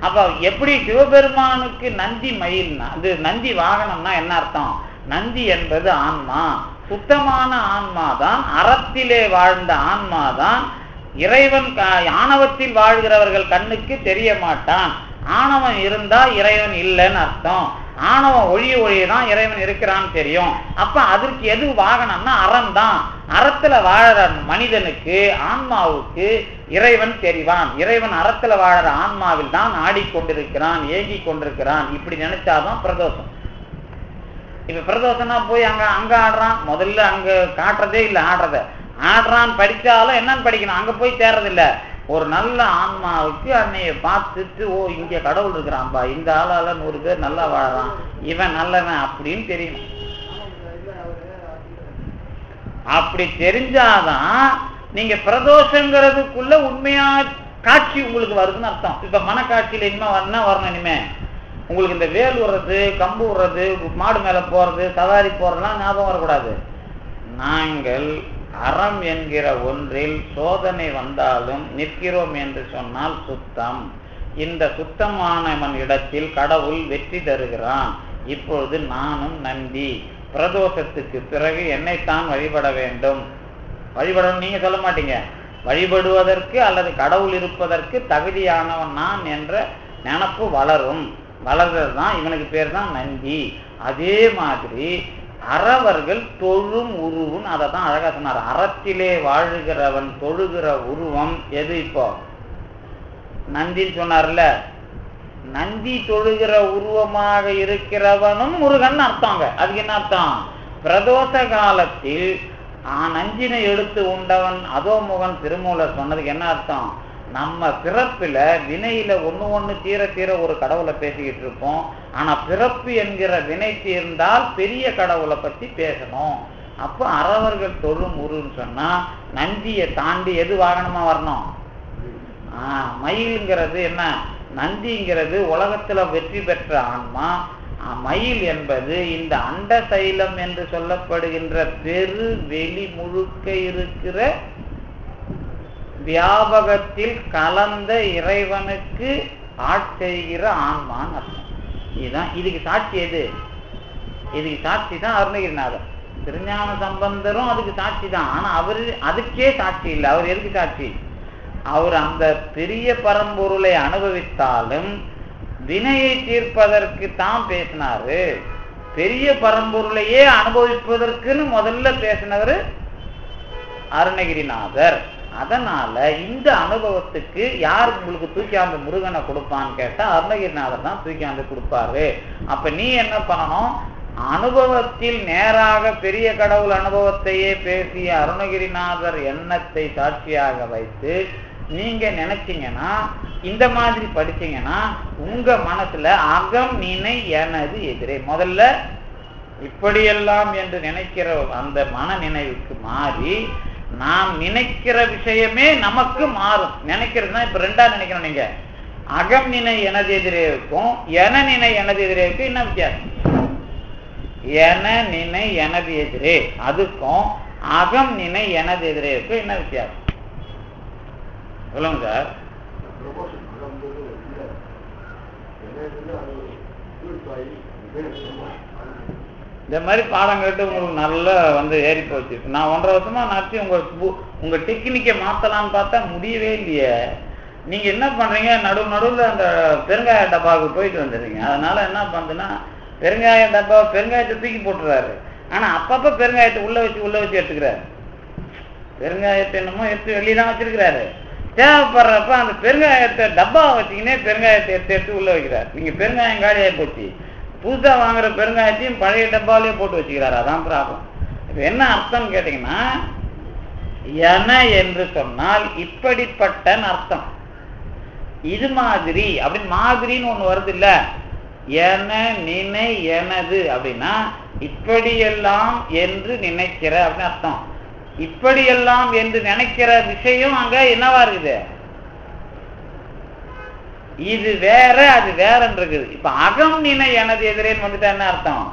அப்ப எப்படி சிவபெருமானுக்கு நந்தி மயில்னா அது நந்தி வாகனம்னா என்ன அர்த்தம்? நந்தி என்பது ஆன்மா, சுத்தமான ஆன்மாதான், அறத்திலே வாழ்ந்த ஆன்மாதான். இறைவன் ஆணவத்தில் வாழ்கிறவர்கள் கண்ணுக்கு தெரிய மாட்டான். ஆணவம் இருந்தா இறைவன் இல்லைன்னு அர்த்தம். ஆணவம் ஒழியதான் இறைவன் இருக்கிறான்னு தெரியும். அப்ப அதற்கு எது வாகனம்னா அறம் தான். அறத்துல வாழற மனிதனுக்கு ஆன்மாவுக்கு இறைவன் தெரிவான். இறைவன் அறத்துல வாழற ஆன்மாவில் தான் ஆடிக்கொண்டிருக்கிறான், ஏங்கி கொண்டிருக்கிறான். இப்படி நினைச்சாதான் பிரதோஷம். இப்ப பிரதோஷம்னா போய் அங்க ஆடுறான், முதல்ல அங்க காட்டுறதே இல்லை, ஆடுறான்னு படிச்சாலும் என்னன்னு படிக்கணும், அங்க போய் தேர்றதில்ல. ஒரு நல்ல ஆன்மாவுக்கு அன்னைய பார்த்துட்டு ஓ இங்க கடவுள் இருக்கிறான்பா, இந்த ஆளால 100 பேர் நல்லா வாழறான், இவன் நல்லவன் அப்படின்னு தெரியணும். அப்படி தெரிஞ்சாதான் நீங்க பிரதோஷங்கிறதுக்குள்ள உண்மையா காட்சி உங்களுக்கு வருதுன்னு அர்த்தம். இப்ப மனக்காட்சியில இனிமே வரணும். இனிமே உங்களுக்கு இந்த வேல் விடுறது, கம்பு விடுறது, மாடு மேல போறது, சவாரி போறதுலாம் ஞாபகம் வரக்கூடாது. நாங்கள் அறம் என்கிற ஒன்றில் சோதனை வந்தாலும் நிற்கிறோம் என்று சொன்னால் சுத்தம். இந்த சுத்தமானவன் இடத்தில் கடவுள் வெற்றி தருகிறான். இப்பொழுது நானும் நந்தி பிரதோஷத்துக்கு பிறகு என்னைத்தான் வழிபட வேண்டும். வழிபடணும் நீங்க சொல்ல மாட்டீங்க, வழிபடுவதற்கு அல்லது கடவுள் இருப்பதற்கு தகுதியானவன் நான் என்ற நினப்பு வளரும். வளர்றது தான் இவனுக்கு பேர் தான் நந்தி. அதே மாதிரி அறவர்கள் தொழும் உருவம், அதை தான் அழகா சொன்னார். அறத்திலே வாழுகிறவன் தொழுகிற உருவம் எது? இப்போ நந்தின்னு சொன்னார்ல, நந்தி தொழுகிற உருவமாக இருக்கிறவனும் முருகன் அர்த்தங்க. அதுக்கு என்ன அர்த்தம்? பிரதோஷ காலத்தில் நஞ்சினை எடுத்து உண்டவன் அதோமுகன் திருமூலர் சொன்னதுக்கு என்ன அர்த்தம்? நம்ம பிறப்புல வினையில ஒண்ணு தீர தீர ஒரு கடவுளை பேசிக்கிட்டு இருப்போம். ஆனா பிறப்பு என்கிற வினை தீர்ந்தால் பெரிய கடவுளை பத்தி பேசணும். அப்ப அறவர்கள் தொழும் உருன்னு சொன்னா நந்தியை தாண்டி எது வாகனமா வரணும்? மயில்ங்கிறது என்ன? நந்திங்கிறது உலகத்துல வெற்றி பெற்ற ஆன்மா. மயில் என்பது இந்த அண்ட சைலம் என்று சொல்லப்படுகின்ற பெரு வெளி முழுக்க இருக்கிற வியாபகத்தில் கலந்த இறைவனுக்கு ஆட்செய்கிற ஆன்மான்னு அர்த்தம். இதுதான் இதுக்கு சாட்சி. எது இதுக்கு சாட்சி தான் அருணகிரிநாதர். திருஞான சம்பந்தரும் அதுக்கு சாட்சி தான். ஆனா அவரு அதுக்கே சாட்சி இல்லை. அவர் எதுக்கு சாட்சி? அவர் அந்த பெரிய பரம்பொருளை அனுபவித்தாலும் வினையை தீர்ப்பதற்கு தான் பேசினாரு. பெரிய பரம்பொருளையே அனுபவிப்பதற்குன்னு முதல்ல பேசினவர் அருணகிரிநாதர். அதனால இந்த அனுபவத்துக்கு யார் உங்களுக்கு தூக்கியாந்து முருகனை கொடுப்பான்னு கேட்டா அருணகிரிநாதர் தான் தூக்கியாந்து கொடுப்பாரு. அப்ப நீ என்ன பண்ணணும்? அனுபவத்தில் நேராக பெரிய கடவுள் அனுபவத்தையே பேசிய அருணகிரிநாதர் எண்ணத்தை சாட்சியாக வைத்து நீங்க நினைச்சீங்கன்னா, இந்த மாதிரி படிச்சீங்கன்னா உங்க மனசுல அகம் நினை எனது எதிரே முதல்ல இப்படியெல்லாம் என்று நினைக்கிற அந்த மன நினைவுக்கு மாறி நாம் நினைக்கிற விஷயமே நமக்கு மாறும். நினைக்கிறதுனா இப்ப ரெண்டா நினைக்கணும். நீங்க அகம் நினை எனது எதிரே இருக்கும், என நினை எனது எதிரே இருக்கும். என்ன வித்தியாசம்? என நினை எனது எதிரே அதுக்கும் அகம் நினை எனது எதிரே இருக்கும். என்ன வித்தியாசம் சொல்லுங்க சார். இந்த மாதிரி பாடம் கேட்டு உங்களுக்கு நல்லா ஏறி போச்சு. நான் 1.5 வருஷமா நடத்தி உங்க டெக்னிக்கை மாத்தலான்னு பார்த்தா முடியவே இல்லையே. நீங்க என்ன பண்றீங்க? நடுவுல அந்த பெருங்காய டப்பாவுக்கு போயிட்டு வந்துடுறீங்க. அதனால என்ன பண்ணுதுன்னா பெருங்காய டப்பா பெருங்காயத்தை தூக்கி போட்டுறாரு. ஆனா அப்பப்ப பெருங்காயத்தை உள்ள வச்சு எடுத்துக்கிறாரு. பெருங்காயத்தை என்னமோ எடுத்து வெளியதான் வச்சிருக்கிறாரு. தேவைப்படுறப்ப அந்த பெருங்காயத்தை டப்பாவை வச்சுக்கினே பெருங்காயத்தை எடுத்து உள்ள வைக்கிறார். நீங்க பெருங்காயம் காலியாகி போச்சு, புதுசா வாங்குற பெருங்காயத்தையும் பழைய டப்பாவிலேயே போட்டு வச்சுக்கிறாரு. அதான் ப்ராப்ளம். இப்ப என்ன அர்த்தம் கேட்டீங்கன்னா, என என்று சொன்னால் இப்படிப்பட்ட அர்த்தம். இது மாதிரி அப்படின்னு மாதிரின்னு ஒண்ணு வருது இல்ல, என நினை எனது அப்படின்னா இப்படியெல்லாம் என்று நினைக்கிற அப்படின்னு அர்த்தம். இப்படியெல்லாம் என்று நினைக்கிற விஷயம் அங்க என்னவா இருக்குது? இது வேற அது வேறன்னு இருக்குது. இப்ப அகம் நினை எனது எதிரேன்னு வந்துட்டா என்ன அர்த்தம்?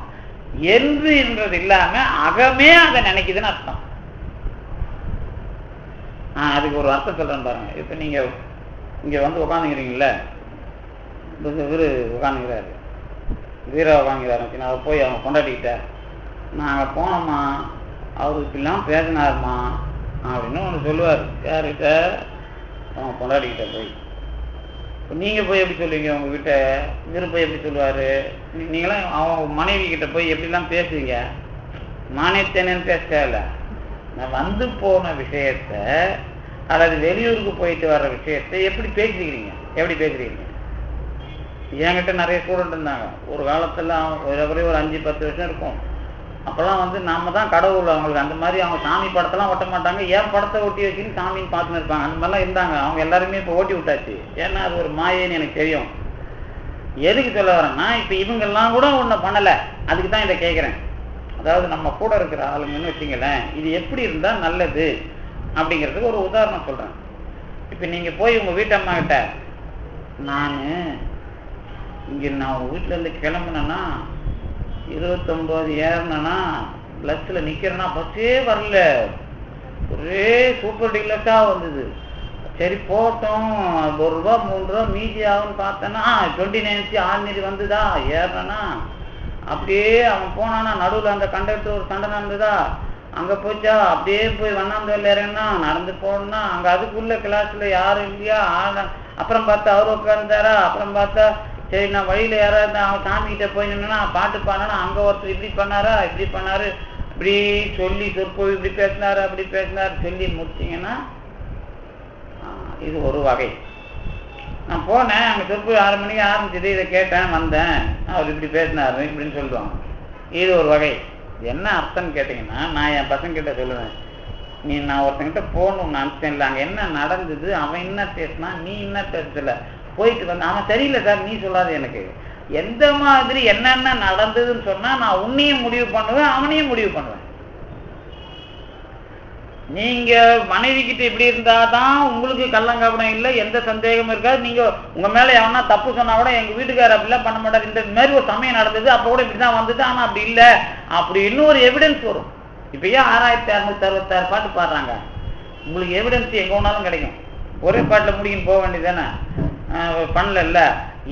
என்று என்றது இல்லாம அகமே அதை நினைக்குதுன்னு அர்த்தம். அதுக்கு ஒரு அர்த்தம் சொல்றேன் பாருங்க. இப்ப நீங்க இங்க உட்காந்துக்கிறீங்கல்ல, இவரு உட்காந்துக்கிறாரு, வீரா உட்காந்துக்கிறாரு. நான் போய் அவங்க கொண்டாடிக்கிட்ட நாங்க போனோமா, அவரு இப்படிலாம் பேசினாருமா அப்படின்னு ஒன்று சொல்லுவார். யார்கிட்ட? அவங்க கொண்டாடிக்கிட்ட போய். நீங்க போய் எப்படி சொல்லுவீங்க? உங்க கிட்ட இவரு போய் எப்படி சொல்லுவாரு? நீங்களாம் அவங்க மனைவி கிட்ட போய் எப்படிலாம் பேசுவீங்க? மானியத்தேனன்னு பேசல. நான் வந்து போன விஷயத்த அல்லது வெளியூருக்கு போயிட்டு வர்ற விஷயத்தை எப்படி பேசிக்கிறீங்க? என்கிட்ட நிறைய ஸ்டூடெண்ட் இருந்தாங்க. ஒரு காலத்துல ஒரே ஒரு 5-10 வருஷம் இருக்கும். அப்பெல்லாம் நாம தான் கடவுள் அவங்களுக்கு. அந்த மாதிரி அவங்க சாமி படத்தெல்லாம் ஒட்ட மாட்டாங்க. ஏன் படத்தை ஒட்டி வச்சுன்னு சாமின்னு பார்த்துன்னு இருப்பாங்க. அந்த மாதிரிலாம் இருந்தாங்க. அவங்க எல்லாருமே இப்போ ஓட்டி விட்டாச்சு. ஏன்னா அது ஒரு மாயன்னு எனக்கு தெரியும். எதுக்கு சொல்ல வரேன்னா, இப்ப இவங்கெல்லாம் கூட ஒன்றும் பண்ணலை. அதுக்கு தான் இதை கேட்குறேன். அதாவது நம்ம கூட இருக்கிற ஆளுங்கன்னு வச்சுங்களேன், இது எப்படி இருந்தா நல்லது அப்படிங்கிறதுக்கு ஒரு உதாரணம் சொல்றேன். இப்ப நீங்க போய் உங்க வீட்டம்மா கிட்ட, நான் உங்க வீட்டுல இருந்து கிளம்புனேன்னா 29 ஏறினா பிளஸ்ல நிக்கிறேன்னா பஸ்ஸே வரல, ஒரே சூப்பர் டீலக்ஸா வந்தது. சரி போட்டோம், ₹1 ₹3 மீதி ஆகும்னு பார்த்தேன்னா 29 ஆர்டினரி வந்துதா, ஏறனா அப்படியே அவன் போனானா, நடுவில் அந்த கண்டக்டர் ஒரு சண்டை நடந்ததா, அங்க போச்சா, அப்படியே போய் வண்ணாந்தோல்ல இறங்கினா, நடந்து போனா அங்க அதுக்குள்ள கிளாஸ்ல யாரும் இல்லையா, அப்புறம் பார்த்தா அவரு உட்கார்ந்தாரா, அப்புறம் பார்த்தா சரி, நான் வழியில் யாராவது அவன் சாமிகிட்ட போய் நின்னா பாட்டு பாடினா அங்கே ஒருத்தர் இப்படி பண்ணாரா இப்படி பண்ணாரு இப்படி சொல்லி சொற்பொழி இப்படி பேசினாரு அப்படி பேசினாரு சொல்லி முடிச்சிங்கன்னா இது ஒரு வகை. நான் போனேன், அங்கே சொற்பொழி 6 மணிக்கு ஆரம்பிச்சது, இதை கேட்டேன், வந்தேன், அவர் இப்படி பேசினாரு இப்படின்னு சொல்லுவாங்க. இது ஒரு வகை. என்ன அர்த்தம்னு கேட்டிங்கன்னா, நான் என் பசங்கிட்ட சொல்லுவேன், நான் ஒருத்தங்கிட்ட போகணும்னு அனுப்பிச்சேன் இல்லை, அங்கே என்ன நடந்தது, அவன் என்ன பேசினா நீ என்ன பேசல, போயிட்டு வந்து அவன் சரியில்லை சார் நீ சொல்லாது, எனக்கு எந்த மாதிரி என்னென்ன நடந்ததுன்னு சொன்னா நான் உன்னையும் முடிவு பண்ணுவேன் அவனையும் முடிவு பண்ணுவேன். நீங்க மனைவி கிட்ட இப்படி இருந்தாதான் உங்களுக்கு கள்ளங்கபடம் இல்லை, எந்த சந்தேகமும் இருக்காது. நீங்க உங்க மேல எவனா தப்பு சொன்னா கூட எங்க வீட்டுக்காரர் அப்படிலாம் பண்ண மாட்டார், இந்த மாதிரி ஒரு சமயம் நடந்தது அப்ப கூட இப்படிதான் வந்தது, ஆனா அப்படி இல்லை அப்படி இன்னும் ஒரு எவிடன்ஸ் வரும். இப்ப ஏன் 6666 பாட்டு பாடுறாங்க, உங்களுக்கு எவிடன்ஸ் எங்க வேணாலும் கிடைக்கும். ஒரே பாட்டில் முடிக்கின்னு போக வேண்டியதானே, பண்ணல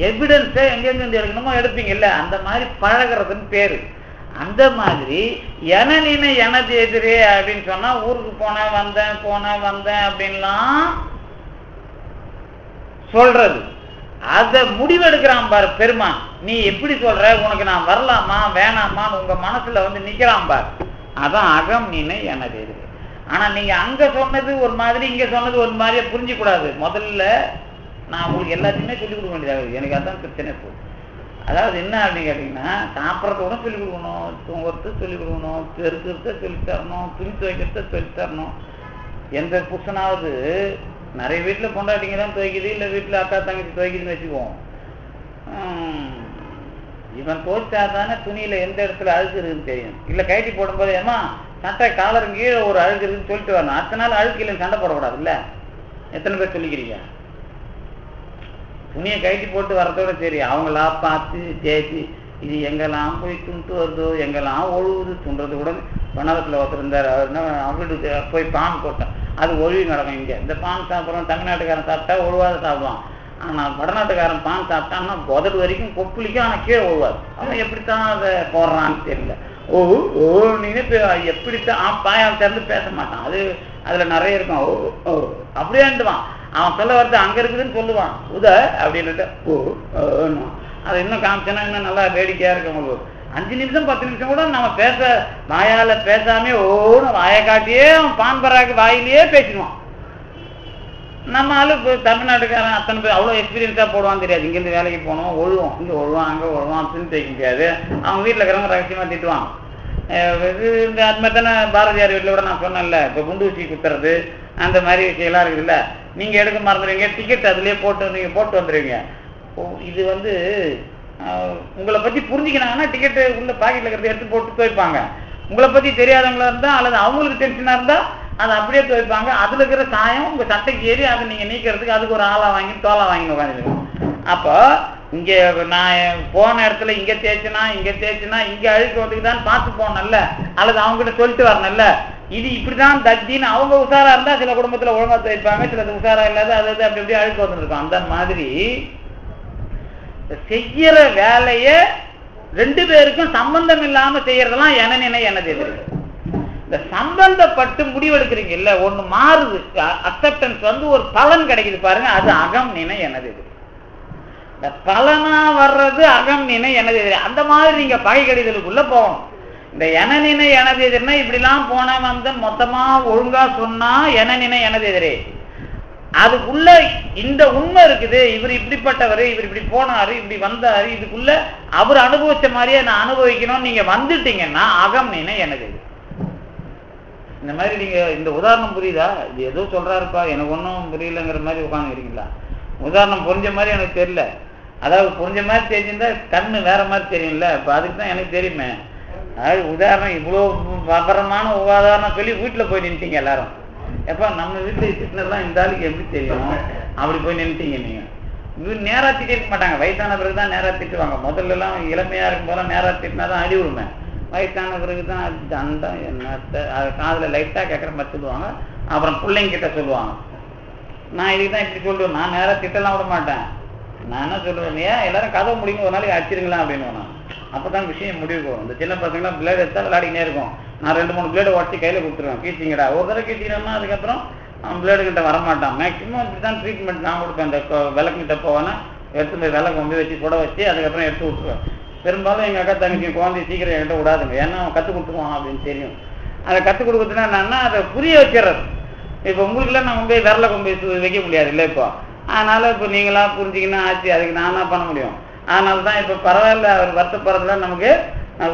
எவிடன்ஸை எங்கெங்கிருந்து எடுக்கணுமோ எடுப்பீங்கல்ல, அந்த மாதிரி பழகிறதுன்னு பேரு. அந்த மாதிரி எனது எதிரே அப்படின்னு சொன்னா ஊருக்கு போனேன் வந்தேன் அப்படின்லாம் சொல்றது. அத முடிவெடுக்கிறான் பாரு பெருமான், நீ எப்படி சொல்ற, உனக்கு நான் வரலாமா வேணாமான்னு உங்க மனசுல வந்து நிக்கிறான் பாரு, அதான் அகம் நினை எனது எதிரே. ஆனா நீங்க அங்க சொன்னது ஒரு மாதிரி இங்க சொன்னது ஒரு மாதிரியே புரிஞ்சு கூடாது. முதல்ல நான் உங்களுக்கு எல்லாத்தையுமே சொல்லிக் கொடுக்க வேண்டியதாகுது, எனக்கு அதான் பிரச்சனை போகுது. அதாவது என்ன அப்படின்னு கேட்டீங்கன்னா, சாப்பிட்றதோட சொல்லிக் கொடுக்கணும், தூங்குறத சொல்லிக் கொடுக்கணும், பெருக்கிறத சொல்லித் தரணும், துணி துவைக்கிறத சொல்லித் தரணும். எந்த புருஷனாவது நிறைய வீட்டில் பொண்டாட்டிங்க தான் துவைக்குது, இல்லை வீட்டில் அக்கா தங்கச்சி துவைக்குதுன்னு வச்சுக்குவோம். இவன் துவைச்சா தானே துணியில எந்த இடத்துல அழுக்கு இருக்குன்னு தெரியும். இல்லை கைட்டி போடும்போது ஏமா சட்டை காலரும் கீழே ஒரு அழுக்கு இருக்குன்னு சொல்லிட்டு வரணும், அடுத்த நாள் அழுக்கு இல்லைன்னு சண்டை போடக்கூடாது. இல்லை எத்தனை பேர் சொல்லிக்கிறீங்க? துணியை கைட்டி போட்டு வரதோட சரி, அவங்களா பார்த்து தேய்ச்சி இது எங்கெல்லாம் போய் துண்டு வருதோ எங்கெல்லாம் ஒழுகுது துண்டுறது கூட. வனத்தில் ஒருத்தர் இருந்தார், அவருக்கு போய் பான் போட்டேன், அது ஒழுவி நடக்கும். இங்கே இந்த பான் சாப்பிட்றோம், தமிழ்நாட்டுக்காரன் சாப்பிட்டா ஒழுவாத சாப்பிடுவான், ஆனால் வடநாட்டுக்காரன் பான் சாப்பிட்டான்னா உதடு வரைக்கும் கொப்புளிக்கும், ஆனால் கீழே ஒழுவாது. அவன் எப்படித்தான் அதை போடுறான்னு தெரியல. நீங்க எப்படித்தான் பாயாவை திறந்து பேச மாட்டான், அது அதில் நிறைய இருக்கும். அப்படியேன்ட்டுவான், அவன் சொல்ல வரது அங்க இருக்குதுன்னு சொல்லுவான் உத அப்படின்னுட்டு அதை இன்னும் காமிச்சனா இன்னும் நல்லா வேடிக்கையா இருக்கு. உங்களுக்கு 5 நிமிஷம் 10 நிமிஷம் கூட நம்ம பேச வாயால பேசாமே வாயை காட்டியே அவன் பான்பராக்கு வாயிலேயே பேசிடுவான். நம்ம ஆளு தமிழ்நாட்டுக்காரன் அத்தனை பேர் அவ்வளோ எக்ஸ்பீரியன்ஸா போடுவான்னு தெரியாது. இங்கேருந்து வேலைக்கு போனோம், ஒழுவோம், இங்கே ஒழுவான் அங்கே ஒழுவான், துணி தைக்க முடியாது, அவங்க வீட்டில் இருக்கிறவங்க ரகசியமா திட்டுவான். இந்த அது மாதிரி தானே பாரதியார் வீட்டில் கூட நான் சொன்னேன்ல, இப்போ குண்டு ஊசி குத்துறது அந்த மாதிரி விஷயம்லாம் இருக்குதுல்ல, நீங்கள் எடுக்க மறந்துடுவீங்க, டிக்கெட் அதுலேயே நீங்கள் போட்டு வந்துடுவீங்க. இது வந்து உங்களை பற்றி புரிஞ்சுக்கினாங்கன்னா டிக்கெட்டு உள்ள பாக்கெட்டில் இருக்கிறத எடுத்து போட்டு துவைப்பாங்க. உங்களை பற்றி தெரியாதவங்களா இருந்தால் அல்லது அவங்களுக்கு டென்ஷனாக இருந்தால் அதை அப்படியே துவைப்பாங்க. அதில் இருக்கிற சாயம் உங்கள் சட்டைக்கு ஏறி அதை நீங்கள் நீக்கிறதுக்கு அதுக்கு ஒரு ஆளாக வாங்கி தோலை வாங்கி உட்காந்துருக்கோம். அப்போ இங்கே நான் போன இடத்துல இங்கே தேய்ச்சினா இங்கே அழுக்கு வந்துக்குதான்னு பார்த்து போனேன்ல, அல்லது அவங்ககிட்ட சொல்லிட்டு வரணும்ல, இது இப்படிதான் தத்தின்னு அவங்க உஷாரா இருந்தா சில குடும்பத்துல ஒழுங்கா துவைப்பாங்க, சிலது உஷாரா இல்லாத அது அப்படி அப்படி அழுக்கு வந்துருக்கும். அந்த மாதிரி செய்யற வேலைய 2 பேருக்கும் சம்பந்தம் இல்லாம செய்யறதெல்லாம் எனநினை எனது எதிரி. இந்த சம்பந்தப்பட்டு முடிவெடுக்கிறீங்க இல்ல, ஒண்ணு மாறுது, அக்செப்டன்ஸ் வந்து ஒரு பலன் கிடைக்குது பாருங்க, அது அகம் நினை எனது எதிரி. இந்த பலனா வர்றது அகம் நினை எனது எதிரி. அந்த மாதிரி நீங்க பகை கடிதலுக்குள்ள போகணும். இந்த எனநினை எனது எதிர்னா இப்படிலாம் போன வந்து மொத்தமா ஒழுங்கா சொன்னா எனநினை எனது எதிரே. அதுக்குள்ள இந்த உண்மை இருக்குது, இவர் இப்படிப்பட்டவர், இவர் இப்படி போனாரு, இப்படி வந்தாரு, இதுக்குள்ள அவர் அனுபவிச்ச மாதிரியே நான் அனுபவிக்கணும் நீங்க வந்துட்டீங்கன்னா அகம் நினை எனது எதிரி. இந்த மாதிரி நீங்க இந்த உதாரணம் புரியுதா? இது ஏதோ சொல்றாருப்பா எனக்கு ஒன்றும் புரியலங்கிற மாதிரி உட்காந்துக்கிறீங்களா? உதாரணம் புரிஞ்ச மாதிரி எனக்கு தெரியல, அதாவது புரிஞ்ச மாதிரி தெரிஞ்சிருந்தா கண்ணு வேற மாதிரி தெரியும்ல, இப்போ அதுக்கு தான் எனக்கு தெரியுமே. அதாவது உதாரணம் இவ்வளோ விவரமான உதாரணம் சொல்லி வீட்டில் போய் நின்றுட்டீங்க எல்லாரும். எப்போ நம்ம வீட்டில் திட்டினதுலாம் இந்த ஆளுக்கு எப்படி தெரியும், அப்படி போய் நின்றுட்டீங்க நீங்கள். இவங்க நேராக திட்டிருக்க மாட்டாங்க, வயசான பிறகு தான் நேராக திட்டுவாங்க. முதல்லலாம் இளமையாக இருக்கும் போதெல்லாம் நேராக திட்டினா தான் அடி விடுமே, வயசான பிறகு தான் தண்டம் என்னத்தை அது காதில் லைட்டாக கேட்குற மாதிரி சொல்லுவாங்க. அப்புறம் பிள்ளைங்கிட்ட சொல்லுவாங்க. நான் இதுக்கு தான் இப்படி சொல்லுவேன், நான் நேராக திட்டலாம் விட மாட்டேன். நான் என்ன சொல்லுவேன், ஏன் எல்லாரும் கதவை முடிங்க ஒரு நாளைக்கு அடிச்சிருங்களா அப்படின்னு. நான் அப்போ தான் விஷயம் முடிவுக்கு வரும். இந்த சின்ன பசங்களாம் பிளேடு எடுத்தா விளையாடிக்கினே இருக்கும். நான் 2-3 பிளேடை உடச்சி கையில் கொடுத்துருவேன், கீச்சிங்கடா ஒரு தடவை கீச்சிக்கிறோம்னா அதுக்கப்புறம் அவன் பிளேடு கிட்ட வரமாட்டான். மேக்ஸிமம் இப்படி தான் ட்ரீட்மெண்ட் நான் கொடுப்பேன். இந்த விளக்குகிட்ட போவேன்னா எடுத்து போய் வெள்ளை கொம்பி வச்சு கூட வச்சு அதுக்கப்புறம் எடுத்து விட்டுருவேன். பெரும்பாலும் எங்கள் அக்கா தங்கச்சி குழந்தை சீக்கிரம் என்கிட்ட விடாதுங்க, ஏன்னா அவன் கற்றுக் கொடுத்துருவான் அப்படின்னு தெரியும். அதை கற்றுக் கொடுக்குறதுனா என்னன்னா அதை புரிய வச்சிடறது. இப்போ உங்களுக்குலாம் நான் போய் விரலை கொம்பி வைக்க முடியாது இல்லை இப்போ, அதனால இப்போ நீங்களா புரிஞ்சிக்கணும் ஆச்சு, அதுக்கு நான் தான் பண்ண முடியும். அதனால தான் இப்போ பரவாயில்ல, அவர் வருத்தப்படுறதுல நமக்கு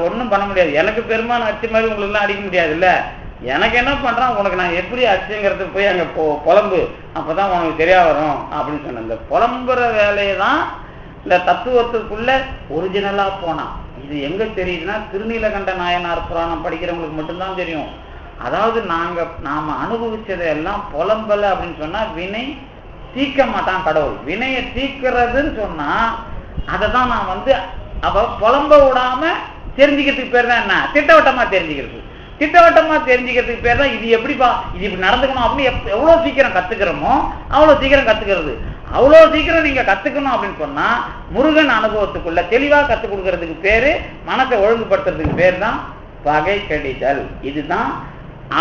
ஒன்றும் பண்ண முடியாது. எனக்கு பெரும்பாலும் அச்சு மாதிரி உங்களுக்குலாம் அடிக்க முடியாது இல்லை, எனக்கு என்ன பண்ணுறான் உனக்கு நான் எப்படி அச்சுங்கிறது போய் அங்கே புலம்பு, அப்போ தான் உனக்கு சரியாக வரும் அப்படின்னு சொன்னேன். இந்த புலம்புற வேலையை தான் இந்த தத்துவத்துக்குள்ள ஒரிஜினலாக போனான். இது எங்கே தெரியுதுன்னா திருநீலகண்ட நாயனார் புராணம் படிக்கிறவங்களுக்கு மட்டும்தான் தெரியும். அதாவது நாம் அனுபவிச்சதை எல்லாம் புலம்பலை அப்படின்னு சொன்னால் வினை தீர்க்க மாட்டான் கடவுள். வினையை தீர்க்கிறதுன்னு சொன்னால் அதை தான் நான் அப்போ புலம்ப விடாம தெரிஞ்சுக்கிறதுக்கு பேர் தான் என்ன, திட்டவட்டமாக தெரிஞ்சுக்கிறது. திட்டவட்டமாக தெரிஞ்சுக்கிறதுக்கு பேர் தான் இது எப்படிப்பா இது இப்படி நடந்துக்கணும் அப்படின்னு எவ்வளோ சீக்கிரம் கற்றுக்கிறோமோ அவ்வளோ சீக்கிரம் கற்றுக்கிறது. அவ்வளோ சீக்கிரம் நீங்கள் கற்றுக்கணும் அப்படின்னு சொன்னால் முருகன் அனுபவத்துக்குள்ள தெளிவாக கற்றுக் கொடுக்கறதுக்கு பேர், மனத்தை ஒழுங்குபடுத்துறதுக்கு பேர் தான் பகை கடிதல். இதுதான்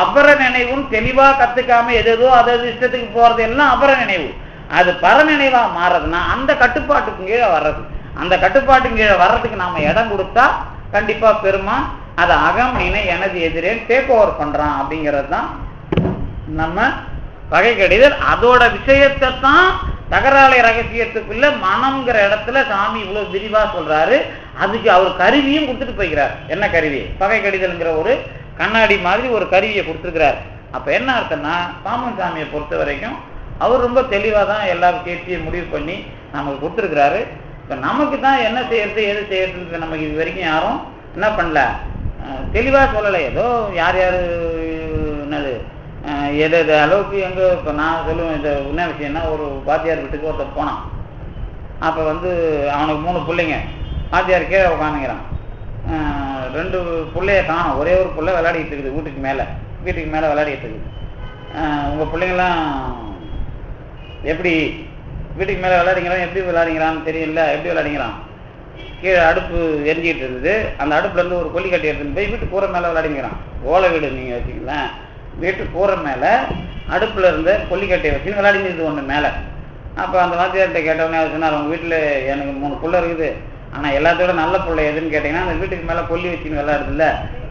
அபர நினைவும். தெளிவாக கற்றுக்காம எதோ அதாவது இஷ்டத்துக்கு போகிறது எல்லாம் அபர நினைவு. அது பரநினைவாக மாறுறதுன்னா அந்த கட்டுப்பாட்டுக்கு கீழே வர்றது. அந்த கட்டுப்பாட்டுக்கு கீழே வர்றதுக்கு நாம் இடம் கொடுத்தா கண்டிப்பாக பெருமான் அதை அகம் நினை எனது எதிரே டேக் ஓவர் பண்ணுறான். அப்படிங்கிறது தான் நம்ம பகை கடிதல். அதோட விஷயத்தை தான் தகராலை ரகசியத்துக்குள்ள மனம்ங்கிற இடத்துல சாமி இவ்வளோ விரிவாக சொல்றாரு. அதுக்கு அவர் கருவியும் கொடுத்துட்டு போய்கிறார். என்ன கருவி? பகை கடிதல்ங்கிற ஒரு கண்ணாடி மாதிரி ஒரு கருவியை கொடுத்துருக்கிறார். அப்போ என்ன அர்த்தம்னா பாமன் சாமியை பொறுத்த வரைக்கும் அவர் ரொம்ப தெளிவாக தான் எல்லா விஷயத்தையும் முடிவு பண்ணி நமக்கு கொடுத்துருக்கிறாரு. இப்போ நமக்கு தான் என்ன செய்யறது எது செய்யறதுன்னு நமக்கு இது வரைக்கும் யாரும் என்ன பண்ணல, தெளிவாக சொல்லலை. ஏதோ யார் யார் என்னது எது எது அளவுக்கு எங்கே. இப்போ நான் சொல்லுவேன் இந்த என்ன விஷயம்னா, ஒரு வாத்தியார் வீட்டுக்கு ஒருத்தர் போனான். அப்போ அவனுக்கு 3 பிள்ளைங்க. வாத்தியார் கீழே உட்காந்துக்கிறான். 2 பிள்ளைய காணும், ஒரே ஒரு பிள்ளை விளையாடிட்டு இருக்குது வீட்டுக்கு மேலே விளையாடிட்டு இருக்குது. உங்கள் பிள்ளைங்களாம் எப்படி வீட்டுக்கு மேலே விளையாடிங்கிறான், எப்படி விளையாடிங்கிறான்னு தெரியல, எப்படி விளையாடிங்கிறான்? கீழே அடுப்பு எரிஞ்சிக்கிட்டு இருக்குது, அந்த அடுப்புலேருந்து ஒரு கொல்லிக்கட்டை எடுத்துன்னு போய் வீட்டு கூரை மேலே விளையாடிங்கிறான். ஓலை வீடு நீங்கள் வச்சுக்கலாம், வீட்டு கூரை மேலே அடுப்பில் இருந்த கொல்லிக்கட்டையை வச்சுன்னு விளையாடிங்கிறது ஒன்று மேலே. அப்போ அந்த வாத்தியார்கிட்ட கேட்டவொடனே அவர் சொன்னார், உங்கள் வீட்டில் எனக்கு 3 பிள்ளை இருக்குது, ஆனால் எல்லாத்தோட நல்ல பிள்ளை எதுன்னு கேட்டிங்கன்னா அந்த வீட்டுக்கு மேலே கொல்லி வச்சுன்னு விளையாடுதில்ல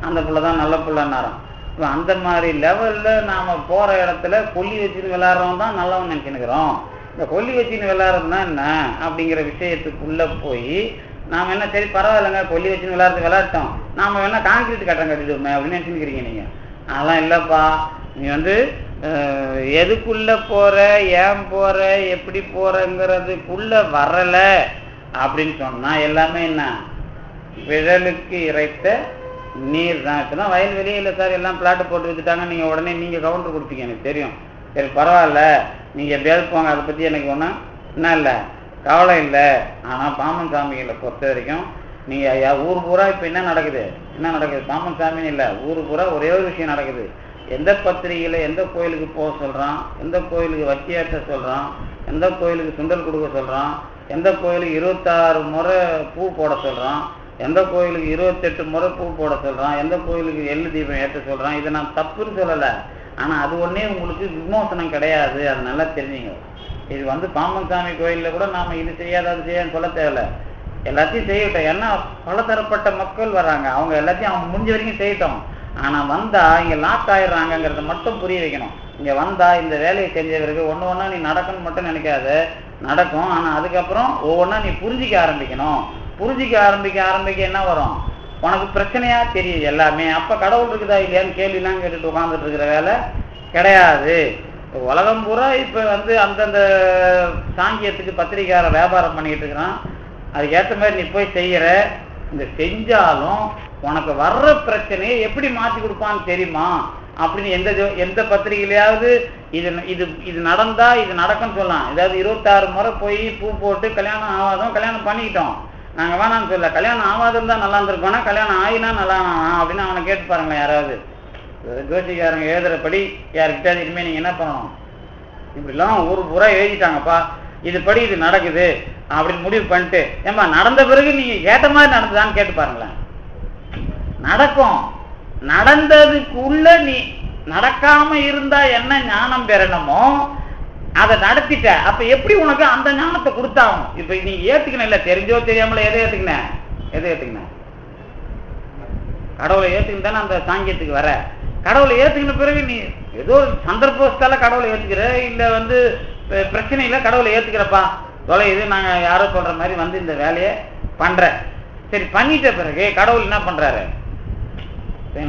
அந்த பிள்ளை தான் நல்ல பிள்ளைன்னாராம். இப்போ அந்த மாதிரி லெவலில் நாம் போகிற இடத்துல கொல்லி வச்சுன்னு விளையாடுறோம் தான் நல்லவன் நினச்சின்னுக்கிறோம். இந்த கொல்லி வச்சுன்னு விளையாடுறதுனா என்ன அப்படிங்கிற விஷயத்துக்குள்ளே போய் நாம் என்ன சரி பரவாயில்லைங்க கொல்லி வச்சுன்னு விளையாட்டோம், நாம் வேணால் கான்கிரீட் கட்டடம் கட்டிடுவோமே அப்படின்னு நினச்சிருக்கிறீங்க நீங்கள். அதெல்லாம் இல்லைப்பா, நீ எதுக்குள்ளே போகிற, ஏன் போகிற, எப்படி போகிறங்கிறதுக்குள்ளே வரலை அப்படின்னு சொன்னால் எல்லாமே என்ன விரலுக்கு இறைத்த நீர் தான். இப்போ தான் வயல்வெளியே இல்லை சார், எல்லாம் பிளாட்டு போட்டு வச்சுட்டாங்க, நீங்கள் உடனே நீங்கள் கவுண்டர் கொடுப்பீங்க எனக்கு தெரியும். சரி பரவாயில்ல, நீங்கள் எப்படியாவது போங்க, அதை பற்றி எனக்கு ஒன்றும் என்ன இல்லை, கவலை இல்லை. ஆனால் பாமன் சாமிகளை பொறுத்த வரைக்கும் நீங்கள் ஊர் பூரா இப்போ என்ன நடக்குது, பாமன் சாமின்னு இல்லை, ஊர் பூரா ஒரே ஒரு விஷயம் நடக்குது. எந்த பத்திரிகையில் எந்த கோயிலுக்கு போக சொல்கிறான், எந்த கோயிலுக்கு வச்சியாட்ட சொல்கிறான், எந்த கோயிலுக்கு சுண்டல் கொடுக்க சொல்கிறான், எந்த கோயிலுக்கு 26 முறை பூ போட சொல்கிறான், எந்த கோயிலுக்கு 28 முறை பூ போட சொல்கிறான், எந்த கோயிலுக்கு எள்ளு தீபம் ஏற்ற சொல்கிறான். இதை நான் தப்புன்னு சொல்லலை, ஆனால் அது ஒன்றே உங்களுக்கு விமோசனம் கிடையாது, அது நல்லா தெரிஞ்சுங்க. இது பாம்பன் சாமி கோயிலில் கூட நாம் இது செய்யாத அது செய்யான்னு சொல்ல தேவையில்லை, எல்லாத்தையும் செய்யட்டும். ஏன்னா பலதரப்பட்ட மக்கள் வராங்க, அவங்க எல்லாத்தையும் அவங்க முடிஞ்ச வரைக்கும் செய்யட்டும். ஆனால் வந்தால் இங்கே லாக் ஆயிடுறாங்கங்கிறத மட்டும் புரிய வைக்கணும். இங்கே வந்தால் இந்த வேலையை செஞ்சவருக்கு ஒன்று ஒன்றா நீ நடக்கணும்னு மட்டும் நினைக்காத, நடக்கும். ஆனால் அதுக்கப்புறம் ஒவ்வொன்றா நீ புரிஞ்சிக்க ஆரம்பிக்கணும். புரிஞ்சிக்க ஆரம்பிக்க என்ன வரும், உனக்கு பிரச்சனையாக தெரியும் எல்லாமே. அப்போ கடவுள் இருக்குதா இல்லையான்னு கேள்விலாம் கேட்டுட்டு உட்காந்துட்டு இருக்கிற வேலை கிடையாது. இப்போ உலகம் பூரா இப்போ அந்தந்த சாங்கியத்துக்கு பத்திரிக்கார வியாபாரம் பண்ணிக்கிட்டு இருக்கிறான். அதுக்கேற்ற மாதிரி நீ போய் செய்கிற, இந்த செஞ்சாலும் உனக்கு வர்ற பிரச்சனையை எப்படி மாற்றி கொடுப்பான்னு தெரியுமா அப்படின்னு எந்த பத்திரிகையிலையாவது இது இது இது நடந்தா இது நடக்கும்னு சொல்லலாம். ஏதாவது 26 முறை போய் பூ போட்டு கல்யாணம் ஆகாதோம், கல்யாணம் பண்ணிக்கிட்டோம், நாங்கள் வேணான்னு சொல்ல, கல்யாணம் ஆகாதுன்னு தான் நல்லா இருந்திருக்கோன்னா கல்யாணம் ஆகினா நல்லா அப்படின்னு அவனை கேட்டு பாருங்களேன். யாராவது ஜோசிக்காரங்க எழுதுறபடி யாருக்கிட்டாவது இனிமேல் நீங்கள் என்ன பண்ணணும், இப்படிலாம் ஊர் பூரா எழுதிட்டாங்கப்பா, இதுபடி இது நடக்குது அப்படின்னு முடிவு பண்ணிட்டு, ஏன்பா நடந்த பிறகு நீங்கள் கேட்ட மாதிரி நடந்ததான்னு கேட்டு பாருங்களேன். நடக்கும். நடந்ததுக்குள்ள நீ நடக்காம இருந்தா என்ன ஞானம் பெறணுமோ, அதை நடத்திட்ட. அப்ப எப்படி உனக்கு அந்த ஞானத்தை கொடுத்தாகணும்? இப்ப நீங்க ஏத்துக்கணும் இல்ல, தெரிஞ்சோ தெரியாமல எதை ஏத்துக்கின கடவுளை ஏத்துக்கிட்டு தானே அந்த சாங்கியத்துக்கு வர. கடவுளை ஏத்துக்கின பிறகு நீ ஏதோ சந்தர்ப்பத்தால கடவுளை ஏத்துக்கிற, இல்ல பிரச்சனையில கடவுளை ஏத்துக்கிறப்பா இது நாங்க யாரோ சொல்ற மாதிரி இந்த வேலையை பண்ற. சரி, பண்ணிட்ட பிறகு கடவுள் என்ன பண்றாரு?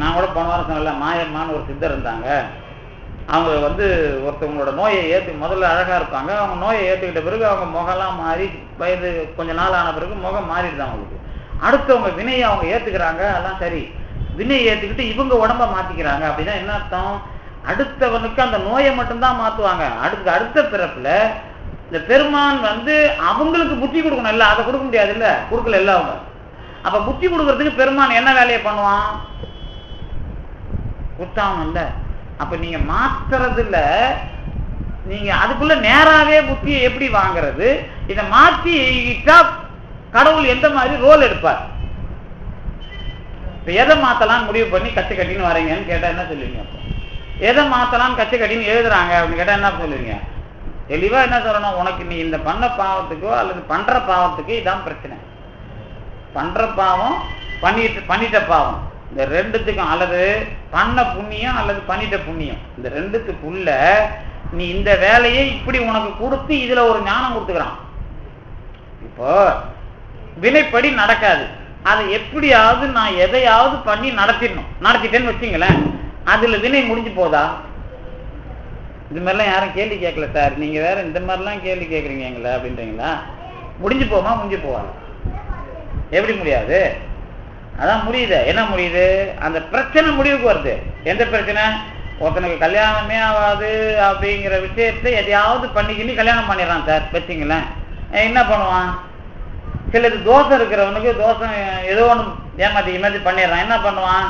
நான் கூட போன வாரம் சொன்னல, மாயம்மான்னு ஒரு சித்தர் இருந்தாங்க. அவங்க ஒருத்தவங்களோட நோயை முதல்ல அழகா இருப்பாங்க. அவங்க நோயை ஏத்துக்கிட்ட பிறகு அவங்க முகம்லாம் மாறி, வயது கொஞ்ச நாள் ஆன பிறகு முகம் மாறிடுது அவங்களுக்கு. அடுத்தவங்க வினையை அவங்க ஏத்துக்கிறாங்க, அதான் சரி. வினையை ஏத்துக்கிட்டு இவங்க உடம்ப மாத்திக்கிறாங்க. அப்படின்னா என்ன அர்த்தம்? அடுத்தவனுக்கு அந்த நோயை மட்டும்தான் மாத்துவாங்க. அடுத்த பிறப்புல இந்த பெருமான் அவங்களுக்கு புத்தி கொடுக்கணும் இல்ல, அதை கொடுக்க முடியாது இல்ல, கொடுக்கல இல்ல அவங்க. அப்ப புத்தி கொடுக்கறதுக்கு பெருமான் என்ன வேலையை பண்ணுவான்? கொடுத்தாவணும் இல்ல. அப்ப நீங்க மாத்துறதுல நீங்க அதுக்குள்ள நேராவே புத்தியை எப்படி வாங்குறது? இதை மாத்திட்டா கடவுள் எந்த மாதிரி ரோல் எடுப்பார்? இப்ப எதை மாத்தலாம் முடிவு பண்ணி கச்சு கட்டின்னு வரீங்கன்னு கேட்டா என்ன சொல்லுவீங்க? அப்போ எதை மாத்தலாம் கச்சு கட்டின்னு எழுதுறாங்க அப்படின்னு கேட்டா என்ன சொல்லுவீங்க? தெளிவா என்ன சொல்லணும்? உனக்கு நீ இந்த பண்ண பாவத்துக்கோ அல்லது பண்ற பாவத்துக்கு இதான் பிரச்சனை. பண்ற பாவம், பண்ணிட்ட பாவம், இந்த ரெண்டுத்துக்கும், அல்லது பண்ண புண்ணியம் அல்லது பண்ணிட்ட புண்ணியம், இந்த ரெண்டுத்துக்குள்ள நீ இந்த வேலையை இப்படி உனக்கு கொடுத்து இதுல ஒரு ஞானம் கொடுத்துக்கிறான். இப்போ வினைப்படி நடக்காது, அதை எப்படியாவது நான் எதையாவது பண்ணி நடத்திட்டேன்னு வச்சுங்களேன், அதுல வினை முடிஞ்சு போதா? இந்த மாதிரிலாம் யாரும் கேள்வி கேட்கல சார், நீங்க வேற இந்த மாதிரிலாம் கேள்வி கேட்குறீங்களா அப்படின்றீங்களா? முடிஞ்சு போமா? முடிஞ்சு போவாது. எப்படி முடியாது? அதான் முடியுது. என்ன முடியுது? அந்த பிரச்சனை முடிவுக்கு வருது. எந்த பிரச்சனை? ஒருத்தனுக்கு கல்யாணமே ஆகாது அப்படிங்கிற விஷயத்தை எதையாவது பண்ணிக்கின்னு கல்யாணம் பண்ணிடுறான் சார் வச்சுங்களேன். என்ன பண்ணுவான்? சிலது தோசை இருக்கிறவனுக்கு தோசை ஏதோ ஒன்று ஏமாத்தி பண்ணிடுறான். என்ன பண்ணுவான்?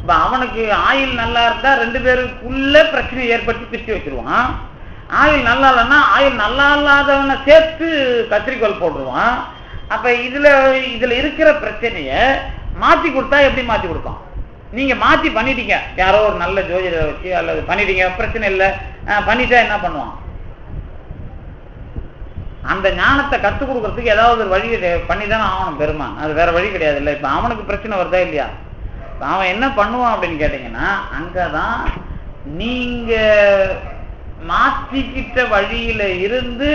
இப்போ அவனுக்கு ஆயில் நல்லா இருந்தா ரெண்டு பேருக்குள்ள பிரச்சனை ஏற்படுத்தி பிரித்து வச்சிருவான். ஆயில் நல்லா இல்லைன்னா ஆயில் நல்லா இல்லாதவனை சேர்த்து கத்திரிக்கோள் போட்டுருவான். அப்ப இதுல இருக்கிற பிரச்சனைய மாத்தி கொடுத்தா எப்படி மாத்தி கொடுப்பான்? நீங்க மாத்தி பண்ணிட்டீங்க, யாரோ ஒரு நல்ல ஜோதிடரை வச்சு அல்லது பண்ணிட்டீங்க, பிரச்சனை இல்லை, பண்ணிட்டா என்ன பண்ணுவான்? அந்த ஞானத்தை கற்றுக் கொடுக்கறதுக்கு ஏதாவது ஒரு வழி பண்ணிதானே ஆகணும் பெருமான். அது வேற வழி கிடையாது இல்லை. இப்ப அவனுக்கு பிரச்சனை வருதா இல்லையா? அவன் என்ன பண்ணுவான் அப்படின்னு கேட்டீங்கன்னா, அங்கதான் நீங்க மாற்றிக்கிட்ட வழியில இருந்து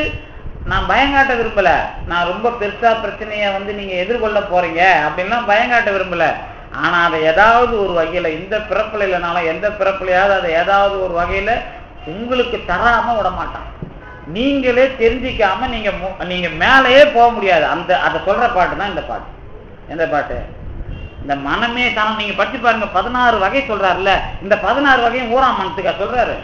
நான் பயங்காட்ட விரும்பல, நான் ரொம்ப பெருசா பிரச்சனைய நீங்க எதிர்கொள்ள போறீங்க அப்படின்லாம் பயங்காட்ட விரும்பல. ஆனா அதை ஏதாவது ஒரு வகையில, இந்த பிறப்புல இல்லைனாலும் எந்த பிறப்புலையாவது அதை ஏதாவது ஒரு வகையில உங்களுக்கு தராம விட மாட்டான். நீங்களே தெரிஞ்சிக்காம நீங்க மேலேயே போக முடியாது. அதை சொல்ற பாட்டு தான் இந்த பாட்டு. எந்த பாட்டு? இந்த மனமே தானம். நீங்க படிச்சு பாருங்க, 16 வகை சொல்றாருல்ல, இந்த 16 வகையும் ஊராம் மனசுக்கா சொல்றாரு?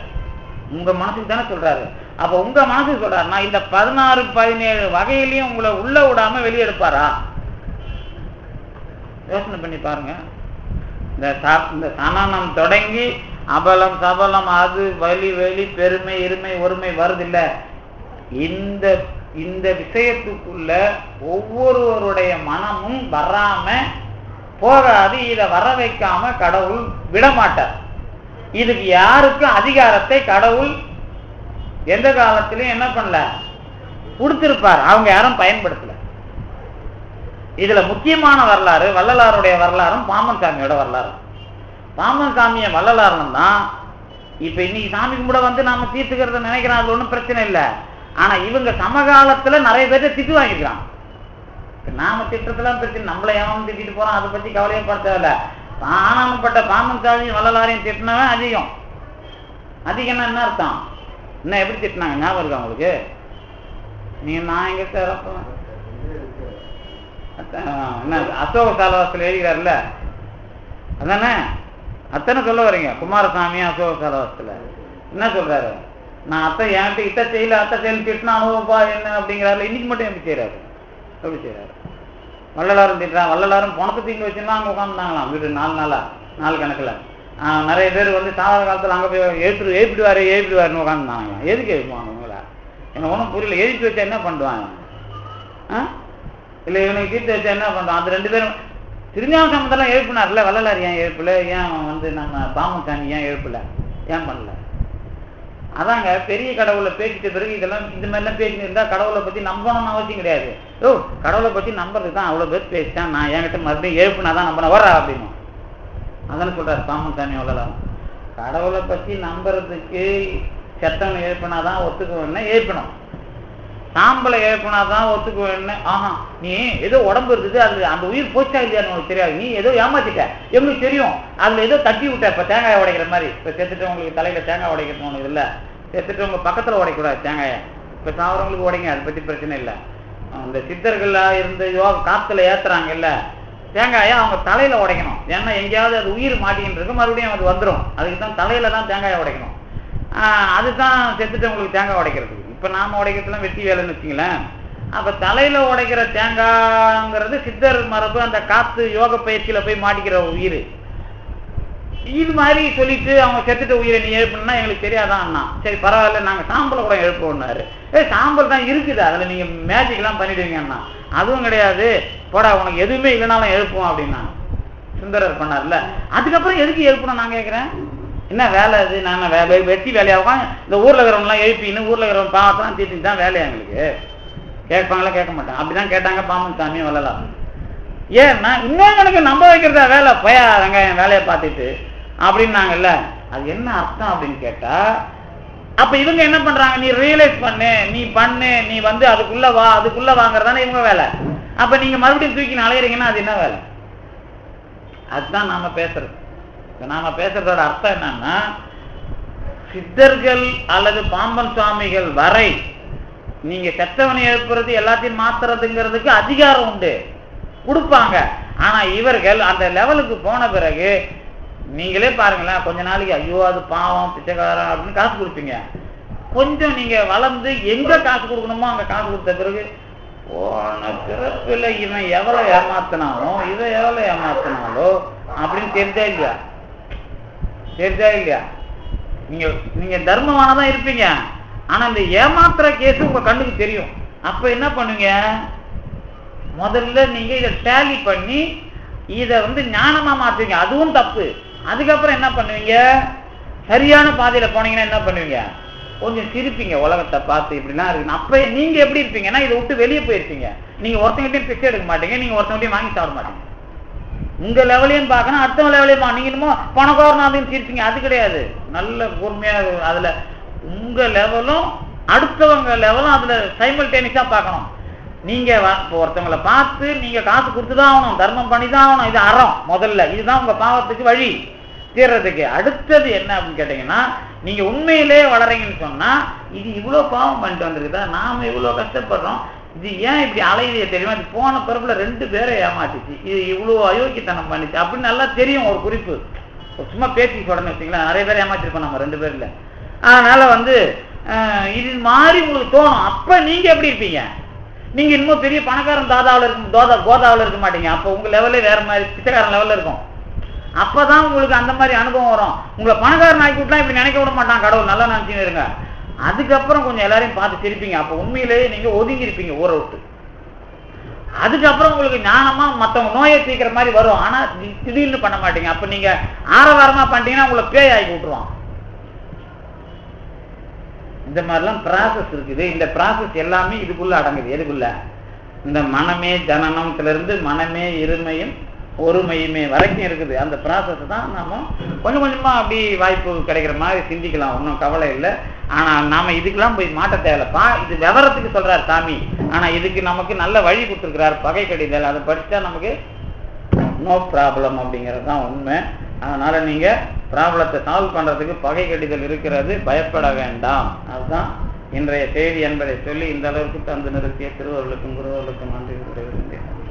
உங்க மனசுக்கு தானே சொல்றாரு. அப்ப உங்க மனசுக்கு சொல்றாருன்னா இந்த 16 17 வகையிலையும் உங்களை உள்ள விடாம வெளியே எடுப்பாரா? யோசனை பண்ணி பாருங்க. இந்த சனனம் தொடங்கி அபலம் சபலம், அது வலி வெளி பெருமை இருமை ஒருமை வருதில்ல, இந்த விஷயத்துக்குள்ள ஒவ்வொருவருடைய மனமும் வராம போகாது. இதை வர வைக்காம கடவுள் விடமாட்டார். இதுக்கு யாருக்கும் அதிகாரத்தை கடவுள் எந்த காலத்திலையும் என்ன பண்ணல, கொடுத்திருப்பார். அவங்க யாரும் பயன்படுத்தல. இதுல முக்கியமான வரலாறு வள்ளலாருடைய வரலாறும் பாம்பன் சாமியோட வரலாறு. பாம்பன் சாமிய வள்ளலாரும் தான் இப்ப இன்னைக்கு சாமி கும்பிட நாம தீர்த்துக்கிறத நினைக்கிறோம், அது ஒன்றும் பிரச்சனை இல்லை. ஆனா இவங்க சமகாலத்துல நிறைய பேர்த்த திட்டு வாங்கிக்கிறான். நாம திட்டத்தெல்லாம் பிரச்சனை, நம்மளை ஏமாந்து திட்டிட்டு போறோம், அதை பத்தி கவலையே பட தேவையில்ல. ஆனாமப்பட்ட பாம்பன் சாமியும் வள்ளலாரையும் திட்டினவன் அதிகம். அதிகம்னா என்ன அர்த்தம்? என்ன எப்படி திட்டினாங்க ஞாபகம் இருக்கா உங்களுக்கு? நீங்க நான் எங்க சிறப்பேன் என்ன அசோக சாலவாசத்தில் எழுதிக்கிறாருல்ல, அதானே அத்தனை சொல்ல வரீங்க. குமாரசாமியும் அசோக சாலவாசத்துல என்ன சொல்றாரு? நான் அத்தை என்கிட்ட இத்த செய்யல, அத்தை செயல் திட்டினா அனுபவப்பா என்ன அப்படிங்கிறாரு. இன்னைக்கு மட்டும் எப்படி செய்யறாரு? எப்படி செய்யறாரு? வள்ளலாரும் திட்டுறான். வள்ளலாரும் பணத்தை தீங்கி வச்சுன்னா அங்க உட்காந்துருந்தாங்களாம் வீடு 4 நாளா, 4 கணக்குல. நிறைய பேர் சாதாரண காலத்துல அங்க போய் எழுப்பிடுவாருன்னு உட்காந்துருந்தாங்களாம். எதுக்கு எழுப்புவாங்க உங்களை? எனக்கு ஒன்றும் புரியல. எழுப்பி வச்சா என்ன பண்ணுவாங்க? இல்லை இவனுக்கு தீர்த்து வச்சா என்ன பண்ணுவான்? அந்த 2 பேரும் திருஞான சம்பந்தெல்லாம் எழுப்பினார்ல, வள்ளலார் ஏன் எழுப்பல? ஏன் நம்ம பாம்பன் சாமி ஏன் எழுப்பல? ஏன் பண்ணல? அதாங்க பெரிய கடவுளை பேசிட்ட பிறகு இதெல்லாம் இந்த மாதிரிலாம் பேசிட்டு இருந்தா கடவுளை பத்தி நம்பணும்னு அவசியம் கிடையாது. கடவுளை பத்தி நம்புறதுக்கு தான் அவ்வளவு பேர் பேசிட்டான், நான் என்கிட்ட மறுபடியும் எழுப்புனாதான் நம்பணும் வர்றா அப்படின்னு அதானே சொல்றாரு பாம்பன் சாமி வள்ளலாம். கடவுளை பத்தி நம்புறதுக்கு செத்தவனை எழுப்பினாதான் ஒத்துக்குவேன்னா எழுப்பணும், சாம்பலை எழுப்பினாதான் ஒத்துக்குவேன்னு. நீ ஏதோ உடம்பு இருக்குது, அது அந்த உயிர் போச்சா இல்லையான்னு உனக்கு தெரியாது, நீ ஏதோ ஏமாத்திட்ட, எங்களுக்கு தெரியும், அதுல ஏதோ தட்டி விட்ட. இப்ப தேங்காய் உடைக்கிற மாதிரி, இப்ப செத்துட்டு உங்களுக்கு தலையில தேங்காய் உடைக்கிறது ஒண்ணு இல்ல, செத்துட்டு உங்க பக்கத்துல உடைக்கூடாது தேங்காய, இப்ப சாவரவங்களுக்கு உடைங்க, அதை பத்தி பிரச்சனை இல்லை. அந்த சித்தர்களா இருந்த காத்துல ஏத்துறாங்க இல்ல தேங்காயை, அவங்க தலையில உடைக்கணும். ஏன்னா எங்கேயாவது அது உயிர் மாட்டிக்கிட்டு இருக்கு, மறுபடியும் அது வந்துடும், அதுக்கு தான் தலையில தான் தேங்காயை உடைக்கணும். அதுதான் செத்துட்டு உங்களுக்கு தேங்காய் உடைக்கிறதுக்கு. இப்ப நாம உடைக்கிறதுலாம் வெட்டி வேலைன்னு வச்சுங்களேன். அப்ப தலையில உடைக்கிற தேங்காய்ங்கிறது சித்தர் மரபு, அந்த காத்து யோக பயிற்சியில போய் மாட்டிக்கிற உயிர். இது மாதிரி சொல்லிட்டு அவங்க செத்துட்ட உயிரை நீ எழுப்பணும்னா எங்களுக்கு தெரியாதான் அண்ணா. சரி பரவாயில்ல, நாங்க சாம்பலை கூட எழுப்போம்னாரு. சாம்பல் தான் இருக்குது, அதுல நீங்க மேஜிக் எல்லாம் பண்ணிடுவீங்க அண்ணா. அதுவும் கிடையாது, போடா உனக்கு எதுவுமே இல்லைனாலும் எழுப்புவோம் அப்படின்னா சுந்தரர் பண்ணார்ல. அதுக்கப்புறம் எதுக்கு எழுப்பணும் நான் கேட்கிறேன், என்ன வேலை அது? நான் வெட்டி வேலையாகும், இந்த ஊர்ல இருக்கிறவங்கலாம் எழுப்பின்னு ஊர்ல இருக்கிறவங்க பாவத்தான் தீர்த்துட்டு தான் வேலையா எங்களுக்கு கேட்பாங்களா? கேட்க மாட்டாங்க. அப்படிதான் கேட்டாங்க பாம்பன் சாமி வள்ளலாம். ஏன்னா இன்னொரு நம்ப வைக்கிறதா வேலை, பயா வெங்காயம் வேலையை பார்த்துட்டு அப்படின்னாங்கல்ல. அது என்ன அர்த்தம் அப்படின்னு கேட்டா, அப்ப இவங்க என்ன பண்றாங்க, நீ ரியலைஸ் பண்ணு, நீ பண்ணு, நீ வந்து அதுக்குள்ள வா, அதுக்குள்ள வாங்குறதானே இவங்க வேலை. அப்ப நீங்க மறுபடியும் தூக்கி அலையிறீங்கன்னா அது என்ன வேலை? அதுதான் நாம பேசுறது. நாம பேசுறதோட அர்த்தம் என்னன்னா, சித்தர்கள் அல்லது பாம்பன் சுவாமிகள் வரை நீங்க செத்தவனை எழுப்புறது எல்லாத்தையும் மாத்துறதுங்கிறதுக்கு அதிகாரம் உண்டு, கொடுப்பாங்க. ஆனா இவர்கள் அந்த லெவலுக்கு போன பிறகு நீங்களே பாருங்களேன், கொஞ்ச நாளைக்கு ஐயோ அது பாவம் பிச்சைக்காரன் அப்படின்னு காசு கொடுப்பீங்க. கொஞ்சம் நீங்க வளர்ந்து எங்க காசு கொடுக்கணுமோ அங்க காசு கொடுத்த பிறகு போன பிறப்பில் இவன் எவ்வளவு ஏமாத்தினாலும் இவன் எவ்வளவு ஏமாத்தினாலோ அப்படின்னு தெரிஞ்சா இல்லையா? தெரிஞ்சா இல்லையா? நீங்க தர்மமானதான் இருப்பீங்க, ஆனா இந்த ஏமாத்துற கேஸ் உங்க கண்ணுக்கு தெரியும். அப்ப என்ன பண்ணுவீங்க, முதல்ல நீங்க இதை டேலி பண்ணி இதை வந்து ஞானமா மாத்துவீங்க, அதுவும் தப்பு. அதுக்கப்புறம் என்ன பண்ணுவீங்க, சரியான பாதையில போனீங்கன்னா என்ன பண்ணுவீங்க, கொஞ்சம் சிரிப்பீங்க, உலகத்தை பார்த்து இப்படிலாம் இருக்கு. அப்ப நீங்க எப்படி இருப்பீங்கன்னா இதை விட்டு வெளியே போயிருப்பீங்க. நீங்க ஒருத்தங்கிட்டையும் பிச்சை எடுக்க மாட்டீங்க, நீங்க ஒருத்தங்கிட்டையும் வாங்கி சாப்பிட மாட்டீங்க. உங்க லெவலையும் பார்க்கணும், அடுத்தவங்க லெவலையும் நீங்க என்னமோ பணக்காரனாதையும் சிரிப்பீங்க, அது கிடையாது. நல்ல பொறுமையா அதுல உங்க லெவலும் அடுத்தவங்க லெவலும் அதுல சைமல்டேனியஸா பார்க்கணும். நீங்க ஒருத்தவங்களை பார்த்து நீங்க காசு கொடுத்துதான் ஆகணும், தர்மம் பண்ணிதான் ஆகணும், இது அறம் முதல்ல. இதுதான் உங்க பாவத்துக்கு வழி தீர்றதுக்கு. அடுத்தது என்ன அப்படின்னு கேட்டீங்கன்னா, நீங்க உண்மையிலே வளரீங்கன்னு சொன்னா, இது இவ்வளவு பாவம் பண்ணிட்டு வந்திருக்குதா, நாம இவ்வளவு கஷ்டப்படுறோம், இது ஏன் இப்படி அலையுதே தெரியுமா, இது போன பிறப்புல 2 பேரை ஏமாத்திச்சு, இது இவ்வளவு அயோக்கியத்தனம் பண்ணிச்சு அப்படின்னு நல்லா தெரியும். ஒரு குறிப்பு சும்மா பேச்சு சொல்றேன்னு வச்சுங்களேன், நிறைய பேர் ஏமாத்திருப்போம் நம்ம 2 பேர்ல. அதனால வந்து இது மாதிரி உங்களுக்கு தோணும். அப்ப நீங்க எப்படி இருப்பீங்க, நீங்க இன்னும் பெரிய பணக்காரன் தாதாவில் இருக்கும், கோதாவில் இருக்க மாட்டீங்க. அப்ப உங்க லெவலே வேற மாதிரி பிச்சைக்காரன் லெவல்ல இருக்கும். அப்பதான் உங்களுக்கு அந்த மாதிரி அனுபவம் வரும். உங்களை பணக்காரன் ஆக்கி விட்டா இப்படி நினைக்க விட மாட்டான் கடவுள், நல்லா நினைச்சுன்னு இருங்க. அதுக்கப்புறம் கொஞ்சம் எல்லாரையும் பார்த்து சிரிப்பீங்க. அப்ப உண்மையிலேயே நீங்க ஒதுங்கி இருப்பீங்க ஊரை விட்டு. அதுக்கப்புறம் உங்களுக்கு ஞானமா மற்றவங்க நோயை தீக்கிற மாதிரி வரும். ஆனா திடீர்னு பண்ண மாட்டீங்க. அப்ப நீங்க ஆரவாரமா பண்ணிட்டீங்கன்னா உங்களை பேய் ஆக்கி விட்டுருவான். இந்த மாதிரிலாம் ப்ராசஸ் இருக்குது. இந்த ப்ராசஸ் எல்லாமே இதுக்குள்ள அடங்குது. எதுக்குள்ள? இந்த மனமே ஜனனத்துல இருந்து மனமே இருமையும் ஒருமையுமே வரைக்கும் இருக்குது. அந்த ப்ராசஸ் தான் நாம கொஞ்சம் கொஞ்சமா அப்படி வாய்ப்பு கிடைக்கிற மாதிரி சிந்திக்கலாம், ஒன்றும் கவலை இல்லை. ஆனா நாம இதுக்கெல்லாம் போய் மாட்ட தேவையில்லப்பா, இது விவரத்துக்கு சொல்றாரு சாமி. ஆனா இதுக்கு நமக்கு நல்ல வழி கொடுத்துருக்கிறார், பகை கடிதல். அதை படிச்சா நமக்கு நோ ப்ராப்ளம் அப்படிங்கிறது தான் உண்மை. அதனால நீங்க ப்ராப்ளத்தை சால்வ் பண்றதுக்கு பகை கடிதல் இருக்கிறது, பயப்பட வேண்டாம். அதுதான் இன்றைய செய்தி என்பதை சொல்லி இந்த அளவுக்கு தந்து நிறுத்திய திருவருளுக்கும் குருவர்களுக்கும் நன்றி.